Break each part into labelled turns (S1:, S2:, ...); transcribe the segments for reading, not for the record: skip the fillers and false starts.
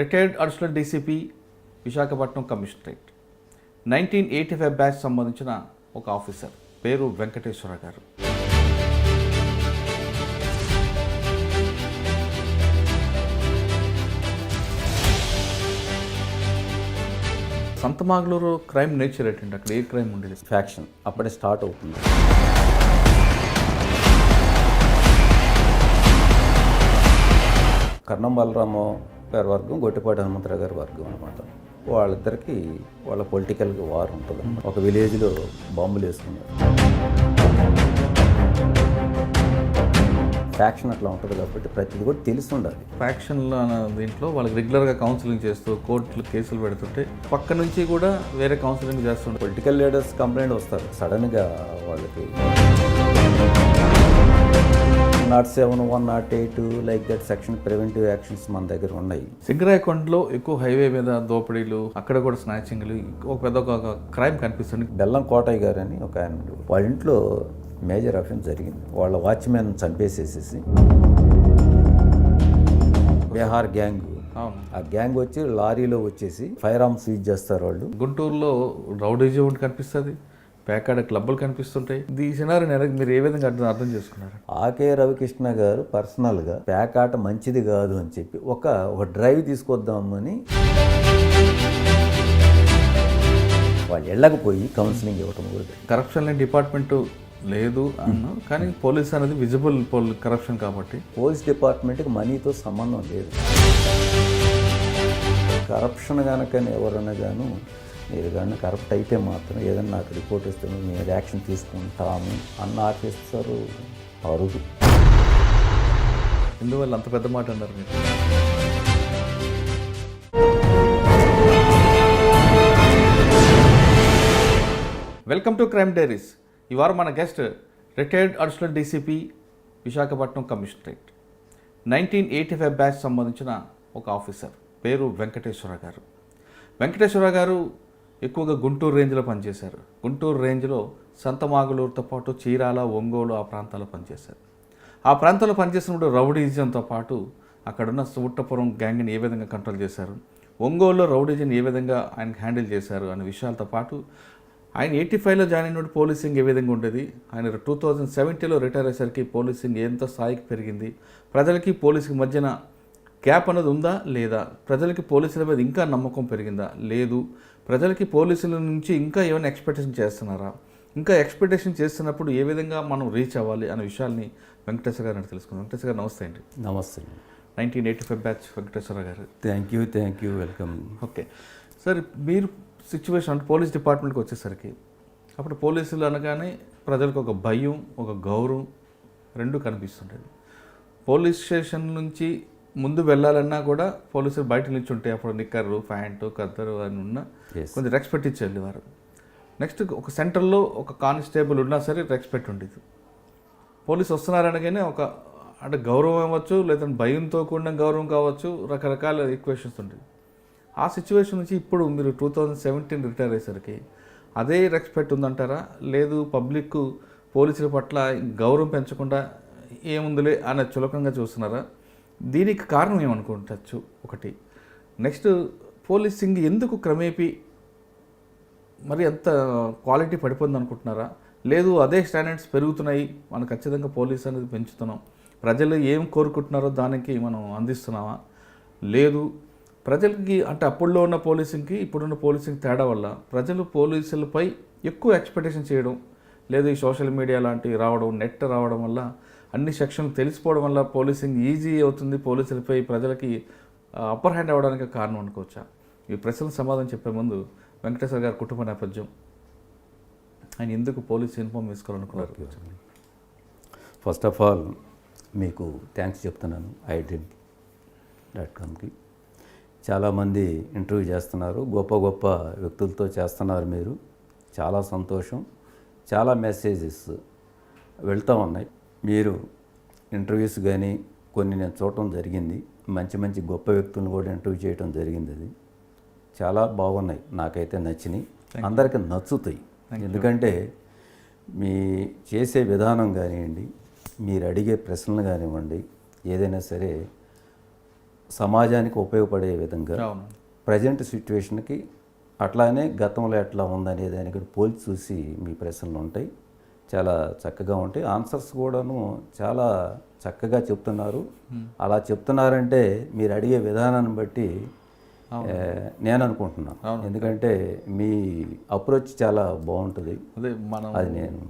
S1: Retired additional DCP Visakhapatnam commissionerate 1985 batch సంబంధించిన ఒక officer పేరు వెంకటేశ్వర గారు. సంతమాగులూరు క్రైమ్ నేచర్ ఏంటంటే అక్కడ ఏ క్రైమ్ ఉండేది?
S2: ఫ్యాక్షన్ అప్పుడే స్టార్ట్ అవుతుంది. కర్ణం బలరామో గారి వర్గం, గొట్టిపాటి హనుమంతరావు గారి వర్గం అనమాట. వాళ్ళిద్దరికి వాళ్ళ పొలిటికల్గా వార్ ఉంటుంది. ఒక విలేజ్లో బాంబులు వేసుకున్నారు. ఫ్యాక్షన్ అట్లా ఉంటుంది కాబట్టి ప్రతిదీ కూడా తెలిసి ఉండాలి.
S1: ఫ్యాక్షన్లో దీంట్లో వాళ్ళకి రెగ్యులర్గా కౌన్సిలింగ్ చేస్తూ కోర్టులు కేసులు పెడుతుంటే పక్క నుంచి కూడా వేరే కౌన్సిలింగ్ చేస్తుంటారు.
S2: పొలిటికల్ లీడర్స్ కంప్లైంట్ వస్తారు సడన్గా వాళ్ళకి 107, 108 like that section preventive actions మన దగ్గర ఉన్నాయి.
S1: సింగరాయకొండలో ఎక్కువ హైవే మీద దోపిడీలు, అక్కడ కూడా స్నాచింగ్లు, ఒక పెద్ద ఒక క్రైమ్ కనిపిస్తుంది.
S2: బెల్లం కోటయ్య గారు అని ఒక ఆయన, వాళ్ళ ఇంట్లో మేజర్ అఫెన్స్ జరిగింది. వాళ్ళ వాచ్మెన్ చంపేసేసేసి బీహార్ గ్యాంగ్, ఆ గ్యాంగ్ వచ్చి లారీలో వచ్చేసి ఫైర్ ఆర్మ్స్ యూజ్ చేస్తారు వాళ్ళు.
S1: గుంటూరులో రౌడీజం ఒకటి కనిపిస్తుంది, పేకాడ క్లబ్బులు కనిపిస్తుంటాయి. ఈ సినారీ మీరు ఏ విధంగా అర్థం చేసుకున్నారు?
S2: ఆకే రవికృష్ణ గారు పర్సనల్గా పేకాట మంచిది కాదు అని చెప్పి ఒక డ్రైవ్ తీసుకొద్దామని వాళ్ళు వెళ్ళకపోయి కౌన్సిలింగ్ ఇవ్వటం కూడా.
S1: కరప్షన్ లేని డిపార్ట్మెంట్ లేదు అన్నా, కానీ పోలీస్ అనేది విజిబుల్ కరప్షన్ కాబట్టి
S2: పోలీస్ డిపార్ట్మెంట్కి మనీతో సంబంధం లేదు. కరప్షన్ కనుక ఎవరైనా గాను మీరు కానీ కరప్ట్ అయితే మాత్రం ఏదైనా నాకు రిపోర్ట్ ఇస్తే మేము యాక్షన్ తీసుకుంటాము అన్న ఆఫీసరు అరుదు.
S1: ఎందువల్ల అంత పెద్ద మాట అన్నారు మీరు? Welcome to crime diaries. ఈ వారం మన guest retired additional DCP Visakhapatnam commissionerate 1985 batch సంబంధించిన ఒక ఆఫీసర్ పేరు వెంకటేశ్వర గారు. వెంకటేశ్వర గారు ఎక్కువగా గుంటూరు రేంజ్లో పనిచేశారు. గుంటూరు రేంజ్లో సంతమాగులూరుతో పాటు చీరాల, ఒంగోలు ఆ ప్రాంతాల్లో పనిచేశారు. ఆ ప్రాంతాల్లో పనిచేసినప్పుడు రౌడీజంతో పాటు అక్కడున్న సుట్టపురం గ్యాంగ్ని ఏ విధంగా కంట్రోల్ చేశారు, ఒంగోలులో రౌడీజన్ ఏ విధంగా ఆయనకు హ్యాండిల్ చేశారు అనే విషయాలతో పాటు ఆయన 85లో జాయిన్ అయినప్పుడు పోలీసింగ్ ఏ విధంగా ఉండేది, ఆయన 2070లో రిటైర్ అయ్యేసరికి పోలీసింగ్ ఎంత స్థాయికి పెరిగింది, ప్రజలకి పోలీసుకి మధ్యన గ్యాప్ అనేది ఉందా లేదా, ప్రజలకి పోలీసుల మీద ఇంకా నమ్మకం పెరిగిందా లేదు, ప్రజలకి పోలీసుల నుంచి ఇంకా ఏమైనా ఎక్స్పెక్టేషన్ చేస్తున్నారా, ఇంకా ఎక్స్పెక్టేషన్ చేస్తున్నప్పుడు ఏ విధంగా మనం రీచ్ అవ్వాలి అనే విషయాల్ని వెంకటేశ్వర గారిని తెలుసుకుందాం. వెంకటేశ్వర గారు నమస్తే అండి.
S2: నమస్తే.
S1: 1985 బ్యాచ్ వెంకటేశ్వర గారు.
S2: Thank you welcome.
S1: Okay sir, మీరు సిచ్యువేషన్ అంటే పోలీస్ డిపార్ట్మెంట్కి వచ్చేసరికి అప్పుడు పోలీసులు అనగానే ప్రజలకు ఒక భయం, ఒక గౌరవం రెండు కనిపిస్తుండేది. పోలీస్ స్టేషన్ నుంచి ముందు వెళ్ళాలన్నా కూడా పోలీసులు బయట నిల్చుంటే అప్పుడు నిక్కర్రు, ప్యాంటు, కద్దరు అని ఉన్నా కొంచెం రెస్పెక్ట్ ఇచ్చి వెళ్ళేవారు. నెక్స్ట్ ఒక సెంటర్లో ఒక కానిస్టేబుల్ ఉన్నా సరే రెస్పెక్ట్ ఉండేది. పోలీసు వస్తున్నారనగానే ఒక అంటే గౌరవం అవ్వచ్చు, లేదంటే భయంతో కూడిన గౌరవం కావచ్చు, రకరకాల ఈక్వేషన్స్ ఉండేవి. ఆ సిచ్యువేషన్ నుంచి ఇప్పుడు మీరు 2017 రిటైర్ అయ్యేసరికి అదే రెస్పెక్ట్ ఉందంటారా, లేదు పబ్లిక్ పోలీసుల పట్ల గౌరవం పెంచకుండా ఏముందిలే అనే చులకంగా చూస్తున్నారా? దీనికి కారణం ఏమనుకుంటచ్చు ఒకటి. నెక్స్ట్ పోలీసింగ్ ఎందుకు క్రమేపీ మరి అంత క్వాలిటీ పడిపోయింది అనుకుంటున్నారా, లేదు అదే స్టాండర్డ్స్ పెరుగుతున్నాయి, మనం ఖచ్చితంగా పోలీస్ అనేది పెంచుతున్నాం, ప్రజలు ఏం కోరుకుంటున్నారో దానికి మనం అందిస్తున్నామా, లేదు ప్రజలకి అంటే అప్పుడులో ఉన్న పోలీసింగ్కి ఇప్పుడున్న పోలీసింగ్ తేడా వల్ల ప్రజలు పోలీసులపై ఎక్కువ ఎక్స్పెక్టేషన్ చేయడం, లేదు ఈ సోషల్ మీడియా లాంటివి రావడం, నెట్ రావడం వల్ల అన్ని సెక్షన్లు తెలిసిపోవడం వల్ల పోలీసింగ్ ఈజీ అవుతుంది, పోలీసులపై ప్రజలకి అప్పర్ హ్యాండ్ అవ్వడానికి కారణం అనుకోవచ్చా? ఈ ప్రశ్నలకు సమాధానం చెప్పే ముందు వెంకటేశ్వర గారి కుటుంబ నేపథ్యం, ఆయన ఎందుకు పోలీస్ యూనిఫామ్ వేసుకోవాలనుకున్నారు?
S2: ఫస్ట్ ఆఫ్ ఆల్ మీకు థ్యాంక్స్ చెప్తున్నాను ident.comకి. చాలామంది ఇంటర్వ్యూ చేస్తున్నారు, గొప్ప గొప్ప వ్యక్తులతో చేస్తున్నారు మీరు. చాలా సంతోషం. చాలా మెసేజెస్ వెళ్తూ ఉన్నాయి. మీరు ఇంటర్వ్యూస్ కానీ కొన్ని నేను చూడటం జరిగింది. మంచి మంచి గొప్ప వ్యక్తులను కూడా ఇంటర్వ్యూ చేయడం జరిగింది. అది చాలా బాగున్నాయి, నాకైతే నచ్చినాయి, అందరికీ నచ్చుతాయి. ఎందుకంటే మీ చేసే విధానం కానివ్వండి, మీరు అడిగే ప్రశ్నలు కానివ్వండి, ఏదైనా సరే సమాజానికి ఉపయోగపడే విధంగా
S1: అవును.
S2: ప్రజెంట్ సిచ్యువేషన్కి అట్లానే గతంలో ఎట్లా ఉందనే దాన్ని కూడా పోల్చి చూసి మీ ప్రశ్నలు ఉంటాయి, చాలా చక్కగా ఉంటాయి. ఆన్సర్స్ కూడాను చాలా చక్కగా చెప్తున్నారు. అలా చెప్తున్నారంటే మీరు అడిగే విధానాన్ని బట్టి నేను అనుకుంటున్నాను. ఎందుకంటే మీ అప్రోచ్ చాలా బాగుంటుంది.
S1: అదే మనం
S2: అది నేను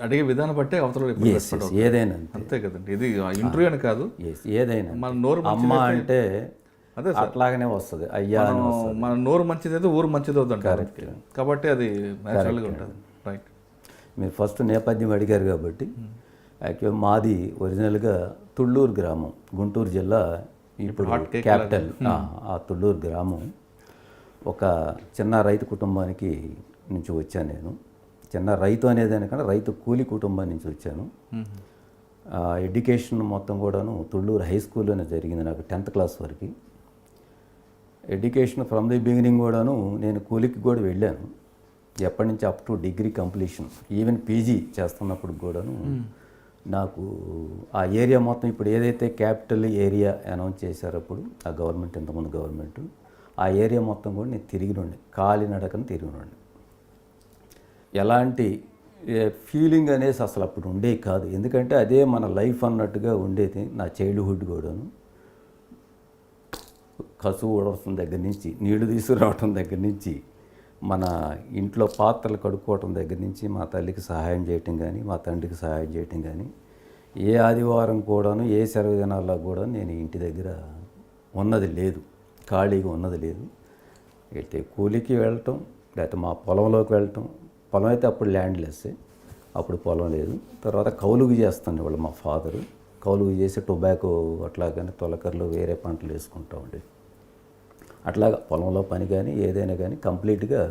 S1: అడిగే విధానం బట్టే అవతల
S2: ఏదైనా
S1: అంతే కదండి. ఇది ఇంటర్వ్యూ అని కాదు,
S2: ఏదైనా
S1: మన నోరు
S2: అమ్మ అంటే
S1: అదే
S2: అట్లాగనే వస్తుంది, అయ్యా అని వస్తుంది.
S1: మన నోరు మంచిది అయితే ఊరు మంచిది అవుతుంది కాబట్టి అది న్యాచురల్గా ఉంటుంది. రైట్.
S2: మీరు ఫస్ట్ నేపథ్యం అడిగారు కాబట్టి యాక్చువల్ మాది ఒరిజినల్గా తుళ్ళూరు గ్రామం, గుంటూరు జిల్లా ఇప్పుడు క్యాపిటల్. ఆ తుళ్ళూరు గ్రామం ఒక చిన్న రైతు కుటుంబానికి నుంచి వచ్చాను నేను. చిన్న రైతు అనేదానికన్నా రైతు కూలి కుటుంబం నుంచి వచ్చాను. ఎడ్యుకేషన్ మొత్తం కూడాను తుళ్ళూరు హై స్కూల్లోనే జరిగింది నాకు 10th క్లాస్ వరకు. ఎడ్యుకేషన్ ఫ్రమ్ ది బిగినింగ్ కూడాను నేను కూలికి కూడా వెళ్ళాను. ఎప్పటి నుంచి up to degree completion, even PG చేస్తున్నప్పుడు కూడాను నాకు ఆ ఏరియా మొత్తం ఇప్పుడు ఏదైతే క్యాపిటల్ ఏరియా అనౌన్స్ చేశారో అప్పుడు ఆ గవర్నమెంట్, ఇంతకుముందు గవర్నమెంట్, ఆ ఏరియా మొత్తం కూడా నేను తిరిగినండి, కాలినడకను తిరిగినండి. ఎలాంటి ఫీలింగ్ అనేసి అసలు అప్పుడు ఉండేది కాదు. ఎందుకంటే అదే మన లైఫ్ అన్నట్టుగా ఉండేది. నా చైల్డ్హుడ్ కూడాను కసువు ఊడవటం దగ్గర నుంచి, నీళ్లు తీసుకురావటం దగ్గర నుంచి, మన ఇంట్లో పాత్రలు కడుక్కోవటం దగ్గర నుంచి, మా తల్లికి సహాయం చేయటం కానీ, మా తండ్రికి సహాయం చేయటం కానీ, ఏ ఆదివారం కూడాను ఏ సెలవు దినాల్లో కూడా నేను ఇంటి దగ్గర ఉన్నది లేదు, ఖాళీగా ఉన్నది లేదు. అయితే కూలికి వెళ్ళటం, లేకపోతే మా పొలంలోకి వెళ్ళటం. పొలం అయితే అప్పుడు ల్యాండ్లెస్సే, అప్పుడు పొలం లేదు. తర్వాత కౌలుగు చేస్తాను వాళ్ళు, మా ఫాదరు కౌలుగు చేసి టొబాకో అట్లాగని తొలకర్లు వేరే పంటలు వేసుకుంటూ ఉండేది. అట్లాగా పొలంలో పని కానీ ఏదైనా కానీ కంప్లీట్గా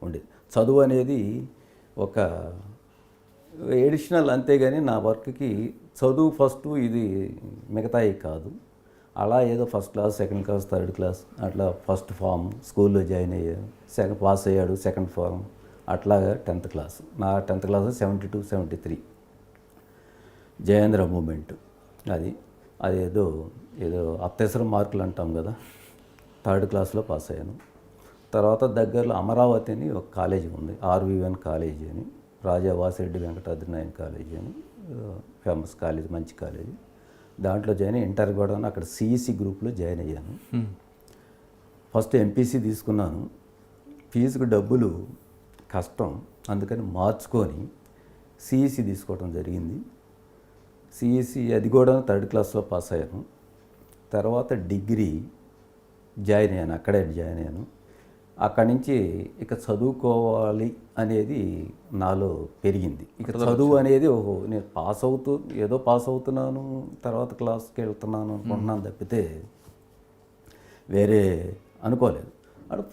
S2: ఉండేది. చదువు అనేది ఒక ఎడిషనల్, అంతేగాని నా వర్క్కి చదువు ఫస్ట్, ఇది మిగతాయి కాదు. అలా ఏదో first class, second class, third class అట్లా ఫస్ట్ ఫామ్ స్కూల్లో జాయిన్ అయ్యాను, సెకండ్ పాస్ అయ్యాడు, సెకండ్ ఫామ్ అట్లాగా 10th క్లాస్. నా 10th క్లాస్ 72, 73 జయేంద్ర మూమెంట్. అదేదో అత్యవసర మార్కులు అంటాం కదా, 3rd క్లాస్లో పాస్ అయ్యాను. తర్వాత దగ్గరలో అమరావతి అని ఒక కాలేజీ ఉంది, RV1 కాలేజీ అని, రాజా వాసిరెడ్డి వెంకటాద్రి నాయన్ కాలేజీ అని, ఫేమస్ కాలేజీ, మంచి కాలేజీ. దాంట్లో జాయిన్ అయ్యి ఇంటర్ కూడా అక్కడ CEC గ్రూప్లో జాయిన్ అయ్యాను. ఫస్ట్ MPC తీసుకున్నాను. ఫీజుకు డబ్బులు కష్టం, అందుకని మార్చుకొని CEC తీసుకోవడం జరిగింది. CEC అది కూడా 3rd క్లాస్లో పాస్ అయ్యాను. తర్వాత డిగ్రీ జాయిన్ అయ్యాను, అక్కడే జాయిన్ అయ్యాను. అక్కడి నుంచి ఇక చదువుకోవాలి అనేది నాలో పెరిగింది. ఇక చదువు అనేది నేను ఏదో పాస్ అవుతున్నాను, తర్వాత క్లాస్కి వెళ్తున్నాను అనుకుంటున్నాను తప్పితే వేరే అనుకోలేదు.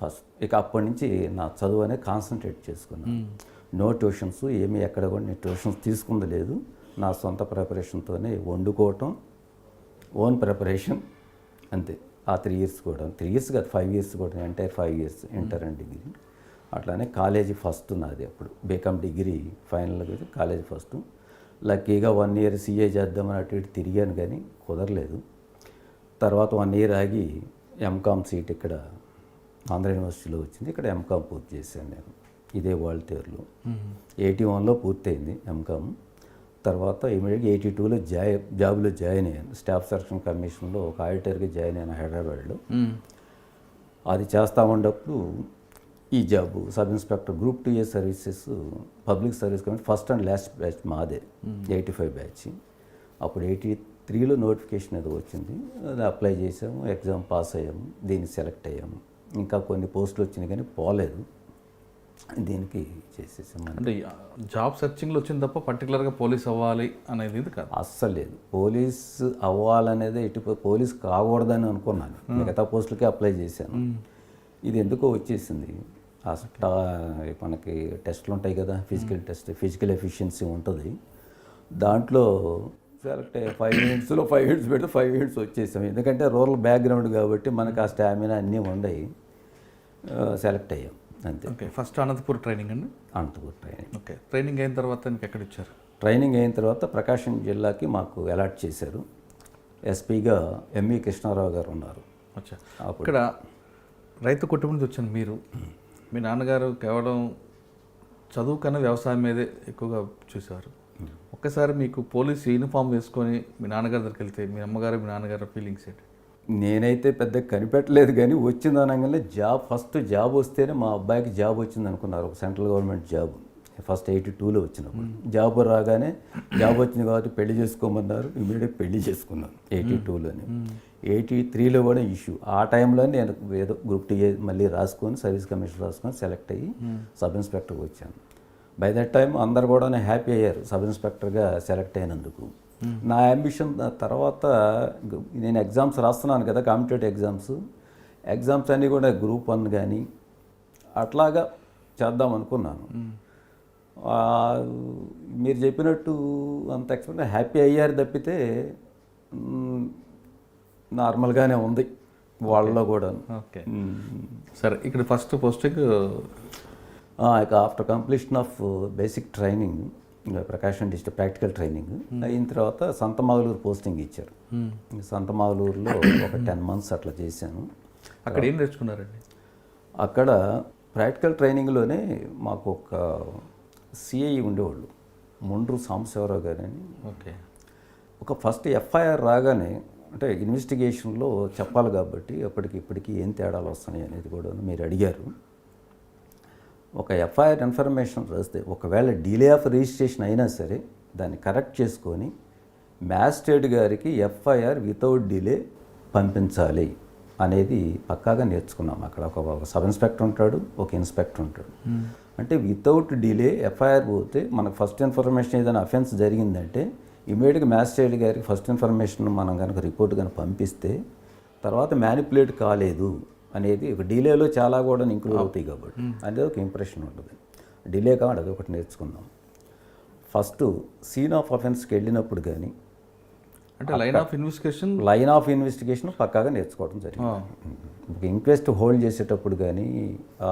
S2: ఫస్ట్ ఇక అప్పటి నుంచి నా చదువు అనేది కాన్సన్ట్రేట్ చేసుకున్నాను. నో ట్యూషన్స్, ఏమీ ఎక్కడ కూడా నేను ట్యూషన్స్ తీసుకుంది లేదు. నా సొంత ప్రిపరేషన్తోనే వండుకోవటం, ఓన్ ప్రిపరేషన్ అంతే. ఆ 3 years కూడా, 3 years కాదు 5 years కూడా, entire 5 years inter and degree. అట్లానే కాలేజీ ఫస్ట్ నాది అప్పుడు, బీకామ్ డిగ్రీ ఫైనల్గా కాలేజీ ఫస్ట్. లక్కీగా 1 year CA చేద్దామని అటు ఇటు తిరిగాను కానీ కుదరలేదు. తర్వాత 1 year ఆగి MCOM సీట్ ఇక్కడ ఆంధ్ర యూనివర్సిటీలో వచ్చింది. ఇక్కడ MCOM పూర్తి చేశాను నేను, ఇదే వాల్తేరులో. 81లో పూర్తయింది MCOM. తర్వాత ఇమీడియట్గా 82లో జాబ్లో జాయిన్ అయ్యాను. స్టాఫ్ సెలక్షన్ కమిషన్లో ఒక ఆడిటర్గా జాయిన్ అయ్యాను హైదరాబాద్లో. అది చేస్తూ ఉన్నప్పుడు ఈ job sub inspector group 2A services public service commission first and last batch మాదే, 85 బ్యాచ్. అప్పుడు 83లో నోటిఫికేషన్ ఏదో వచ్చింది, అది అప్లై చేసాము, ఎగ్జామ్ పాస్ అయ్యాము, దీనికి సెలెక్ట్ అయ్యాము. ఇంకా కొన్ని పోస్టులు వచ్చినాయి కానీ పోలేదు, దీనికి చేసేసాము.
S1: అంటే జాబ్ సెర్చింగ్లో వచ్చింది తప్ప పర్టికులర్గా పోలీస్ అవ్వాలి అనేది ఇది కాదు,
S2: అస్సలు లేదు. పోలీస్ అవ్వాలనేది పోలీస్ కాకూడదని అనుకున్నాను, మిగతా పోస్టులకే అప్లై చేశాను. ఇది ఎందుకో వచ్చేసింది. మనకి టెస్ట్లు ఉంటాయి కదా, ఫిజికల్ టెస్ట్, ఫిజికల్ ఎఫిషియన్సీ ఉంటుంది. దాంట్లో సెలెక్ట్ 5 minutesలో 5 minutes పెడితే 5 minutes వచ్చేసాం. ఎందుకంటే రూరల్ బ్యాక్గ్రౌండ్ కాబట్టి మనకు ఆ స్టామినా అన్నీ ఉన్నాయి. సెలెక్ట్ అయ్యాం అంతే.
S1: ఓకే. ఫస్ట్ అనంతపూర్ ట్రైనింగ్ అండి?
S2: అనంతపూర్ ట్రైనింగ్.
S1: ఓకే. ట్రైనింగ్ అయిన తర్వాత మీకు ఎక్కడ ఇచ్చారు?
S2: ట్రైనింగ్ అయిన తర్వాత ప్రకాశం జిల్లాకి మాకు అలాట్ చేశారు. ఎస్పీగా ఎంఈ కృష్ణారావు గారు ఉన్నారు.
S1: అచ్చా.
S2: అప్పుడు
S1: ఇక్కడ రైతు కుటుంబం నుంచి వచ్చాను మీరు. మీ నాన్నగారు కేవలం చదువు కన్నా వ్యవసాయం మీదే ఎక్కువగా చూసేవారు. ఒక్కసారి మీకు పోలీస్ యూనిఫామ్ వేసుకొని మీ నాన్నగారి దగ్గరికి వెళ్తే మీ అమ్మగారు మీ నాన్నగారు ఫీలింగ్స్ ఏంటి?
S2: నేనైతే పెద్ద కనిపెట్టలేదు, కానీ వచ్చింది అనగానే ఫస్ట్ జాబ్ వస్తేనే మా అబ్బాయికి జాబ్ వచ్చింది అనుకున్నారు. ఒక సెంట్రల్ గవర్నమెంట్ జాబ్ ఫస్ట్ 82లో వచ్చినప్పుడు. జాబ్ రాగానే జాబ్ వచ్చింది కాబట్టి పెళ్లి చేసుకోమన్నారు. ఇమీడియట్ పెళ్లి చేసుకున్నాను 82లోనే. 83లో కూడా ఇష్యూ. ఆ టైంలో నేను ఏదో గ్రూప్ టీ మళ్ళీ రాసుకొని సర్వీస్ కమిషన్ రాసుకొని సెలెక్ట్ అయ్యి సబ్ ఇన్స్పెక్టర్కి వచ్చాను. బై దట్ టైం అందరు కూడా హ్యాపీ అయ్యారు సబ్ ఇన్స్పెక్టర్గా సెలెక్ట్ అయినందుకు. నా అంబిషన్ తర్వాత నేను ఎగ్జామ్స్ రాస్తున్నాను కదా, కాంపిటేటివ్ ఎగ్జామ్స్ అన్నీ కూడా గ్రూప్ 1 కానీ అట్లాగా చేద్దాం అనుకున్నాను. మీరు చెప్పినట్టు అంత ఎక్స్పెక్ట్ హ్యాపీ అయ్యారు తప్పితే నార్మల్గానే ఉంది వాళ్ళలో కూడా.
S1: ఓకే సరే, ఇక్కడ ఫస్ట్ పోస్టింగ్
S2: ఇక after completion of basic training Prakasam district practical training అయిన తర్వాత సంతమాగులూరు పోస్టింగ్ ఇచ్చారు. సంతమాగులూరులో ఒక 10 months అట్లా చేశాను.
S1: అక్కడ ఏం నేర్చుకున్నారండి?
S2: అక్కడ ప్రాక్టికల్ ట్రైనింగ్లోనే మాకు ఒక సిఐ ఉండేవాళ్ళు, ముండ్రు సాంబశివరావు గారని.
S1: ఓకే.
S2: ఒక ఫస్ట్ ఎఫ్ఐఆర్ రాగానే అంటే ఇన్వెస్టిగేషన్లో చెప్పాలి కాబట్టి అప్పటికి ఇప్పటికీ ఏం తేడాలు వస్తున్నాయి అనేది కూడా మీరు అడిగారు. ఒక ఎఫ్ఐఆర్ ఇన్ఫర్మేషన్ రాస్తే ఒకవేళ డిలే ఆఫ్ రిజిస్ట్రేషన్ అయినా సరే దాన్ని కరెక్ట్ చేసుకొని మ్యాజిస్ట్రేట్ గారికి ఎఫ్ఐఆర్ వితౌట్ డిలే పంపించాలి అనేది పక్కాగా నేర్చుకున్నాం. అక్కడ ఒక సబ్ ఇన్స్పెక్టర్ ఉంటాడు, ఒక ఇన్స్పెక్టర్ ఉంటాడు. అంటే వితౌట్ డిలే ఎఫ్ఐఆర్ పోతే మనకు ఫస్ట్ ఇన్ఫర్మేషన్ ఏదైనా అఫెన్స్ జరిగిందంటే ఇమీడియట్గా మ్యాజిస్ట్రేట్ గారికి ఫస్ట్ ఇన్ఫర్మేషన్ మనం కనుక రిపోర్ట్ కనుక పంపిస్తే తర్వాత మ్యానిపులేట్ కాలేదు అనేది ఒక డిలేలో చాలా కూడా ఇంక్లూడ్ అవుతాయి కాబట్టి అనేది ఒక ఇంప్రెషన్ ఉంటుంది. డిలే కాబట్టి అది ఒకటి నేర్చుకుందాం. ఫస్ట్ సీన్ ఆఫ్ అఫెన్స్కి వెళ్ళినప్పుడు కానీ
S1: అంటే లైన్ ఆఫ్ ఇన్వెస్టిగేషన్
S2: పక్కాగా నేర్చుకోవడం జరిగింది. ఒక ఇంక్వెస్ట్ హోల్డ్ చేసేటప్పుడు కానీ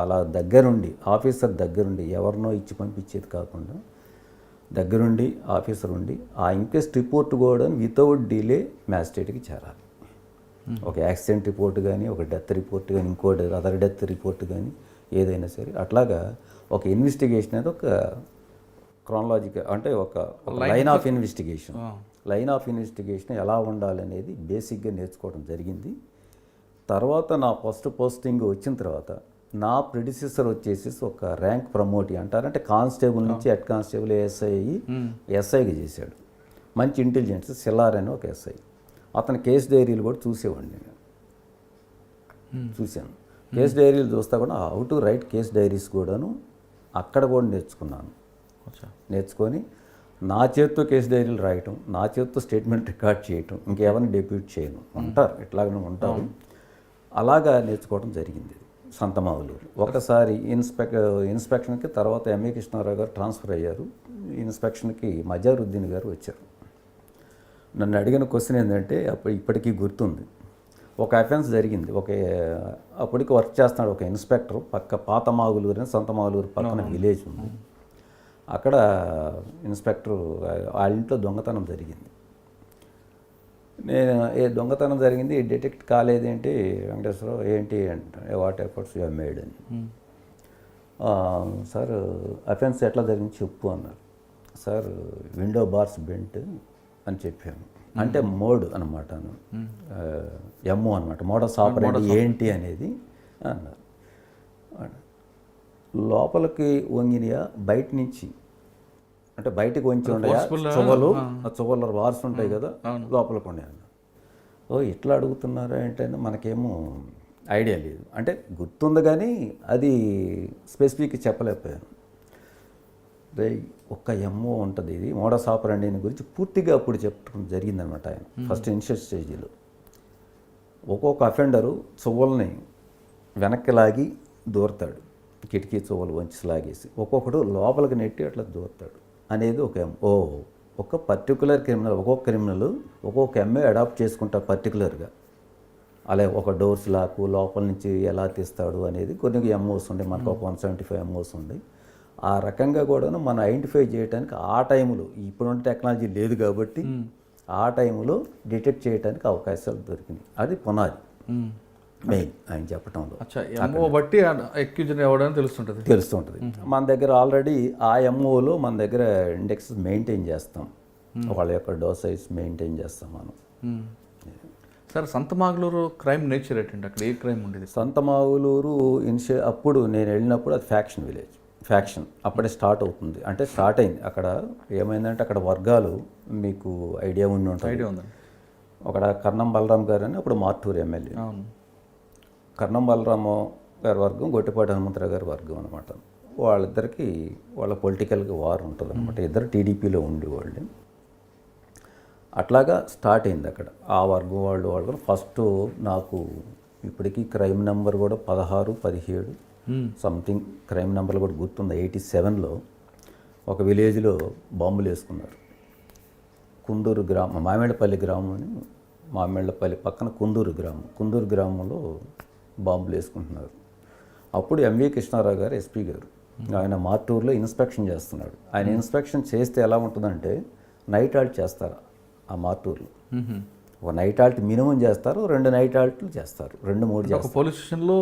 S2: అలా దగ్గరుండి ఆఫీసర్ దగ్గరుండి ఎవరినో ఇచ్చి పంపించేది కాకుండా దగ్గరుండి ఆఫీసర్ ఉండి ఆ ఇంక్వెస్ట్ రిపోర్ట్ కూడా వితౌట్ డిలే మ్యాజిస్ట్రేట్కి చేరాలి. ఒక యాక్సిడెంట్ రిపోర్ట్ కానీ, ఒక డెత్ రిపోర్ట్ కానీ, ఇంకోటి అదర్ డెత్ రిపోర్ట్ కానీ ఏదైనా సరే అట్లాగా ఒక ఇన్వెస్టిగేషన్ అనేది ఒక క్రానలాజికల్ అంటే ఒక లైన్ ఆఫ్ ఇన్వెస్టిగేషన్ ఎలా ఉండాలనేది బేసిక్గా నేర్చుకోవడం జరిగింది. తర్వాత నా ఫస్ట్ పోస్టింగ్ వచ్చిన తర్వాత నా ప్రెడిసెసర్ వచ్చేసి ఒక ర్యాంక్ ప్రమోట్ అంటారంటే కానిస్టేబుల్ నుంచి హెడ్ కానిస్టేబుల్ ఎస్ఐకి చేశాడు. మంచి ఇంటెలిజెన్స్ సిల్లార్ అని ఒక ఎస్ఐ. అతని కేసు డైరీలు కూడా చూసేవాడిని నేను. చూశాను కేసు డైరీలు చూస్తా కూడా how to right case diaries కూడాను అక్కడ కూడా నేర్చుకున్నాను. నేర్చుకొని నా చేతితో కేసు డైరీలు రాయటం, నా చేతితో స్టేట్మెంట్ రికార్డ్ చేయటం, ఇంకెవరిని డెప్యూట్ చేయను ఉంటారు, ఇట్లాగనే ఉంటారు. అలాగా నేర్చుకోవడం జరిగింది సంతమాగులూరు. ఒకసారి ఇన్స్పెక్షన్కి తర్వాత ఎంఏ కృష్ణారావు గారు ట్రాన్స్ఫర్ అయ్యారు. ఇన్స్పెక్షన్కి మజారుద్దీన్ గారు వచ్చారు. నన్ను అడిగిన క్వశ్చన్ ఏంటంటే ఇప్పటికీ గుర్తుంది. ఒక అఫెన్స్ జరిగింది. అప్పటికి వర్క్ చేస్తున్నాడు ఒక ఇన్స్పెక్టర్. పాత మాగులూరు అని సంతమాగులూరు పక్కన విలేజ్ ఉంది. అక్కడ ఇన్స్పెక్టర్ వాళ్ళ ఇంట్లో దొంగతనం జరిగింది. నేను దొంగతనం జరిగింది డిటెక్ట్ కాలేదేంటి వెంకటేశ్వరరావు ఏంటి అంటే what efforts you have made అని. సార్ అఫెన్స్ ఎట్లా జరిగింది చెప్పు అన్నారు. సార్ విండో బార్స్ బెంట్ అని చెప్పాను. అంటే మోడ్ అనమాట, ఎమ్ఓ అనమాట, మోడస్ ఆపరేండి ఏంటి అనేది అన్నారు. లోపలికి వంగినయా బయట నుంచి అంటే బయటకు వంచి ఉండయా చువ్వలు బార్స్ ఉంటాయి కదా లోపలికి ఉండే అన్న. ఇట్లా అడుగుతున్నారా అంటే మనకేమో ఐడియా లేదు. అంటే గుర్తుంది కానీ అది స్పెసిఫిక్ చెప్పలేకపోయాను. ఒక్క ఎంఓ ఉంటుంది, ఇది మోడస్ ఆపరెండి గురించి పూర్తిగా అప్పుడు చెప్పడం జరిగిందనమాట. ఆయన ఫస్ట్ ఇనిషియల్ స్టేజీలో ఒక్కొక్క అఫెండరు చువ్వల్ని వెనక్కి లాగి దూరతాడు, కిటికీ చువ్వలు వంచి లాగేసి ఒక్కొక్కడు లోపలికి నెట్టి అట్లా దూరతాడు అనేది ఒక పర్టికులర్ క్రిమినల్. ఒక్కొక్క క్రిమినల్ ఒక్కొక్క ఎంఏ అడాప్ట్ చేసుకుంటారు పర్టికులర్గా. అలాగే ఒక డోర్స్ లాకు లోపల నుంచి ఎలా తీస్తాడు అనేది కొన్ని ఎంఓస్ ఉండే, మనకు ఒక 175 ఎంఓస్ ఉండే. ఆ రకంగా కూడా మనం ఐడెంటిఫై చేయడానికి ఆ టైంలో ఇప్పుడున్న టెక్నాలజీ లేదు కాబట్టి ఆ టైంలో డిటెక్ట్ చేయడానికి అవకాశాలు దొరికినాయి. అది పునాది మెయిన్ ఆయన చెప్పటంలో
S1: అచ్చా, ఎంఓ బట్టి ఎక్యూజన్ ఎవడని తెలుస్తుంటుంది.
S2: తెలుస్తుంటుంది. మన దగ్గర ఆల్రెడీ ఆ ఎంఓలో మన దగ్గర ఇండెక్స్ మెయింటైన్ చేస్తాం, వాళ్ళ యొక్క డోసైజ్ మెయింటైన్ చేస్తాం మనం.
S1: సార్ సంతమాగులూరు క్రైమ్ నేచర్ ఏంటంటే అక్కడ ఏ క్రైమ్ ఉండేది?
S2: సంతమాగులూరు అప్పుడు నేను వెళ్ళినప్పుడు అది ఫ్యాక్షన్ విలేజ్. ఫ్యాక్షన్ అప్పుడే స్టార్ట్ అవుతుంది, అంటే స్టార్ట్ అయింది. అక్కడ ఏమైందంటే అక్కడ వర్గాలు మీకు ఐడియా ఉండి ఉంటుంది.
S1: ఐడియా ఉందండి.
S2: అక్కడ కర్ణం బలరాం గారు అని అప్పుడు మార్టూరు ఎమ్మెల్యే.
S1: అవును.
S2: కర్ణం బలరాము గారి వర్గం, గొట్టిపాటి హనుమంతరావు గారి వర్గం అనమాట. వాళ్ళిద్దరికి వాళ్ళ పొలిటికల్గా వార్ ఉంటుంది అనమాట. ఇద్దరు టీడీపీలో ఉండేవాళ్ళు. అట్లాగా స్టార్ట్ అయింది అక్కడ ఆ వర్గం వాళ్ళు ఫస్ట్ నాకు ఇప్పటికీ క్రైమ్ నెంబర్ కూడా 16, 17 సంథింగ్ క్రైమ్ నెంబర్ కూడా గుర్తుంది. 87లో ఒక విలేజ్లో బాంబులు వేసుకున్నారు. కుందూరు గ్రామం, మామిళ్ళపల్లి గ్రామం అని, మామిళ్ళపల్లి పక్కన కుందూరు గ్రామంలో బాంబులు వేసుకుంటున్నారు. అప్పుడు ఎంవి కృష్ణారావు గారు ఎస్పీ గారు, ఆయన మార్టూరులో ఇన్స్పెక్షన్ చేస్తున్నాడు. ఆయన ఇన్స్పెక్షన్ చేస్తే ఎలా ఉంటుందంటే నైట్ హాల్ట్ చేస్తారు ఆ మార్టూరులో. ఒక నైట్ హాల్ట్ మినిమం చేస్తారు, 2 నైట్ హాల్ట్లు చేస్తారు, 2-3 చేస్తారు.
S1: పోలీస్ స్టేషన్లో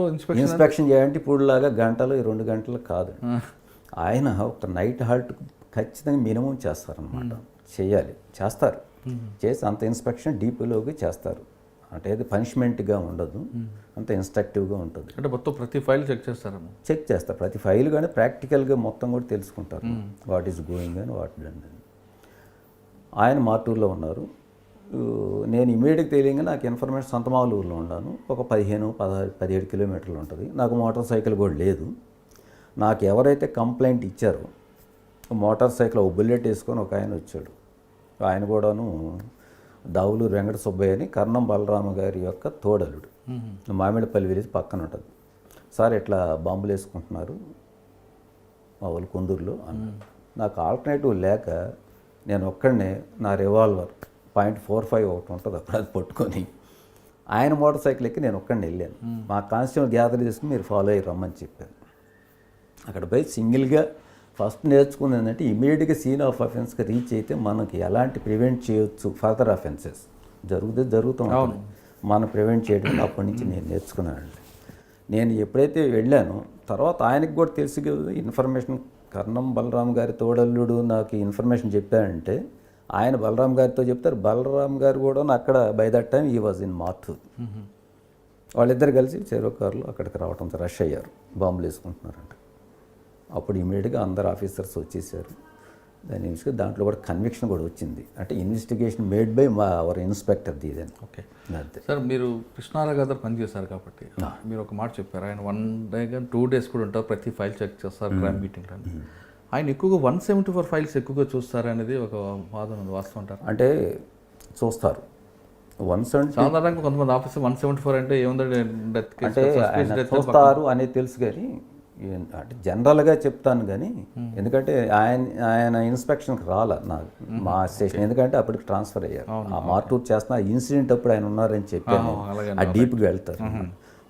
S2: ఇన్స్పెక్షన్ చేయాలంటే ఇప్పుడులాగా గంటలు 2 గంటలు కాదు. ఆయన ఒక నైట్ హాల్ట్ ఖచ్చితంగా మినిమం చేస్తారనమాట. చేస్తారు. చేసి అంత ఇన్స్పెక్షన్ డీపీలోకి చేస్తారు. అంటే అది పనిష్మెంట్గా ఉండదు, అంత ఇన్స్ట్రక్టివ్గా ఉంటుంది.
S1: అంటే మొత్తం ప్రతి ఫైల్ చెక్ చేస్తారేమో.
S2: చెక్ చేస్తారు ప్రతి ఫైల్, కానీ ప్రాక్టికల్గా మొత్తం కూడా తెలుసుకుంటారు వాట్ ఈస్ గోయింగ్ అని వాట్ డన్ అని. ఆయన మార్టూరులో ఉన్నారు. నేను ఇమీడియట్గా తెలియగా నాకు ఇన్ఫర్మేషన్ సంతమాగులూరులో ఉన్నాను. ఒక 15-17 కిలోమీటర్లు ఉంటుంది. నాకు మోటార్ సైకిల్ కూడా లేదు. నాకు ఎవరైతే కంప్లైంట్ ఇచ్చారో మోటార్ సైకిల్ ఒక బుల్లెట్ వేసుకొని ఒక ఆయన వచ్చాడు. ఆయన కూడాను దావులూరు వెంకట సుబ్బయ్య అని కర్ణం బలరామ గారి యొక్క తోడలుడు. మామిడిపల్లి విలేజ్ పక్కన ఉంటుంది. సార్ ఇట్లా బాంబులు వేసుకుంటున్నారు మా వాళ్ళు కొందూరులో అన్నారు. నాకు ఆల్టర్నేటివ్ లేక నేను ఒక్కడనే నా రివాల్వర్ .45 ఒకటి ఉంటుంది అప్పుడు, అది పట్టుకొని ఆయన మోటార్ సైకిల్ ఎక్కి నేను ఒక్కడిని వెళ్ళాను. మా కానిస్టేబుల్ గ్యాదర్ చేసుకుని మీరు ఫాలో అయ్యి రమ్మని చెప్పాను. అక్కడ పోయి సింగిల్గా ఫస్ట్ నేర్చుకుంది ఏంటంటే ఇమీడియట్గా సీన్ ఆఫ్ అఫెన్స్కి రీచ్ అయితే మనకి ఎలాంటి ప్రివెంట్ చేయొచ్చు, ఫర్దర్ అఫెన్సెస్ జరుగుతూ ఉంటుంది, మనం ప్రివెంట్ చేయడం అప్పటి నుంచి నేను నేర్చుకున్నానండి. నేను ఎప్పుడైతే వెళ్ళానో తర్వాత ఆయనకు కూడా తెలిసి ఇన్ఫర్మేషన్, కర్ణం బలరాం గారి తోడల్లుడు నాకు ఇన్ఫర్మేషన్ చెప్పారంటే ఆయన బలరాం గారితో చెప్తారు. బలరాం గారు కూడా అక్కడ బై దట్ టైం ఈ వాజ్ ఇన్ మార్టూర్. వాళ్ళిద్దరు కలిసి చెరో కారులో అక్కడికి రావడంతో రష్ అయ్యారు, బాంబులు వేసుకుంటున్నారంట. అప్పుడు ఇమీడియట్గా అందరు ఆఫీసర్స్ వచ్చేసారు. దాంట్లో కూడా కన్విక్షన్ కూడా వచ్చింది. అంటే investigation made by our inspector ఇదని.
S1: ఓకే సార్, మీరు కృష్ణారావు గారు పనిచేశారు కాబట్టి మీరు ఒక మాట చెప్పారు. ఆయన 1 డే కానీ 2 డేస్ కూడా ఉంటారు, ప్రతి ఫైల్ చెక్ చేస్తారు క్రైమ్ మీటింగ్ అని. ఆయన ఎక్కువగా 174 ఫైల్స్ ఎక్కువగా చూస్తారు అనేది ఒక వాదన ఉంది, వాస్తవం అంటారు?
S2: అంటే చూస్తారు 170.
S1: సాధారణంగా కొంతమంది ఆఫీసర్ 174 అంటే ఏముందంటే
S2: అంటే ఆయన చూస్తారు అనేది తెలుసు, కానీ అంటే జనరల్గా చెప్తాను. కానీ ఎందుకంటే ఆయన ఇన్స్పెక్షన్కి రాలే మా స్టేషన్, ఎందుకంటే అప్పటికి ట్రాన్స్ఫర్ అయ్యారు. ఆ మార్టూర్ చేస్తున్న ఇన్సిడెంట్ అప్పుడు ఆయన ఉన్నారని చెప్పాను. ఆ డీప్గా వెళ్తారు,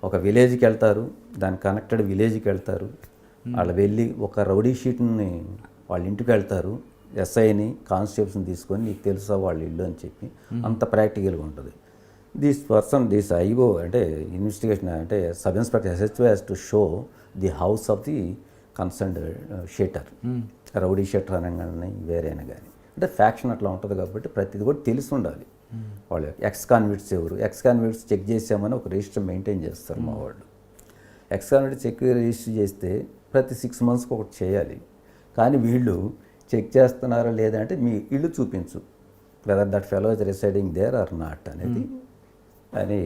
S2: ఒక విలేజ్కి వెళ్తారు, దాని కనెక్టెడ్ విలేజ్కి వెళ్తారు. వాళ్ళు వెళ్ళి ఒక రౌడీ షీట్ని వాళ్ళ ఇంటికి వెళ్తారు, ఎస్ఐని కానిస్టేబుల్స్ని తీసుకొని నీకు తెలుసా వాళ్ళ ఇల్లు అని చెప్పి, అంత ప్రాక్టికల్గా ఉంటుంది. దిస్ ఐఓ అంటే ఇన్వెస్టిగేషన్ అంటే sub inspector SHO has to show the house of the concerned sheeter. Rowdy sheeter అనగానే వేరేనా కానీ అంటే ఫ్యాక్షన్ అట్లా ఉంటుంది కాబట్టి ప్రతిది కూడా తెలిసి ఉండాలి. వాళ్ళు ఎక్స్ కాన్విక్ట్స్ ఎవరు, ఎక్స్ కాన్విక్ట్స్ చెక్ చేసామని ఒక రిజిస్టర్ మెయింటైన్ చేస్తారు మా వాళ్ళు. ఎక్స్ కాన్విక్ట్ చెక్ రిజిస్టర్ చేస్తే ప్రతి 6 monthsకి ఒకటి చేయాలి. కానీ వీళ్ళు చెక్ చేస్తున్నారా లేదా అంటే మీ ఇల్లు చూపించు, whether that fellow is residing there or not అనేది అని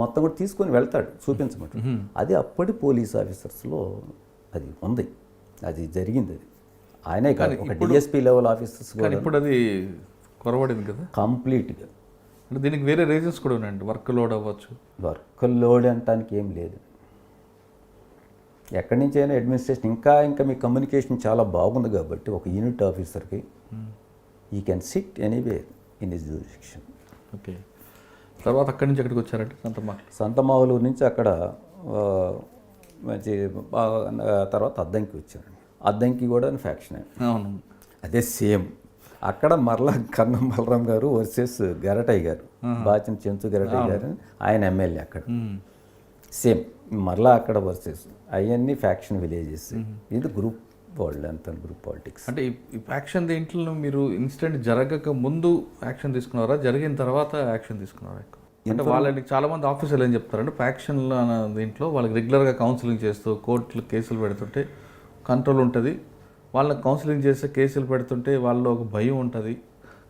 S2: మొత్తం కూడా తీసుకొని వెళ్తాడు చూపించమంట. అది అప్పటి పోలీస్ ఆఫీసర్స్లో అది ఉంది, అది జరిగింది. అది ఆయనే కాదు, ఒక డిఎస్పీ లెవెల్ ఆఫీసర్స్ కూడా.
S1: ఇప్పుడు అది కొరవడింది కదా
S2: కంప్లీట్గా.
S1: అంటే దీనికి వేరే రీజన్స్ కూడా ఉన్నాయండి, వర్క్ లోడ్ అవ్వచ్చు.
S2: వర్క్ లోడ్ అనటానికి ఏం లేదు. ఎక్కడి నుంచి అయినా అడ్మినిస్ట్రేషన్ ఇంకా మీ కమ్యూనికేషన్ చాలా బాగుంది కాబట్టి ఒక యూనిట్ ఆఫీసర్కి ఈ can SIT anywhere in his jurisdiction.
S1: Okay, తర్వాత అక్కడి నుంచి ఎక్కడికి వచ్చారంటే
S2: సంతమాగులూరు నుంచి అక్కడ మంచి తర్వాత అద్దంకి వచ్చారండి. అద్దంకి కూడా ఫ్యాక్షన్.
S1: అవును,
S2: అదే సేమ్ అక్కడ మరలా కన్నం బలరాం గారు వర్సెస్ గరటయ్య గారు, బాచిన చెంచు గరటయ్య గారు, ఆయన ఎమ్మెల్యే అక్కడ. సేమ్ మరలా అక్కడ వర్సెస్ అవన్నీ ఫ్యాక్షన్ విలేజెస్. ఇది గ్రూప్ వాళ్ళు, అంత గ్రూప్ పాలిటిక్స్.
S1: అంటే ఈ యాక్షన్ దీంట్లో మీరు ఇన్సిడెంట్ జరగక ముందు యాక్షన్ తీసుకున్నారా, జరిగిన తర్వాత యాక్షన్ తీసుకున్నారా? అంటే వాళ్ళని చాలామంది ఆఫీసర్లు ఏం చెప్తారంటే ఫ్యాక్షన్లో దీంట్లో వాళ్ళకి రెగ్యులర్గా కౌన్సిలింగ్ చేస్తూ కోర్టులు కేసులు పెడుతుంటే కంట్రోల్ ఉంటుంది, వాళ్ళని కౌన్సిలింగ్ చేస్తే కేసులు పెడుతుంటే వాళ్ళలో ఒక భయం ఉంటుంది,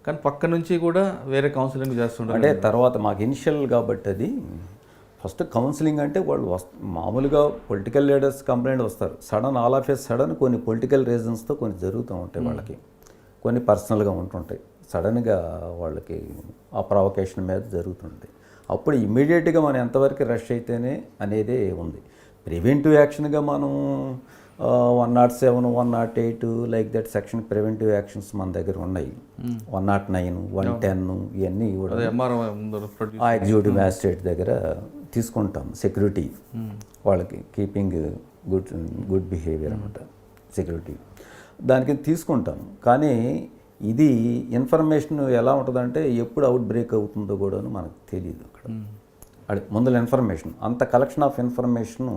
S1: కానీ పక్క నుంచి కూడా వేరే కౌన్సిలింగ్ చేస్తుంటారు.
S2: అంటే తర్వాత మాకు ఇనిషియల్ కాబట్టి అది ఫస్ట్ కౌన్సిలింగ్ అంటే వాళ్ళు మామూలుగా పొలిటికల్ లీడర్స్ కంప్లైంట్ వస్తారు, sudden all of A sudden కొన్ని పొలిటికల్ రీజన్స్తో కొన్ని జరుగుతూ ఉంటాయి వాళ్ళకి, కొన్ని పర్సనల్గా ఉంటుంటాయి, సడన్గా వాళ్ళకి ఆ ప్రొవకేషన్ మీద జరుగుతుంది. అప్పుడు ఇమ్మీడియట్గా మనం ఎంతవరకు రష్ అయితేనే అనేదే ఉంది. ప్రివెంటివ్ యాక్షన్గా మనం 107, 108 like that section preventive actions మన దగ్గర ఉన్నాయి. 109, 110 ఇవన్నీ కూడా ఆ ఎగ్జిక్యూటివ్ మ్యాజిస్ట్రేట్ దగ్గర తీసుకుంటాం. సెక్యూరిటీ వాళ్ళకి కీపింగ్ గుడ్ బిహేవియర్ అనమాట, సెక్యూరిటీ దానికి తీసుకుంటాం. కానీ ఇది ఇన్ఫర్మేషన్ ఎలా ఉంటుందంటే ఎప్పుడు అవుట్ బ్రేక్ అవుతుందో కూడా మనకు తెలియదు. అక్కడ అది ముందర ఇన్ఫర్మేషన్ అంత కలెక్షన్ ఆఫ్ ఇన్ఫర్మేషను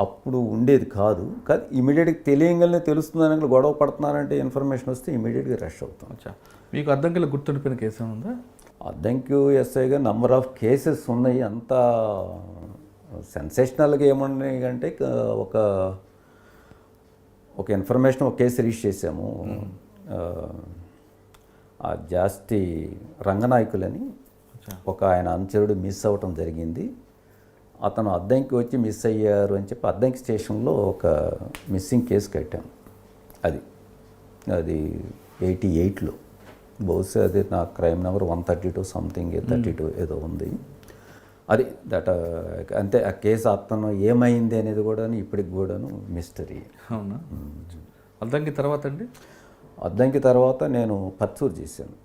S2: అప్పుడు ఉండేది కాదు. కానీ ఇమీడియట్గా తెలియగానే తెలుస్తుందని గొడవ పడుతున్నారంటే ఇన్ఫర్మేషన్ వస్తే ఇమీడియట్గా రష్ అవుతాం.
S1: మీకు అద్దంకిలో గుర్తుండిపోయిన కేసు ఉందా?
S2: అద్దంకి ఎస్ఐగా నెంబర్ ఆఫ్ కేసెస్ ఉన్నాయి. అంత సెన్సేషనల్గా ఏమున్నాయి అంటే ఒక ఇన్ఫర్మేషన్ ఒక కేసు రిజిస్టర్ చేసాము. ఆ జాస్తి రంగనాయకులని ఒక ఆయన అనుచరుడు మిస్ అవ్వటం జరిగింది. అతను అద్దంకి వచ్చి మిస్ అయ్యారు అని చెప్పి అద్దంకి స్టేషన్లో ఒక మిస్సింగ్ కేసు కట్టాం. అది 88లో బహుశా అది నా క్రైమ్ నెంబర్ 132 సంథింగ్ 32 ఏదో ఉంది. అది అంతే. ఆ కేసు అతను ఏమైంది అనేది కూడా ఇప్పటికి కూడాను మిస్టరీ.
S1: అవునా? అద్దంకి తర్వాత అండి?
S2: అద్దంకి తర్వాత నేను పర్చూరు చేశాను.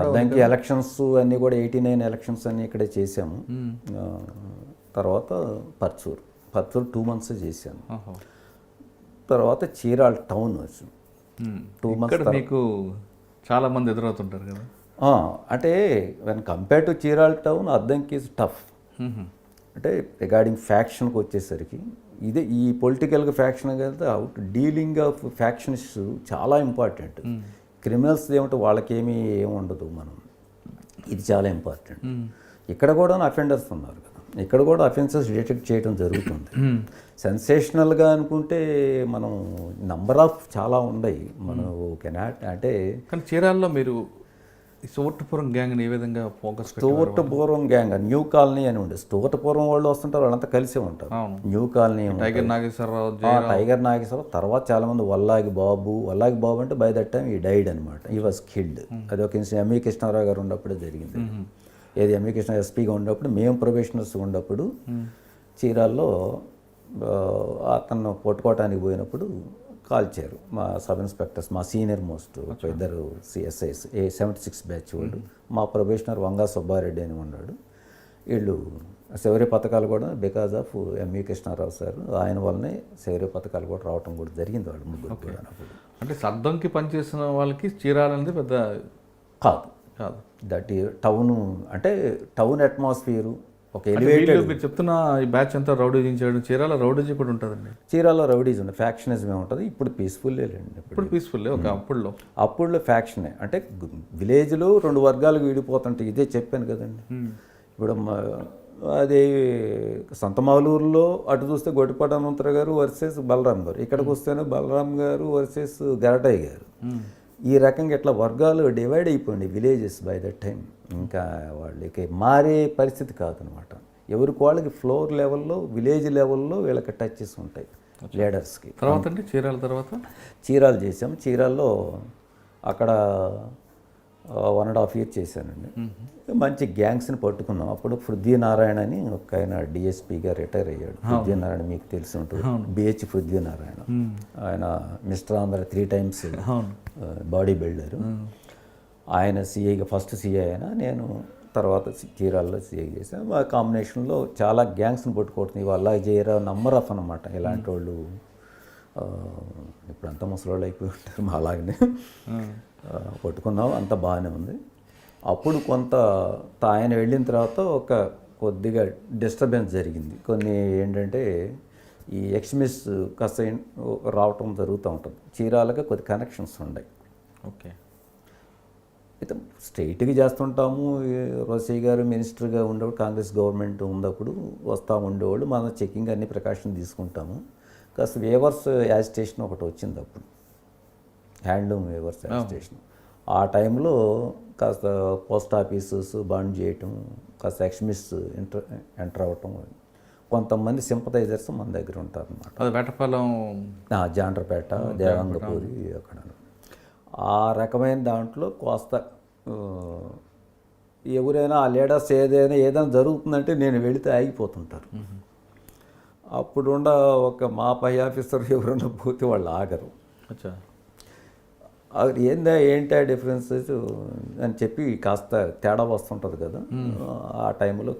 S2: అద్దంకి ఎలక్షన్స్ అన్నీ కూడా 89 ఎలక్షన్స్ అన్నీ ఇక్కడే చేశాము. తర్వాత పర్చూరు 2 months చేశాను. తర్వాత చీరాల టౌన్ వచ్చి 2 months.
S1: మీకు చాలా మంది ఎదురవుతుంటారు కదా?
S2: అంటే when compare to Chirala town Addanki is tough. అంటే రిగార్డింగ్ ఫ్యాక్షన్కి వచ్చేసరికి ఇదే ఈ పొలిటికల్గా ఫ్యాక్షన్ కదా, అవుట్ డీలింగ్ ఆఫ్ ఫ్యాక్షన్స్ చాలా ఇంపార్టెంట్. క్రిమినల్స్ ఏమిటో వాళ్ళకేమీ ఏముండదు, మనం ఇది చాలా ఇంపార్టెంట్. ఇక్కడ కూడా అఫెండర్స్ ఉన్నారు కదా, ఇక్కడ కూడా అఫెన్సెస్ డిటెక్ట్ చేయడం జరుగుతుంది. సెన్సేషనల్గా అనుకుంటే మనం నంబర్ ఆఫ్ చాలా ఉన్నాయి. మనం కెనాట్ అంటే
S1: కానీ చీరాల్లో మీరు స్టోర్టపురం గ్యాంగ్ ఏ విధంగా ఫోకస్?
S2: స్టోర్టపురం గ్యాంగ్ న్యూ కాలనీ అని ఉండే స్టోర్టపురం వాళ్ళు వస్తుంటారు, వాళ్ళంతా కలిసే ఉంటారు. న్యూ కాలనీ
S1: టైగర్ నాగేశ్వరరావు
S2: తర్వాత చాలామంది వల్లాగి బాబు అంటే బై దట్ టైం ఈ డైడ్ అనమాట. ఈ వాజ్ కిల్డ్. అది ఒక ఎంఈ కృష్ణారావు గారు ఉన్నప్పుడే జరిగింది. ఏది ఎంఈ కృష్ణ ఎస్పీగా ఉన్నప్పుడు, మేము ప్రొబేషనర్స్ ఉన్నప్పుడు చీరాల్లో అతను కొట్టుకోవటానికి పోయినప్పుడు కాల్చారు మా సబ్ ఇన్స్పెక్టర్స్, మా సీనియర్ మోస్ట్ ఇద్దరు సిఎస్ఐస్ 76 బ్యాచ్ వాళ్ళు. మా ప్రొబేషనర్ వంగా సుబ్బారెడ్డి అని ఉన్నాడు. వీళ్ళు శౌర్య పథకాలు కూడా because of ME Krishnarao sir, ఆయన వల్లనే శౌర్య పథకాలు కూడా రావడం కూడా జరిగింది వాళ్ళు ముగ్గురు కూడా.
S1: అంటే సద్దంకి పనిచేసిన వాళ్ళకి చీరాలనేది పెద్ద
S2: కాదు. దట్ టౌన్ అంటే టౌన్ అట్మాస్ఫియరు ఒక ఎలివేటెడ్.
S1: మీరు చెప్తున్న ఈ బ్యాచ్ అంతా రౌడీజం చేయడం, చీరాల రౌడీజం కూడా ఉంటుందండి.
S2: చీరాల రౌడీజం ఉంది, ఫ్యాక్షనిజమే ఉంటుంది. ఇప్పుడు పీస్ఫుల్లే లేండి.
S1: ఇప్పుడు పీస్ఫుల్లే. ఒక
S2: అప్పుడులో ఫ్యాక్షనే. అంటే విలేజ్లో 2 వర్గాలకు విడిపోతుంటాయి. ఇదే చెప్పాను కదండి. ఇప్పుడు అది సంతమాలూరులో అటు చూస్తే గొట్టిపాటి హనుమంతరావు గారు వర్సెస్ బలరాం గారు, ఇక్కడికి వస్తేనే బలరాం గారు వర్సెస్ గరటయ్య గారు. ఈ రకంగా ఇట్లా వర్గాలు డివైడ్ అయిపోయింది విలేజెస్ బై దట్ టైం. ఇంకా వాళ్ళకి మారే పరిస్థితి కాదనమాట. ఎవరికి వాళ్ళకి ఫ్లోర్ లెవెల్లో, విలేజ్ లెవెల్లో వీళ్ళకి టచెస్ ఉంటాయి లీడర్స్కి.
S1: తర్వాత అంటే
S2: చీరాలు చేసాం. చీరాల్లో అక్కడ 1.5 years చేశానండి. మంచి గ్యాంగ్స్ని పట్టుకున్నాం. అప్పుడు పృథ్వీనారాయణ అని ఒక ఆయన డిఎస్పీగా రిటైర్ అయ్యాడు. పృథ్వీనారాయణ మీకు తెలిసి ఉంటుంది, బిహెచ్ పృథ్వీనారాయణ. ఆయన mister Andhra 3 times body builder. ఆయన సిఐగా ఫస్ట్ సిఐ అయినా, నేను తర్వాత చీరాల్లో సిఐ చేశాను. ఆ కాంబినేషన్లో చాలా గ్యాంగ్స్ని పట్టుకుంటుంది. వాళ్ళ చేయరా నంబర్ ఆఫ్ అనమాట. ఇలాంటి వాళ్ళు ఇప్పుడంతా ముసలోళ్ళు అయిపోయి ఉంటారు, అలాగనే కొట్టుకున్నాం, అంత బాగానే ఉంది. అప్పుడు కొంత ఆయన వెళ్ళిన తర్వాత ఒక కొద్దిగా డిస్టర్బెన్స్ జరిగింది. కొన్ని ఏంటంటే ఈ ఎక్స్ట్రీమిస్ట్ కాస్త రావటం జరుగుతూ ఉంటుంది. చీరాలకి కొద్ది కనెక్షన్స్ ఉన్నాయి.
S1: ఓకే.
S2: అయితే స్ట్రైట్గా చేస్తుంటాము. రోసయ్య గారు మినిస్టర్గా ఉండేవాడు, కాంగ్రెస్ గవర్నమెంట్ ఉన్నప్పుడు వస్తూ ఉండేవాళ్ళు. మన చెకింగ్ అన్ని ప్రికాషన్ తీసుకుంటాము. కాస్త వేవర్స్ యాజిటేషన్ ఒకటి వచ్చింది అప్పుడు, హ్యాండ్లూమ్ వేవర్స్ యాజిటేషన్. ఆ టైంలో కాస్త పోస్ట్ ఆఫీసెస్ బంద్ చేయటం, కాస్త ఎక్స్ట్రీమిస్ట్ ఎంటర్ అవ్వటం, కొంతమంది సింపథైజర్స్ మన దగ్గర ఉంటారు అన్నమాట.
S1: అది వేటపాలెం,
S2: జాండ్రపేట, దేవంగపూరి అక్కడ. ఆ రకమైన దాంట్లో కాస్త ఎవరైనా ఆ లీడర్స్ ఏదైనా జరుగుతుందంటే నేను వెళితే ఆగిపోతుంటారు. అప్పుడున్న ఒక మా పై ఆఫీసర్ ఎవరైనా పోతే వాళ్ళు ఆగరు.
S1: అచ్చా.
S2: ఏంటి ఆ డిఫరెన్సెస్ అని చెప్పి కాస్త తేడా వస్తుంటుంది కదా. ఆ టైంలో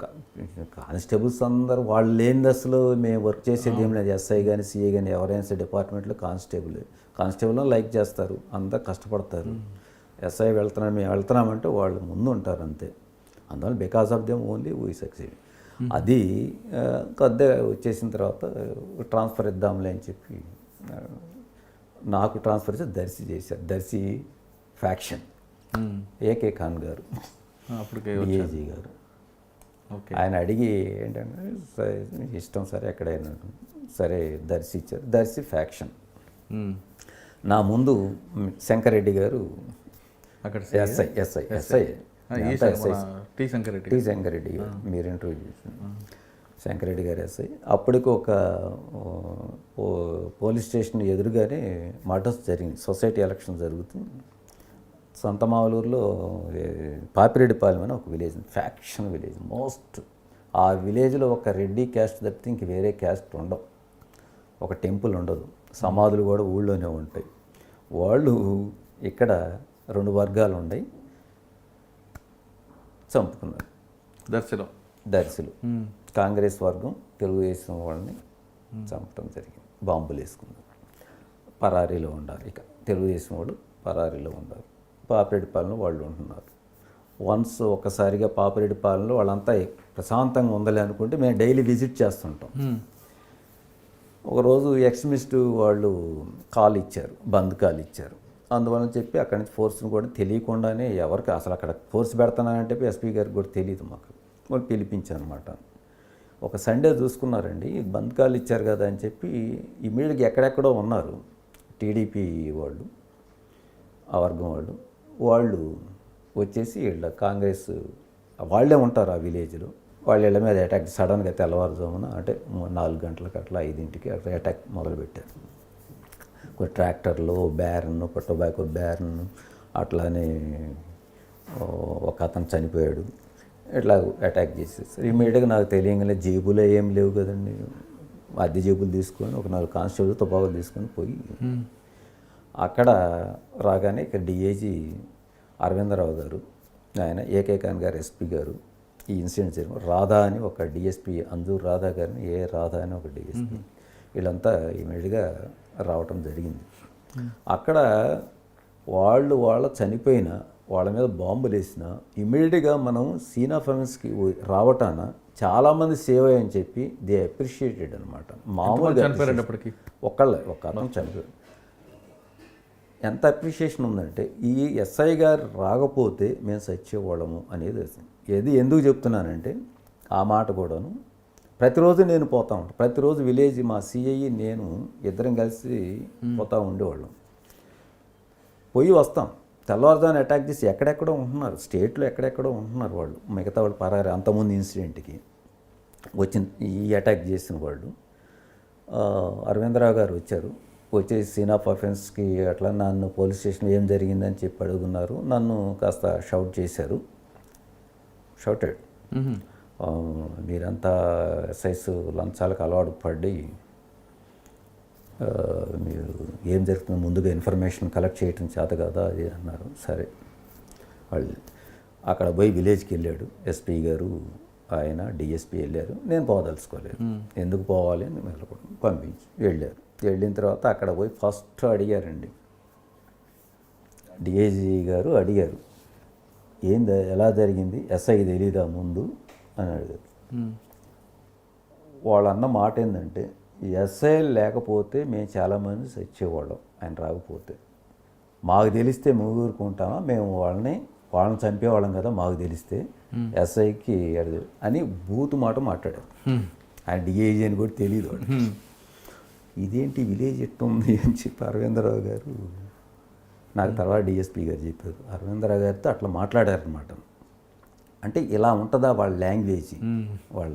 S2: కానిస్టేబుల్స్ అందరూ వాళ్ళు లేని అసలు మేము వర్క్ చేసేది ఏం లేదు. ఎస్ఐ కానీ సిఐ కానీ ఎవరైనా సరే డిపార్ట్మెంట్లో కానిస్టేబుల్ లైక్ చేస్తారు, అందరు కష్టపడతారు. ఎస్ఐ మేము వెళ్తున్నామంటే వాళ్ళు ముందు ఉంటారు అంతే. అందువల్ల because of them only we succeed. అది కొద్దిగా వచ్చేసిన తర్వాత ట్రాన్స్ఫర్ ఇద్దాంలే అని చెప్పి నాకు ట్రాన్స్ఫర్ చేసి దర్శి చేశారు. దర్శి ఫ్యాక్షన్ ఏకే ఖాన్ గారు, ఏజీ గారు. ఆయన అడిగి ఏంటంటే ఇష్టం సరే ఎక్కడైనా సరే దర్శి ఇచ్చారు. దర్శి ఫ్యాక్షన్. నా ముందు శంకరెడ్డి గారు ఎస్ఐ టీ శంకరెడ్డి గారు, మీరు ఇంటర్వ్యూ చేసిన శంకరెడ్డి గారు ఎస్ఐ. అప్పటికి ఒక పోలీస్ స్టేషన్ ఎదురుగానే మర్డర్స్ జరిగింది. సొసైటీ ఎలక్షన్ జరుగుతుంది. సంతమావలూరులో పాపిరెడ్డిపాలెం అని ఒక విలేజ్, ఫ్యాక్షన్ విలేజ్ మోస్ట్. ఆ విలేజ్లో ఒక రెడ్డి క్యాస్ట్ తప్పితే ఇంక వేరే క్యాస్ట్ ఉండవు. ఒక టెంపుల్ ఉండదు, సమాధులు కూడా ఊళ్ళోనే ఉంటాయి. వాళ్ళు ఇక్కడ 2 వర్గాలు ఉన్నాయి, చంపుకున్నారు. దర్శిలో కాంగ్రెస్ వర్గం తెలుగుదేశం వాళ్ళని చంపడం జరిగింది. బాంబులు వేసుకున్నారు. పరారీలో ఉండాలి. ఇక తెలుగుదేశం వాళ్ళు పరారీలో ఉండాలి. పాపిరెడ్డిపాలెంలో వాళ్ళు ఉంటున్నారు. వన్స్ ఒకసారిగా పాపిరెడ్డిపాలెంలో వాళ్ళంతా ప్రశాంతంగా ఉండాలి అనుకుంటే మేము డైలీ విజిట్ చేస్తుంటాం. ఒకరోజు ఎక్స్ట్రీమిస్ట్ వాళ్ళు కాల్ ఇచ్చారు, బంద్ కాల్ ఇచ్చారు. అందువల్ల చెప్పి అక్కడి నుంచి ఫోర్స్ని కూడా తెలియకుండానే ఎవరికి అసలు అక్కడ ఫోర్స్ పెడతానంటే ఎస్పీ గారికి కూడా తెలియదు మాకు. వాళ్ళు పిలిపించారనమాట. ఒక సండే చూసుకున్నారండి, బంద్ కాల్ ఇచ్చారు కదా అని చెప్పి ఇమీడియట్గా ఎక్కడెక్కడో ఉన్నారు టీడీపీ వాళ్ళు, ఆ వర్గం వాళ్ళు వచ్చేసి వీళ్ళ కాంగ్రెస్ వాళ్ళే ఉంటారు ఆ విలేజ్లో. వాళ్ళ ఇళ్ళ మీద అటాక్ సడన్గా తెల్లవారుజామున అంటే 4 గంటలకు అట్లా 5ంటికి అట్లా అటాక్ మొదలుపెట్టారు. ఒక ట్రాక్టర్లు, బ్యారన్, టొబాకో బ్యారన్, అట్లానే ఒక అతను చనిపోయాడు. ఇట్లా అటాక్ చేసేసారు. ఇమీడియట్గా నాకు తెలియగానే జేబులో ఏం లేవు కదండి, అద్దె జేబులు తీసుకొని ఒక 4 కానిస్టేబుల్ తుపాకులు తీసుకొని పోయి అక్కడ రాగానే ఇక్కడ డిఐజీ అరవిందరావు గారు, ఆయన ఏకే ఖాన్ గారు ఎస్పీ గారు, ఈ ఇన్సిడెంట్ జరిగిన రాధా అని ఒక డిఎస్పీ, అంజూర్ రాధా గారిని, రాధా అని ఒక డిఎస్పీ, వీళ్ళంతా ఇమీడియట్గా రావటం జరిగింది. అక్కడ వాళ్ళ చనిపోయిన వాళ్ళ మీద బాంబులు వేసిన ఇమీడియట్గా మనం సీన్ ఆఫ్ ఎవిడెన్స్కి రావటాన చాలామంది సేవ్ అయ్యని చెప్పి దే అప్రిషియేటెడ్ అనమాట. మామూలుగా ఒక అతను చనిపోయాడు. ఎంత అప్రిషియేషన్ ఉందంటే ఈ ఎస్ఐ గారు రాకపోతే మేము సచ్చేవాళ్ళము అనేది. ఎందుకు చెప్తున్నానంటే ఆ మాట కూడాను ప్రతిరోజు నేను పోతా ఉంటాను. ప్రతిరోజు విలేజ్ మా సిఐ నేను ఇద్దరం కలిసి పోతూ ఉండేవాళ్ళం. పోయి వస్తాం. తెల్లవారుజామున అటాక్ చేసి ఎక్కడెక్కడో ఉంటున్నారు, స్టేట్లో ఎక్కడెక్కడో ఉంటున్నారు వాళ్ళు. మిగతా వాళ్ళు పరారు. అంతకుముందు ఇన్సిడెంట్కి వచ్చిన ఈ అటాక్ చేసిన వాళ్ళు అరవిందరావు గారు వచ్చారు. వచ్చేసి సీన్ ఆఫ్ అఫెన్స్కి అట్లా నన్ను పోలీస్ స్టేషన్లో ఏం జరిగిందని చెప్పి అడుగున్నారు. నన్ను కాస్త షౌట్ చేశారు. షౌటెడ్, మీరంతా ఎస్ఐస్ లంచాలకు అలవాటు పడి మీరు ఏం జరుగుతుందో ముందుగా ఇన్ఫర్మేషన్ కలెక్ట్ చేయటం చేత కదా అది అన్నారు. సరే, వాళ్ళు అక్కడ పోయి విలేజ్కి వెళ్ళాడు ఎస్పీ గారు, ఆయన డిఎస్పీ వెళ్ళారు. నేను పోదలుచుకోలేదు, ఎందుకు పోవాలి అని పంపించి వెళ్ళారు. వెళ్ళిన తర్వాత అక్కడ పోయి ఫస్ట్ అడిగారండి, డిఐజీ గారు అడిగారు, ఏంది ఎలా జరిగింది, ఎస్ఐకి తెలీదా ముందు అని అడిగారు. వాళ్ళు అన్న మాట ఏంటంటే, ఎస్ఐ లేకపోతే మేము చాలామంది చచ్చేవాళ్ళం ఆయన రాకపోతే. మాకు తెలిస్తే మేము ఊరుకుంటామా, మేము వాళ్ళని చంపేవాళ్ళం కదా మాకు తెలిస్తే, ఎస్ఐకి అని బూతు మాట మాట్లాడారు. ఆయన డిఐజీ అని కూడా తెలియదు వాడు. ఇదేంటి విలేజ్ ఎట్టుంది అని చెప్పి అరవిందరావు గారు నాకు తర్వాత డిఎస్పీ గారు చెప్పారు. అరవిందరావు గారితో అట్లా మాట్లాడారనమాట. అంటే ఇలా ఉంటుందా వాళ్ళ లాంగ్వేజ్, వాళ్ళ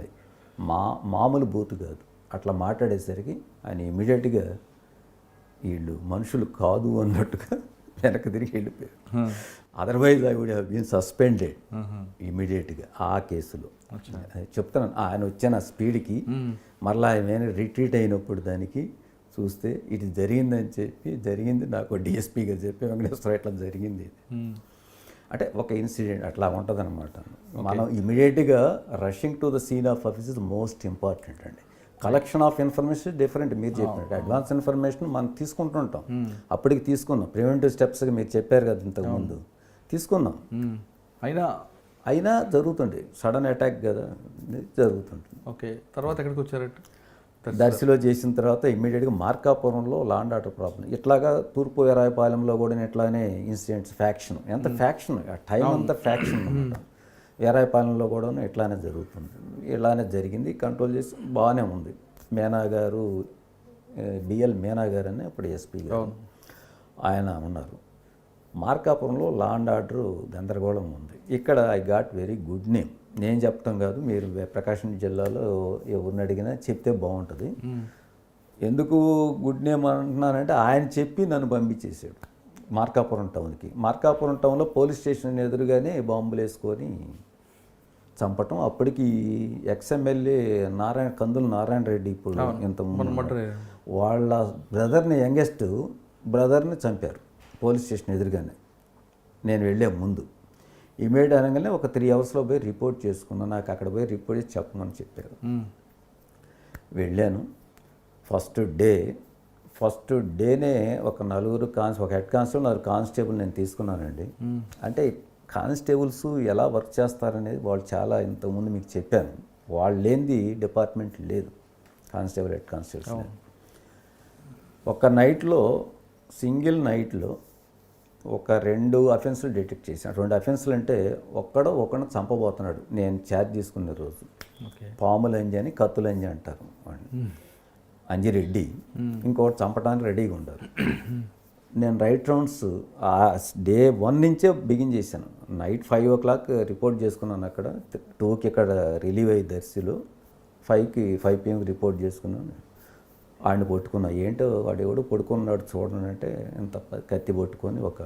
S2: మామూలు బూతు కాదు. అట్లా మాట్లాడేసరికి ఆయన ఇమీడియట్గా వీళ్ళు మనుషులు కాదు అన్నట్టుగా వెనక్కి తిరిగి వెళ్ళిపోయారు. Otherwise I would have been suspended ఇమీడియట్గా ఆ కేసులో. చెప్తున్నాను, ఆయన వచ్చిన స్పీడ్కి మరలా ఆయన రిట్రీట్ అయినప్పుడు దానికి చూస్తే ఇది జరిగిందని చెప్పి, జరిగింది నాకు డిఎస్పీ గారు చెప్పి, వెంకటేశ్వర ఇట్లా జరిగింది. అంటే ఒక ఇన్సిడెంట్ అట్లా ఉంటుంది అనమాట. మనం ఇమీడియట్గా rushing to the scene of office is most important అండి. Collection of information different. మీరు చెప్పినట్టు అడ్వాన్స్ ఇన్ఫర్మేషన్ మనం తీసుకుంటుంటాం, అప్పటికి తీసుకున్నాం. ప్రివెంటివ్ స్టెప్స్గా మీరు చెప్పారు కదా ఇంతకుముందు, తీసుకున్నాం. అయినా జరుగుతుంది, సడన్ అటాక్ కదా జరుగుతుంటుంది.
S1: ఓకే, తర్వాత ఎక్కడికి వచ్చారట?
S2: దర్శిలో చేసిన తర్వాత ఇమ్మీడియట్గా మార్కాపురంలో లాండ్ ఆర్డర్ ప్రాబ్లం. ఇట్లాగా తూర్పు వీరాయపాలెంలో కూడా ఇట్లానే ఇన్సిడెంట్స్, ఫ్యాక్షన్, ఎంత ఫ్యాక్షన్, ఆ టైం అంతా ఫ్యాక్షన్ అనమాట. వీరాయపాలెంలో కూడా ఇట్లానే జరుగుతుంది. ఇలానే జరిగింది, కంట్రోల్ చేసి బాగానే ఉంది. మేనా గారు, బిఎల్ మేనా గారు అని అప్పుడు ఎస్పీ గారు ఆయన ఉన్నారు. మార్కాపురంలో లాండ్ ఆర్డర్ గందరగోళం ఉంది. ఇక్కడ I got very good name. నేను చెప్తాం కాదు, మీరు ప్రకాశం జిల్లాలో ఎవరిని అడిగినా చెప్తే బాగుంటుంది. ఎందుకు గుడ్ నేమ్ అంటున్నానంటే, ఆయన చెప్పి నన్ను పంపించేసాడు మార్కాపురం టౌన్కి. మార్కాపురం టౌన్లో పోలీస్ స్టేషన్ ఎదురుగానే బాంబులు వేసుకొని చంపటం. అప్పటికి ఎక్స్ఎమ్మెల్యే కందుల నారాయణ రెడ్డి, ఇప్పుడు ఇంత వాళ్ళ బ్రదర్ని, యంగెస్ట్ బ్రదర్ని చంపారు పోలీస్ స్టేషన్ ఎదురుగానే. నేను వెళ్ళే ముందు ఇమీడియట్ అనగానే ఒక 3 అవర్స్లో పోయి రిపోర్ట్ చేసుకున్నాను. నాకు అక్కడ పోయి రిపోర్ట్ చేసి చెప్పమని చెప్పారు. వెళ్ళాను. ఫస్ట్ డేనే ఒక హెడ్ కానిస్టేబుల్, 4 కానిస్టేబుల్ నేను తీసుకున్నానండి. అంటే కానిస్టేబుల్స్ ఎలా వర్క్ చేస్తారనేది వాళ్ళు చాలా ఇంతకుముందు మీకు చెప్పాను. వాళ్ళు లేనిది డిపార్ట్మెంట్ లేదు, కానిస్టేబుల్, హెడ్ కానిస్టేబుల్స్. ఒక నైట్లో, సింగిల్ నైట్లో ఒక 2 అఫెన్సులు డిటెక్ట్ చేశాను. 2 అఫెన్సులు అంటే ఒకడిని చంపబోతున్నాడు నేను ఛార్జ్ తీసుకునే రోజు. పాములంజి అని, కత్తులంజి అంటారు వాడిని, అంజిరెడ్డి. ఇంకొకటి చంపడానికి రెడీగా ఉండారు. నేను రైట్ రౌండ్స్ డే 1 నుంచే బిగిన్ చేశాను. నైట్ 5 o'clock రిపోర్ట్ చేసుకున్నాను. అక్కడ 2కి ఇక్కడ రిలీవ్ అయ్యి దర్శిలో 5 PM రిపోర్ట్ చేసుకున్నాను. ఆయన పట్టుకున్నా, ఏంటో వాడు ఎవడో పడుకున్నాడు చూడండి అంటే, ఎంత కత్తి పట్టుకొని ఒక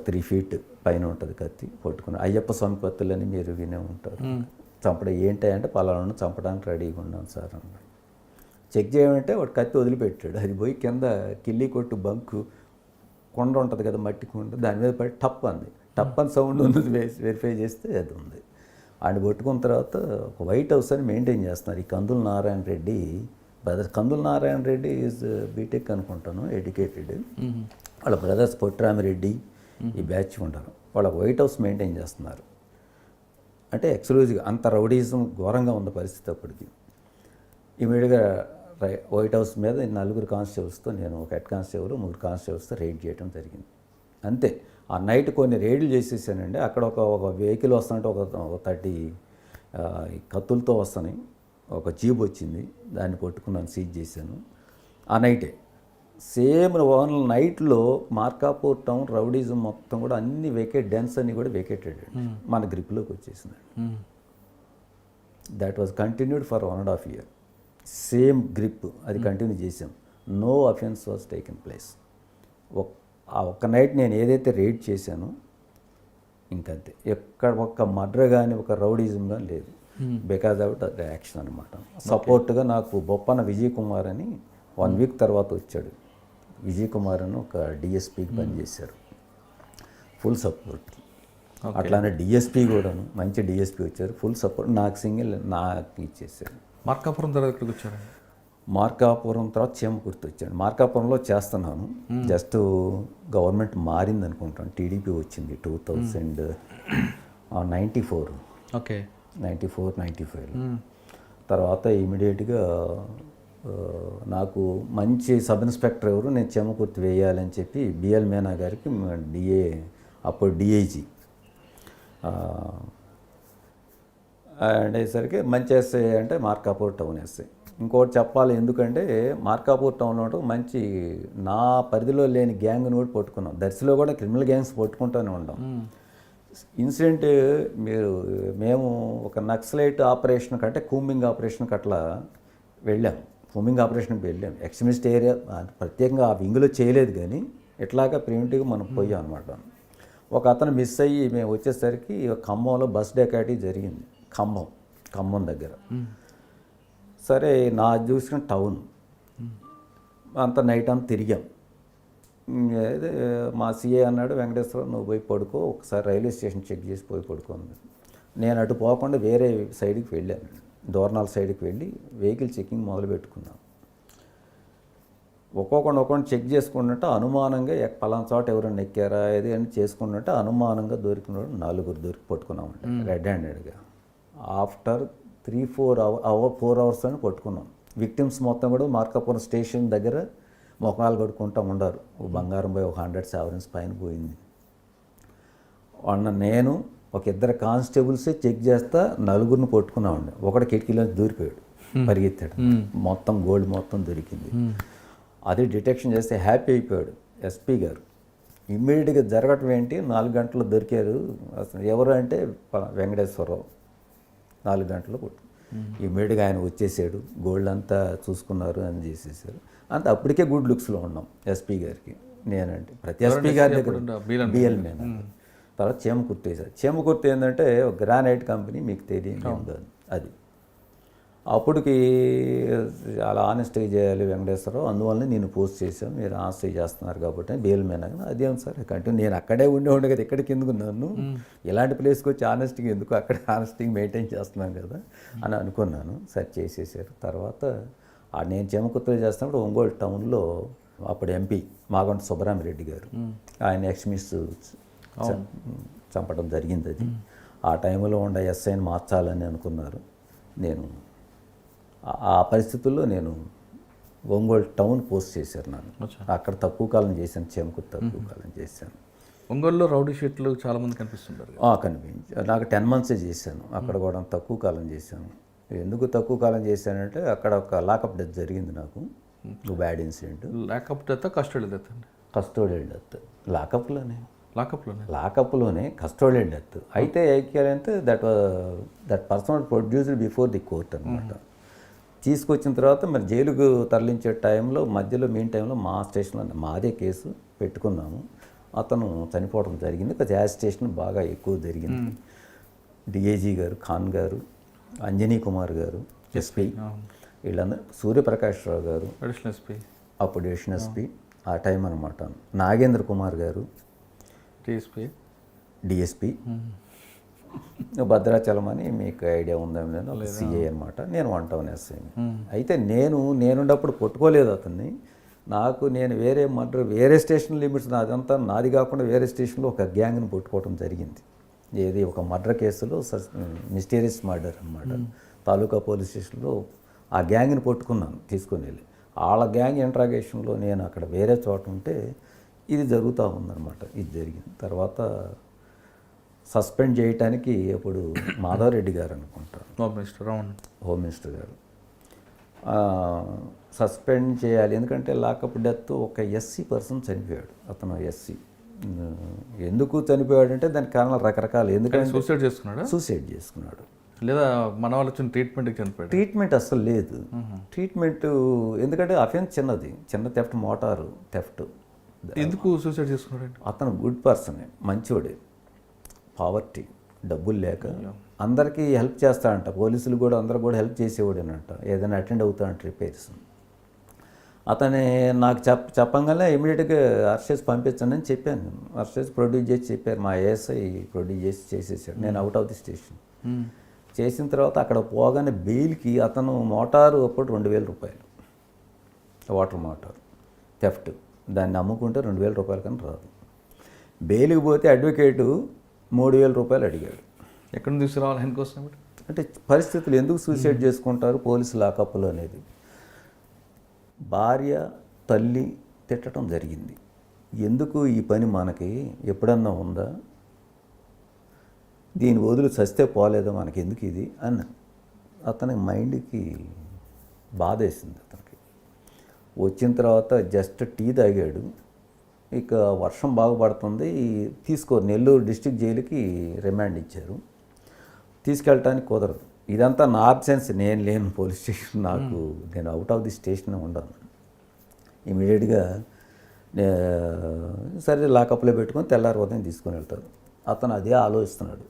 S2: 3 feet పైన ఉంటుంది కత్తి పట్టుకుని. అయ్యప్ప స్వామి కత్తులని మీరు వినే ఉంటారు. చంపడం ఏంటంటే, పలానా చంపడానికి రెడీగా ఉన్నాను సార్ అన్నాడు. చెక్ చేయమంటే వాడు కత్తి వదిలిపెట్టాడు. అది పోయి కింద కిల్లి కొట్టు బంకు కొండ ఉంటుంది కదా, మట్టి కొండ, దాని మీద పడి టప్ అని సౌండ్ ఉన్నది. వెరిఫై చేస్తే అది ఉంది. ఆయన పట్టుకున్న తర్వాత ఒక వైట్ హౌస్ అని మెయింటైన్ చేస్తున్నారు ఈ Kandula Narayana Reddy brothers. Kandula Narayana Reddy is B Tech అనుకుంటాను, ఎడ్యుకేటెడ్. వాళ్ళ బ్రదర్స్ పొట్టిరామిరెడ్డి ఈ బ్యాచ్ ఉంటారు. వాళ్ళ వైట్ హౌస్ మెయింటైన్ చేస్తున్నారు. అంటే ఎక్స్క్లూజివ్గా అంత రౌడీజం ఘోరంగా ఉన్న పరిస్థితి అప్పటికి. ఇమీడియట్గా వైట్ హౌస్ మీద 4 కానిస్టేబుల్స్తో, నేను ఒక హెడ్ కానిస్టేబుల్, 3 కానిస్టేబుల్స్తో రైడ్ చేయడం జరిగింది. అంతే. ఆ నైట్ కొన్ని రైడ్లు చేసేసానండి. అక్కడ ఒక వెహికల్ వస్తుంటే ఒక 30 కత్తులతో వస్తున్నాయి. ఒక జీప్ వచ్చింది, దాన్ని పట్టుకున్నాను, సీజ్ చేశాను ఆ నైటే. సేమ్ నైట్లో మార్కాపూర్ టౌన్ రౌడీజం మొత్తం కూడా అన్ని డెన్స్ అన్ని కూడా వెకేటెడ్, మన గ్రిప్లోకి వచ్చేసింది. That was continued for 1.5 year. Same grip అది కంటిన్యూ చేసాం. No offence was taken place. ఆ ఒక్క నైట్ నేను ఏదైతే రైడ్ చేశానో ఇంకంతే. ఎక్కడ ఒక్క మర్డర్ కానీ ఒక రౌడీజం కానీ లేదు. బికాజ్ ఆఫ్ ద యాక్షన్ అనమాట. సపోర్ట్గా నాకు బొప్పన విజయ్ కుమార్ అని 1 week తర్వాత వచ్చాడు. విజయ్ కుమార్ అని ఒక డిఎస్పీకి పనిచేశారు, ఫుల్ సపోర్ట్. అట్లానే డిఎస్పీ కూడాను మంచి డిఎస్పీ వచ్చారు, ఫుల్ సపోర్ట్. నాకు సింగిల్ నాకు ఇచ్చేసారు.
S1: మార్కాపురం తర్వాత ఎక్కడికి వచ్చారు?
S2: మార్కాపురం తర్వాత చీమకుర్తి వచ్చాను. మార్కాపురంలో చేస్తున్నాను. జస్ట్ గవర్నమెంట్ మారింది అనుకుంటాను, టీడీపీ వచ్చింది 2094,
S1: ఓకే
S2: 94-95. తర్వాత ఇమీడియట్గా నాకు మంచి సబ్ ఇన్స్పెక్టర్ ఎవరు, నేను చీమకుర్తి వేయాలని చెప్పి బిఎల్ మీనా గారికి అప్పుడు డిఐజీ అనేసరికి మంచి ఎస్ఐ అంటే మార్కాపూర్ టౌన్ ఎస్ఐ. ఇంకోటి చెప్పాలి, ఎందుకంటే మార్కాపూర్ టౌన్లో మంచి నా పరిధిలో లేని గ్యాంగ్ని కూడా పట్టుకున్నాం. దర్శిలో కూడా క్రిమినల్ గ్యాంగ్స్ పట్టుకుంటూనే ఉన్నాం. ఇన్సిడెంట్ మేము ఒక నక్సలైట్ ఆపరేషన్ కంటే కూంబింగ్ ఆపరేషన్కి అట్లా వెళ్ళాం. కూంబింగ్ ఆపరేషన్కి వెళ్ళాం. ఎక్స్ట్రీమిస్ట్ ఏరియా ప్రత్యేకంగా ఆ వింగ్లో చేయలేదు, కానీ ఇట్లాగా ప్రివెంటివ్గా మనం పోయాం అనమాట. ఒక అతను మిస్ అయ్యి మేము వచ్చేసరికి ఖమ్మంలో బస్ డెకాటీ జరిగింది. ఖమ్మం దగ్గర. సరే నా చూసిన టౌన్ అంత నైట్ అంతా తిరిగాం. అదే మా సీఏ అన్నాడు, వెంకటేశ్వరరావు నువ్వు పోయి పడుకో, ఒకసారి రైల్వే స్టేషన్ చెక్ చేసి పోయి పడుకో అన్నాడు. నేను అటు పోకుండా వేరే సైడ్కి వెళ్ళాను. దోర్నాల్ సైడ్కి వెళ్ళి వెహికల్ చెకింగ్ మొదలు పెట్టుకున్నాను. ఒక్కొక్కటి చెక్ చేసుకున్నట్టు అనుమానంగా పలానా చోట ఎవరైనా ఎక్కారా ఇది అని చేసుకున్నట్టు అనుమానంగా దొరికినప్పుడు 4 దొరికి పట్టుకున్నామంట రెడ్ హ్యాండెడ్గా. ఆఫ్టర్ 4 అవర్స్ అని పట్టుకున్నాం. విక్టిమ్స్ మొత్తం కూడా మార్కాపురం స్టేషన్ దగ్గర మొఖాలు కడుక్కుంటూ ఉండారు. బంగారం పోయి 100 సావరెన్స్ పైన పోయింది. నేను ఒక 2 కానిస్టేబుల్సే చెక్ చేస్తా 4 పట్టుకున్నామండి. ఒకటి కిటికీలో దూరిపోయాడు, పరిగెత్తాడు. మొత్తం గోల్డ్ మొత్తం దొరికింది. అది డిటెక్షన్ చేస్తే హ్యాపీ అయిపోయాడు ఎస్పీ గారు. ఇమ్మీడియట్గా జరగటం ఏంటి, 4 గంటలు దొరికారు. అసలు ఎవరు అంటే వెంకటేశ్వరరావు. 4 గంటలు కొట్టు ఇమ్మీడియట్గా ఆయన వచ్చేసాడు. గోల్డ్ అంతా చూసుకున్నారు అని చేసేసారు. అంత అప్పటికే గుడ్ లుక్స్లో ఉన్నాం ఎస్పీ గారికి. నేనంటే ప్రతి ఎస్పీ గారి దగ్గర బిఎల్ మీద. తర్వాత చీమకుర్తి వేశారు. చీమకుర్తి ఏంటంటే ఒక గ్రానైట్ కంపెనీ, మీకు తెలియదు అది. అప్పటికి చాలా ఆనెస్ట్గా చేయాలి వెంకటేశ్వరరావు, అందువల్ల నేను పోస్ట్ చేశాను, మీరు ఆనెస్ట్గా చేస్తున్నారు కాబట్టి బిఎల్ మీద. అదేం సార్ కంటిన్యూ, నేను అక్కడే ఉండేవాడు కదా, ఎక్కడికి ఎందుకు నన్ను ఇలాంటి ప్లేస్కి వచ్చి ఆనెస్ట్గా ఎందుకు, అక్కడ ఆనెస్ట్గా మెయింటైన్ చేస్తున్నాను కదా అని అనుకున్నాను. సరే చేసేసారు. తర్వాత నేను చీమకుర్తిలో చేస్తున్నప్పుడు ఒంగోలు టౌన్లో అప్పుడు ఎంపీ మాగంటి సుబ్బరామిరెడ్డి గారు, ఆయన ఎక్స్మిస్ చంపడం జరిగింది. అది ఆ టైంలో ఉండే ఎస్ఐని మార్చాలని అనుకున్నారు. నేను ఆ పరిస్థితుల్లో నేను ఒంగోలు టౌన్ పోస్ట్ చేశారు. నన్ను అక్కడ తక్కువ కాలం చేశాను, చీమకుర్తి తక్కువ కాలం చేశాను.
S1: ఒంగోలులో రౌడీ షీట్లు చాలామంది కనిపిస్తుంటారు.
S2: కనిపించారు. నాకు 10 months చేశాను. అక్కడ కూడా తక్కువ కాలం చేశాను. ఎందుకు తక్కువ కాలం చేశానంటే అక్కడ ఒక లాకప్ డెత్ జరిగింది నాకు, bad incident.
S1: Lockup death, custody death అండి?
S2: Custodial death. లాకప్లోనే కస్టోడియల్ డెత్. అయితే అంటే that person produced before the court అనమాట. తీసుకొచ్చిన తర్వాత మరి జైలుకు తరలించే టైంలో మధ్యలో మెయిన్ టైంలో మా స్టేషన్లో మాదే కేసు పెట్టుకున్నాము. అతను చనిపోవడం జరిగింది. యాజిటేషన్ బాగా ఎక్కువ జరిగింది. డిఐజీ గారు, ఖాన్ గారు, అంజనీ కుమార్ గారు ఎస్పీ, వీళ్ళందరూ, సూర్యప్రకాష్ రావు గారు అప్పుడు అడిషనల్ ఎస్పీ ఆ టైం అనమాట, నాగేంద్ర కుమార్ గారు డిఎస్పీ, భద్రాచలం అని మీకు ఐడియా ఉందేమో లేదు, ఒక సిఐ అనమాట. నేను 1 town ఎస్ఐ. అయితే నేనున్నప్పుడు కొట్టుకోలేదు అతన్ని. నేను వేరే స్టేషన్ లిమిట్స్ అదంతా నాది కాకుండా వేరే స్టేషన్లో ఒక గ్యాంగ్ని పట్టుకోవడం జరిగింది. ఏది ఒక మర్డర్ కేసులో, మిస్టీరియస్ మర్డర్ అనమాట. తాలూకా పోలీస్ స్టేషన్లో ఆ గ్యాంగ్ని పట్టుకున్నాను తీసుకొని వెళ్ళి. వాళ్ళ గ్యాంగ్ ఇంట్రాగేషన్లో నేను అక్కడ వేరే చోట ఉంటే ఇది జరుగుతూ ఉందన్నమాట. ఇది జరిగింది. తర్వాత సస్పెండ్ చేయటానికి అప్పుడు మాధవరెడ్డి గారు అనుకుంటారు, హోమ్ మినిస్టర్ గారు సస్పెండ్ చేయాలి. ఎందుకంటే లాకప్ డెత్ ఒక ఎస్సీ పర్సన్ చనిపోయాడు. అతను ఎస్సీ. ఎందుకు చనిపోయాడంటే దానికి కారణాలు రకరకాలు. ఎందుకంటే సూసైడ్ చేసుకున్నాడు
S1: లేదా మన వాళ్ళు వచ్చిన ట్రీట్మెంట్కి చనిపోయాడు.
S2: ట్రీట్మెంట్ అసలు లేదు. ట్రీట్మెంట్ ఎందుకంటే అఫెన్స్ చిన్న థెఫ్ట్, మోటారు థెఫ్ట్.
S1: ఎందుకు సూసైడ్ చేసుకున్నాడు?
S2: అతను గుడ్ పర్సనే, మంచోడే. పావర్టీ, డబ్బులు లేక అందరికీ హెల్ప్ చేస్తాడంట. పోలీసులు కూడా అందరూ కూడా హెల్ప్ చేసేవాడేనంట. ఏదైనా అటెండ్ అవుతాడంట రిపేర్స్. అతని నాకు చెప్పంగానే ఇమీడియట్గా అరెస్ట్ చేసి పంపించండి అని చెప్పాను. నేను అరెస్ట్ చేసి ప్రొడ్యూస్ చేసి చెప్పారు. మా ఏఎస్ఐ ప్రొడ్యూస్ చేసేసాడు. నేను అవుట్ ఆఫ్ ది స్టేషన్. చేసిన తర్వాత అక్కడ పోగానే బెయిల్కి అతను మోటారు అప్పుడు 2,000 రూపాయలు వాటర్ మోటార్ థెఫ్ట్, దాన్ని అమ్ముకుంటే 2,000 రూపాయల కన్నా రాదు. బెయిల్కి పోతే అడ్వకేటు 3,000 రూపాయలు అడిగాడు.
S1: ఎక్కడ నుంచి తీసుకురావాలి ఆయన కోసం?
S2: అంటే పరిస్థితులు ఎందుకు సూసైడ్ చేసుకుంటారు పోలీసు లాకప్లో అనేది. భార్య తల్లి తిట్టడం జరిగింది. ఎందుకు ఈ పని మనకి ఎప్పుడన్నా ఉందా, దీని వదులు చస్తే పోలేదా మనకి ఎందుకు ఇది అని అతని మైండ్కి బాధేసింది. అతనికి వచ్చిన తర్వాత జస్ట్ టీ తాగాడు. ఇక వర్షం బాగుపడుతుంది, నెల్లూరు డిస్ట్రిక్ట్ జైలుకి రిమాండ్ ఇచ్చారు. తీసుకెళ్ళటానికి కుదరదు. ఇదంతా నా అబ్సెన్స్, నేను లేను పోలీస్ స్టేషన్, నేను అవుట్ ఆఫ్ ది స్టేషన్ ఉండను. ఇమీడియట్గా సరే లాకప్లో పెట్టుకొని తెల్లారి ఉదయం తీసుకొని వెళ్తారు. అతను అదే ఆలోచిస్తున్నాడు.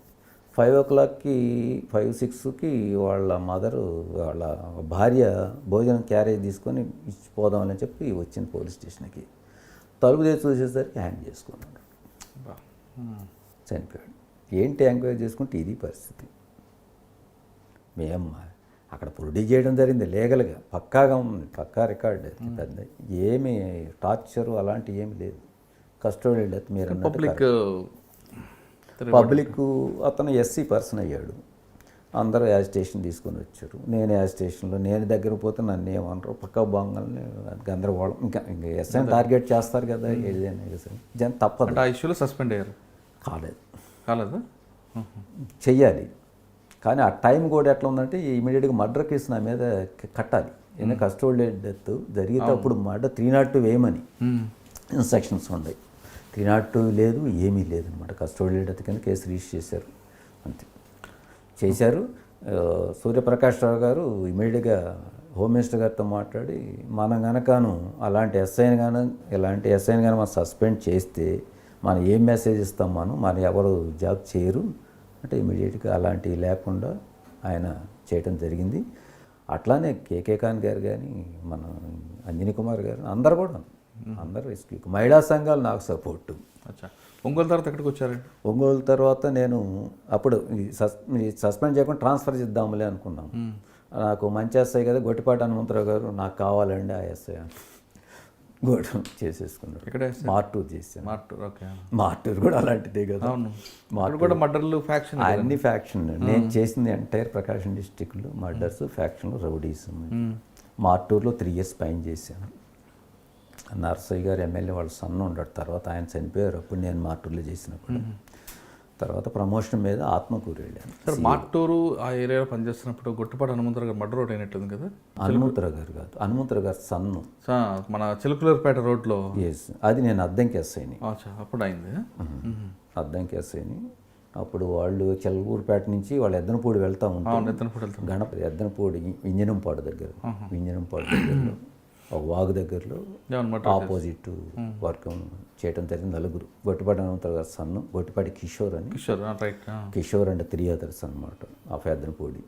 S2: 5 o'clockకి 5-6కి వాళ్ళ మదరు వాళ్ళ భార్య భోజనం క్యారేజ్ తీసుకొని ఇచ్చిపోదామని చెప్పి వచ్చింది పోలీస్ స్టేషన్కి. తలుపు తెచ్చి చూసేసరికి హ్యాంగ్ చేసుకున్నాడు, చనిపోయాడు. ఏంటి ఎంక్వైరీ చేసుకుంటే ఇది పరిస్థితి. మేము అక్కడ ప్రొడ్యూస్ చేయడం జరిగింది లీగల్గా, పక్కాగా ఉంది, పక్కా రికార్డ్. పెద్ద ఏమి టార్చరు అలాంటివి ఏమి లేదు. కస్టడీ డెత్ మీరు పబ్లిక్ అతను ఎస్సీ పర్సన్ అయ్యాడు. అందరూ యాజిటేషన్ తీసుకొని వచ్చారు. నేను యాజిటేషన్లో నేను దగ్గర పోతే నన్ను ఏమన్నారు, పక్క బాంగల్ని గందరగోళం. ఇంకా ఎస్ఐ టార్గెట్ చేస్తారు కదా, ఏదైనా జన్ తప్పదు.
S1: ఆ ఇష్యూలో సస్పెండ్ అయ్యారు? కాలేదు
S2: చెయ్యాలి. కానీ ఆ టైం కూడా ఎట్లా ఉందంటే ఇమీడియట్గా మర్డర్ కేసు నా మీద కట్టాలి. ఎందుకంటే కస్టడీ డెత్ జరిగితే అప్పుడు మర్డర్ 302 వేయమని ఇన్స్ట్రక్షన్స్ ఉన్నాయి. 302 లేదు, ఏమీ లేదనమాట. కస్టడీ డెత్ కింద కేసు రిజిస్టర్ చేశారు, అంతే చేశారు. సూర్యప్రకాష్ రావు గారు ఇమీడియట్గా హోమ్ మినిస్టర్ గారితో మాట్లాడి, మనం కనుకను అలాంటి ఎస్ఐని కానీ మనం సస్పెండ్ చేస్తే మనం ఏం మెసేజ్ ఇస్తాం, మనం ఎవరు జాబ్ చేయరు అంటే ఇమీడియట్గా అలాంటివి లేకుండా ఆయన చేయటం జరిగింది. అట్లానే కేకే ఖాన్ గారు కానీ మన అంజనీ కుమార్ గారు అందరూ రెస్క్యూ. మహిళా సంఘాలు నాకు సపోర్టు.
S1: ఒంగోలు తర్వాత ఎక్కడికి వచ్చారండి?
S2: ఒంగోలు తర్వాత నేను అప్పుడు సస్పెండ్ చేయకుండా ట్రాన్స్ఫర్ చేద్దాంలే అనుకున్నాను. నాకు మంచి ఎస్ఐ కదా గొట్టిపాటి హనుమంతరావు గారు, నాకు కావాలండి ఆ ఎస్ఐ గోడ చేసేసుకున్నాడు.
S1: ఇక్కడ
S2: మార్టూర్ చేశాను. మార్టూర్ కూడా అలాంటిదే కదా.
S1: కూడా మర్డర్లు ఫ్యాక్షన్,
S2: అన్ని ఫ్యాక్షన్. నేను చేసింది ఎంటైర్ ప్రకాశం డిస్టిక్లో మర్డర్స్, ఫ్యాక్షన్లు, రౌడీస్. మార్టూర్లో 3 years పైన చేశాను. నర్సయ్య గారు ఎమ్మెల్యే వాళ్ళ సన్న ఉన్నాడు. తర్వాత ఆయన చనిపోయారు. అప్పుడు నేను మార్టూర్లో చేసినప్పుడు తర్వాత ప్రమోషన్ మీద ఆత్మకూరు వెళ్ళాను.
S1: సార్ మార్టూరు ఆ ఏరియాలో పనిచేస్తున్నప్పుడు గొట్టుపాటి హనుమంతరావు గారు మర్డర్ రోడ్ అయినట్టుంది కదా?
S2: హనుమంతరావు గారు కాదు, హనుమంతరావు గారు సన్ను
S1: మన చిలుకలూరుపేట రోడ్లో.
S2: ఎస్, అది నేను అద్దంకి ఎస్ఐని.
S1: అప్పుడు అయింది
S2: అద్దంకి ఎస్ఐని. అప్పుడు వాళ్ళు చిలకూరుపేట నుంచి వాళ్ళు ఎద్దనపూడి వెళ్తూ ఉంటారు. గణపతి ఎద్దనపూడి వింజనంపాడు దగ్గరలో ఒక వాగు దగ్గరలో ఆపోజిట్ వర్క్ చేయడం జరిగింది. 9 గొట్టిపాటి హనుమంతరావు గారు సన్ను, గొట్టిపాటి కిషోర్ కిషోర్ అండ్ 3 others అనమాట ఆ ఎద్దనపూడి.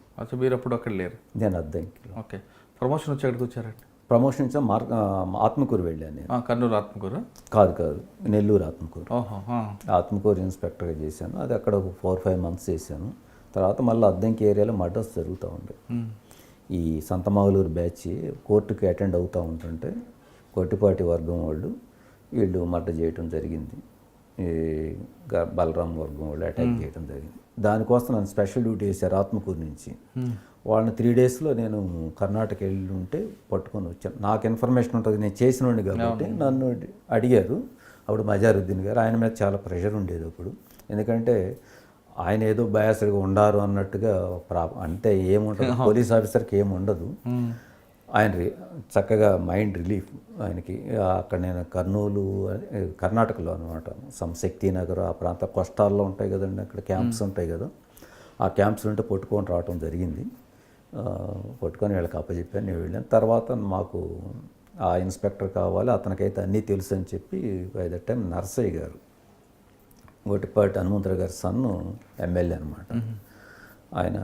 S1: మీరు అప్పుడు అక్కడ లేరు?
S2: నేను అద్దంకి.
S1: ఓకే. ప్రమోషన్ వచ్చి ఎక్కడికి వచ్చారండి?
S2: ప్రమోషన్ నుంచి ఆత్మకూరు వెళ్ళాను నేను.
S1: కర్నూలు ఆత్మకూరు
S2: కాదు, నెల్లూరు ఆత్మకూరు. ఆత్మకూరు ఇన్స్పెక్టర్గా చేశాను. అది అక్కడ 4-5 months చేశాను. తర్వాత మళ్ళీ అద్దంకి ఏరియాలో మర్డర్స్ జరుగుతూ ఉండే. ఈ సంతమాగులూరు బ్యాచ్ కోర్టుకి అటెండ్ అవుతూ ఉంటుంటే కొట్టిపాటి వర్గం వాళ్ళు వీళ్ళు మర్డర్ చేయడం జరిగింది. ఈ బలరాం వర్గం వాళ్ళు అటాక్ చేయడం జరిగింది. దానికోసం నన్ను స్పెషల్ డ్యూటీ వేశారు ఆత్మకూరు నుంచి. వాళ్ళని 3 daysలో నేను కర్ణాటక వెళ్ళి ఉంటే పట్టుకొని వచ్చాను. నాకు ఇన్ఫర్మేషన్ ఉంటుంది, నేను చేసినోండి కాబట్టి నన్ను అడిగారు. అప్పుడు మజారుద్దీన్ గారు, ఆయన మీద చాలా ప్రెషర్ ఉండేది అప్పుడు. ఎందుకంటే ఆయన ఏదో బయాస్డ్గా ఉండారు అన్నట్టుగా అంటే ఏముంటుంది, పోలీస్ ఆఫీసర్కి ఏముండదు. ఆయన చక్కగా మైండ్ రిలీఫ్ ఆయనకి. అక్కడ నేను కర్ణాటకలో అనమాట, శక్తినగర్ ఆ ప్రాంత కోస్టాల్లో ఉంటాయి కదండి, అక్కడ క్యాంప్స్ ఉంటాయి కదా, ఆ క్యాంప్స్ ఉంటే పట్టుకొని రావడం జరిగింది. పట్టుకొని వీళ్ళకి అప్పచెప్పాను, నేను వెళ్ళాను. తర్వాత మాకు ఆ ఇన్స్పెక్టర్ కావాలి, అతనికైతే అన్నీ తెలుసు అని చెప్పి బై దట్ టైం నర్సయ్య గారు, గొట్టిపాటి హనుమంతరావు గారి సన్ను ఎమ్మెల్యే అనమాట, ఆయన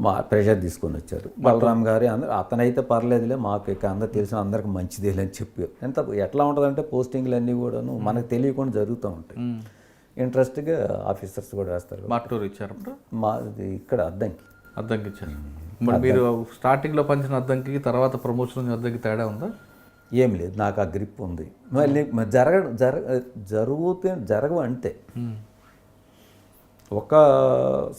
S2: మా ప్రెషర్ తీసుకొని వచ్చారు. బలరాం గారి అతనైతే పర్లేదులే, మాకు ఇక అందరు తెలిసిన అందరికి మంచిదేలే అని చెప్పి. ఎట్లా ఉంటుందంటే పోస్టింగ్లు అన్నీ కూడాను మనకు తెలియకుండా జరుగుతూ ఉంటాయి. ఇంట్రెస్ట్గా ఆఫీసర్స్ కూడా వేస్తారు.
S1: మార్టూరు ఇచ్చారు
S2: మాది ఇక్కడ అద్దంకి
S1: ఇచ్చారు. మరి మీరు స్టార్టింగ్లో పంచిన అద్దంకి తర్వాత ప్రమోషన్ అద్దంకి తేడా ఉందా?
S2: ఏం లేదు, నాకు ఆ గ్రిప్ ఉంది. మళ్ళీ జరగవు అంతే. ఒక